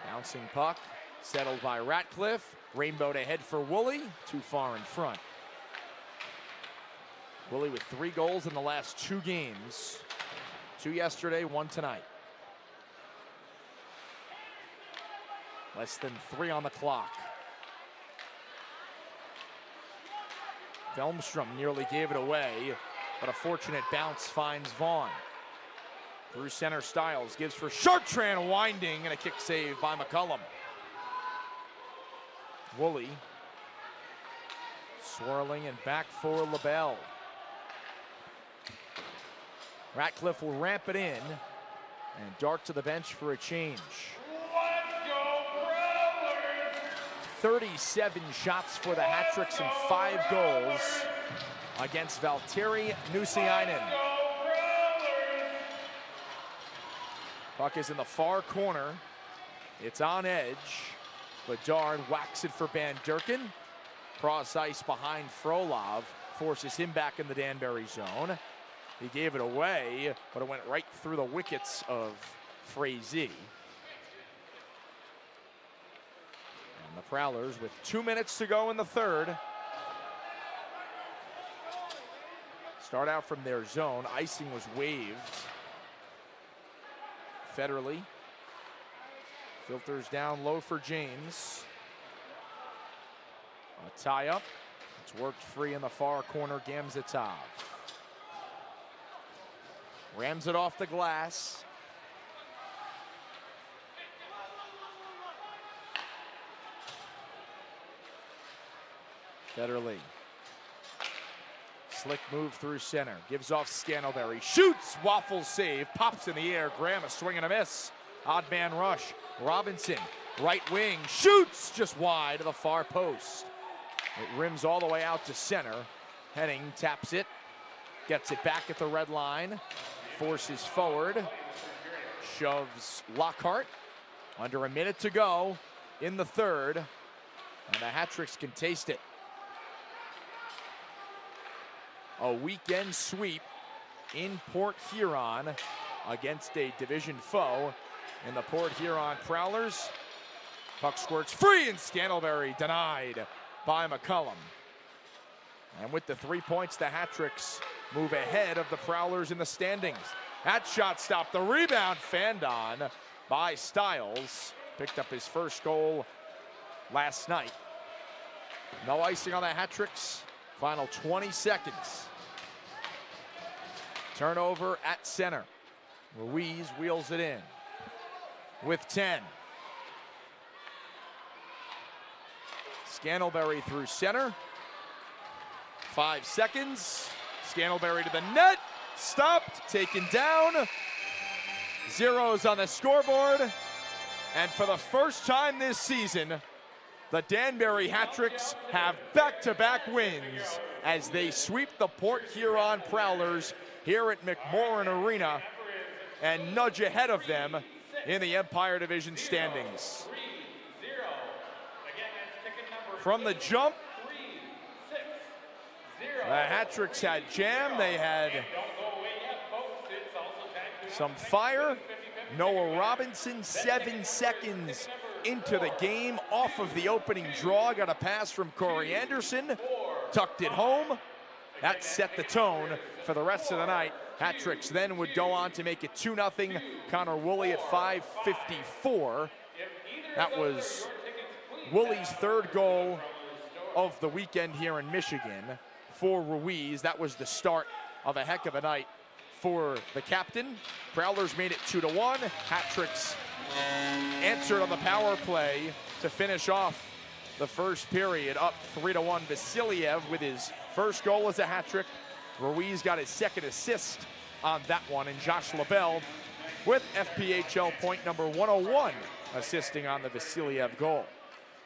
Bouncing puck, settled by Ratcliffe. Rainbowed ahead for Woolley, too far in front. Woolley with 3 goals in the last 2 games. 2 yesterday, 1 tonight. Less than 3 on the clock. Velmstrom nearly gave it away, but a fortunate bounce finds Vaughn. Through center, Stiles gives for Chartrand, winding, and a kick save by McCullum. Woolley swirling and back for LaBelle. Ratcliffe will ramp it in and dart to the bench for a change. Let's go, Prowlers! 37 shots for the Hattricks and 5 goals against Valtteri Nusiainen. Puck is in the far corner. It's on edge. Bedard whacks it for Van Durken. Cross ice behind Frolov. Forces him back in the Danbury zone. He gave it away, but it went right through the wickets of Frazee. And the Prowlers with 2 minutes to go in the third. Start out from their zone. Icing was waived. Federally. Filters down low for James. A tie up. It's worked free in the far corner, Gamzatov. Rams it off the glass. Federally. Slick move through center. Gives off Scantlebury. Shoots! Waffles save. Pops in the air. Graham a swing and a miss. Odd man rush. Robinson, right wing. Shoots! Just wide of the far post. It rims all the way out to center. Henning taps it. Gets it back at the red line. Forces forward. Shoves Lockhart. Under a minute to go in the third. And the Hattricks can taste it. A weekend sweep in Port Huron against a division foe in the Port Huron Prowlers. Puck squirts free and Scantlebury denied by McCullum. And with the 3 points, the Hattricks move ahead of the Prowlers in the standings. That shot stopped. The rebound fanned on by Stiles. Picked up his first goal last night. No icing on the Hattricks. Final 20 seconds. Turnover at center. Ruiz wheels it in with 10. Scantlebury through center. 5 seconds. Scantlebury to the net. Stopped, taken down. Zeros on the scoreboard. And for the first time this season, the Danbury Hattricks have back-to-back wins as they sweep the Port Huron Prowlers here at McMorran Arena and nudge ahead of them in the Empire Division standings. From the jump, the Hattricks had jam. They had some fire. Noah Robinson, 7 seconds into the game, off of the opening draw, got a pass from Corey Anderson, tucked it home. That set the tone for the rest of the night. Hattricks then would go on to make it 2-0. Connor Woolley at 5:54. That was Woolley's third goal of the weekend here in Michigan for Ruiz. That was the start of a heck of a night for the captain. Prowlers made it 2-1. Hattricks answered on the power play to finish off the first period, up 3-1. Vasiliev with his first goal as a hat trick. Ruiz got his second assist on that one, and Josh LaBelle with FPHL point number 101, assisting on the Vasiliev goal.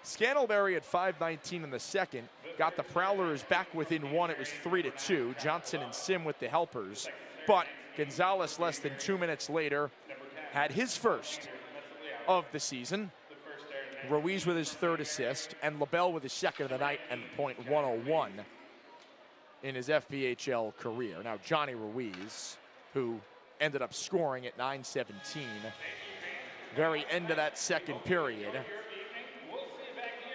Scantlebury at 5:19 in the second got the Prowlers back within one. It was 3-2. Johnson and Sim with the helpers, but Gonzalez less than 2 minutes later had his first of the season. Ruiz with his third assist, and LaBelle with his second of the night and point 101 in his FPHL career. Now Johnny Ruiz, who ended up scoring at 9:17, very end of that second period,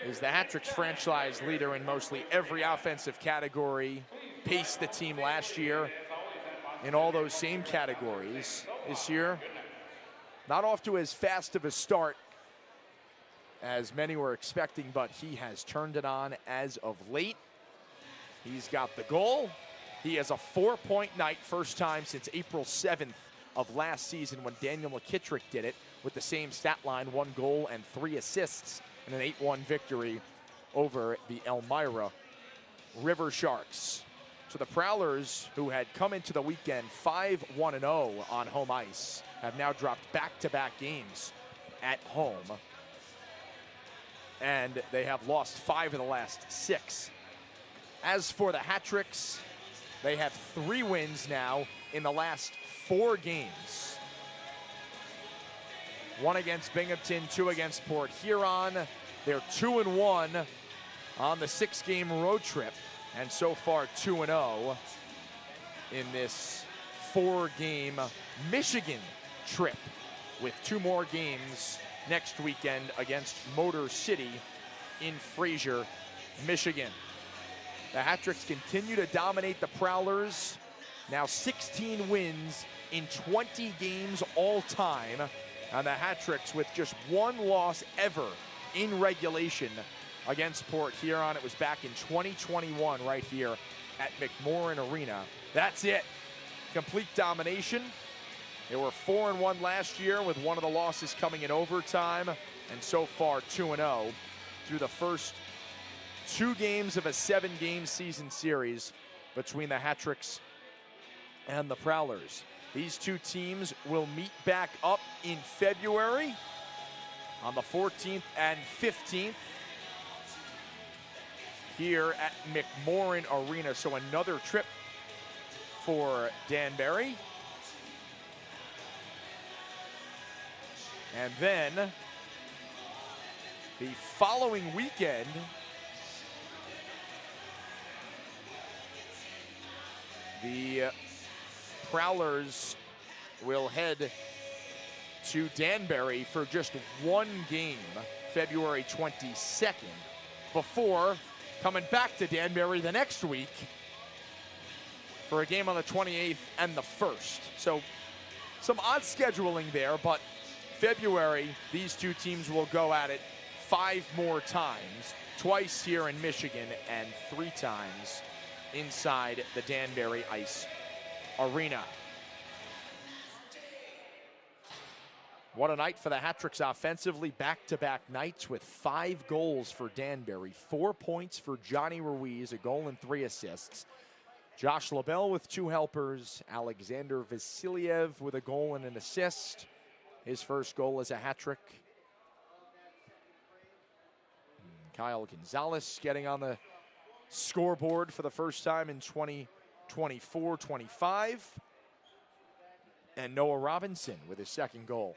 is the Hattricks franchise leader in mostly every offensive category, paced the team last year in all those same categories. This year, not off to as fast of a start as many were expecting, but he has turned it on as of late. He's got the goal. He has a 4-point night, first time since April 7th of last season when Daniel McKittrick did it with the same stat line, 1 goal and 3 assists in an 8-1 victory over the Elmira River Sharks. So the Prowlers, who had come into the weekend 5-1-0 on home ice, have now dropped back-to-back games at home. And they have lost 5 of the last 6. As for the Hattricks, they have 3 wins now in the last 4 games. 1 against Binghamton, 2 against Port Huron. They're 2-1 on the 6-game road trip, and so far 2-0 in this 4-game Michigan trip, with 2 more games next weekend against Motor City in Fraser, Michigan. The Hattricks continue to dominate the Prowlers. Now 16 wins in 20 games all time. And the Hattricks with just 1 loss ever in regulation against Port Huron. It was back in 2021 right here at McMorran Arena. That's it. Complete domination. They were 4-1 last year, with 1 of the losses coming in overtime, and so far 2-0 through the first 2 games of a 7-game season series between the Hattricks and the Prowlers. These two teams will meet back up in February on the 14th and 15th here at McMorran Arena. So another trip for Danbury. And then the following weekend, the Prowlers will head to Danbury for just one game, February 22nd, before coming back to Danbury the next week for a game on the 28th and the 1st. So some odd scheduling there, but February, these two teams will go at it 5 more times, twice here in Michigan and 3 times inside the Danbury Ice Arena. What a night for the Hattricks offensively. Back-to-back nights with 5 goals for Danbury. 4 points for Johnny Ruiz, a goal and 3 assists. Josh LaBelle with 2 helpers. Alexander Vasiliev with a goal and an assist. His first goal is a hat trick. Kyle Gonzalez getting on the scoreboard for the first time in 2024-25. And Noah Robinson with his second goal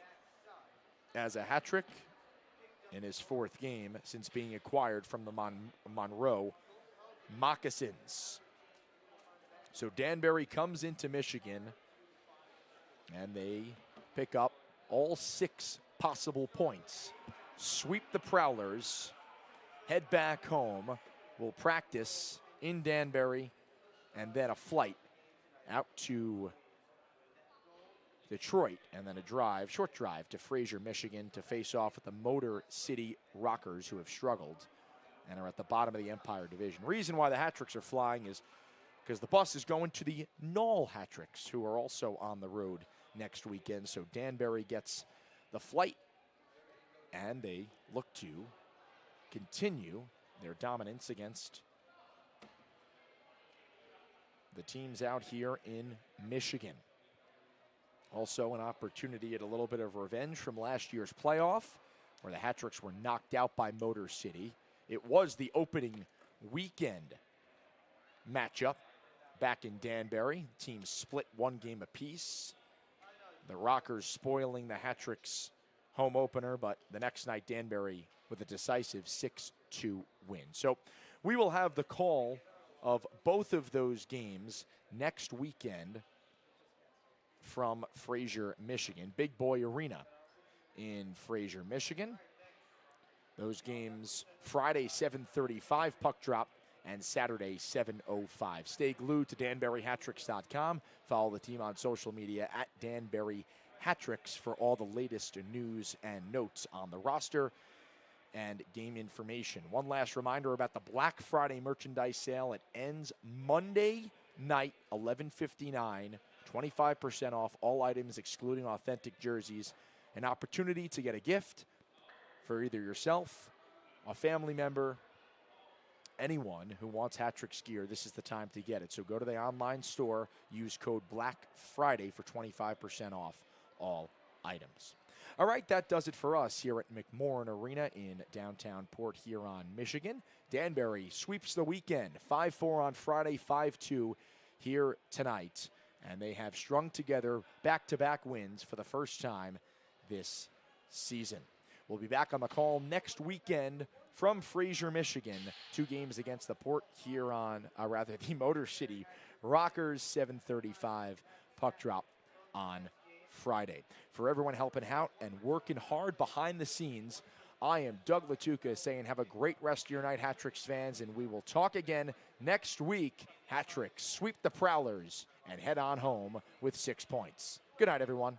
as a hat trick in his 4th game since being acquired from the Monroe Moccasins. So Danbury comes into Michigan and they pick up all 6 possible points. Sweep the Prowlers, head back home, will practice in Danbury, and then a flight out to Detroit, and then a drive, short drive to Fraser, Michigan to face off with the Motor City Rockers, who have struggled and are at the bottom of the Empire Division. Reason why the Hattricks are flying is because the bus is going to the Knoll Hattricks, who are also on the road next weekend. So Danbury gets the flight, and they look to continue their dominance against the teams out here in Michigan. Also an opportunity at a little bit of revenge from last year's playoff, where the Hattricks were knocked out by Motor City. It was the opening weekend matchup back in Danbury. Teams split 1 game apiece. The Rockers spoiling the Hattricks home opener, but the next night Danbury with a decisive 6-2 win. So we will have the call of both of those games next weekend from Fraser, Michigan. Big Boy Arena in Fraser, Michigan. Those games Friday 7:35 puck drop and Saturday 7:05. Stay glued to DanburyHattricks.com. Follow the team on social media at Danbury Hattricks for all the latest news and notes on the roster and game information. One last reminder about the Black Friday merchandise sale. It ends Monday night, 11:59. 25% off all items excluding authentic jerseys. An opportunity to get a gift for either yourself, a family member, anyone who wants Hattricks gear. This is the time to get it. So go to the online store, use code Black Friday for 25% off all items. All right, that does it for us here at McMorran Arena in downtown Port Huron, Michigan. Danbury sweeps the weekend, 5-4 on Friday, 5-2 here tonight. And they have strung together back-to-back wins for the first time this season. We'll be back on the call next weekend from Fraser, Michigan. 2 games against the the Motor City Rockers, 7:35 puck drop on Friday. For everyone helping out and working hard behind the scenes, I am Doug Latuca saying have a great rest of your night, Hattricks fans, and we will talk again next week. Hattricks sweep the Prowlers and head on home with 6 points. Good night, everyone.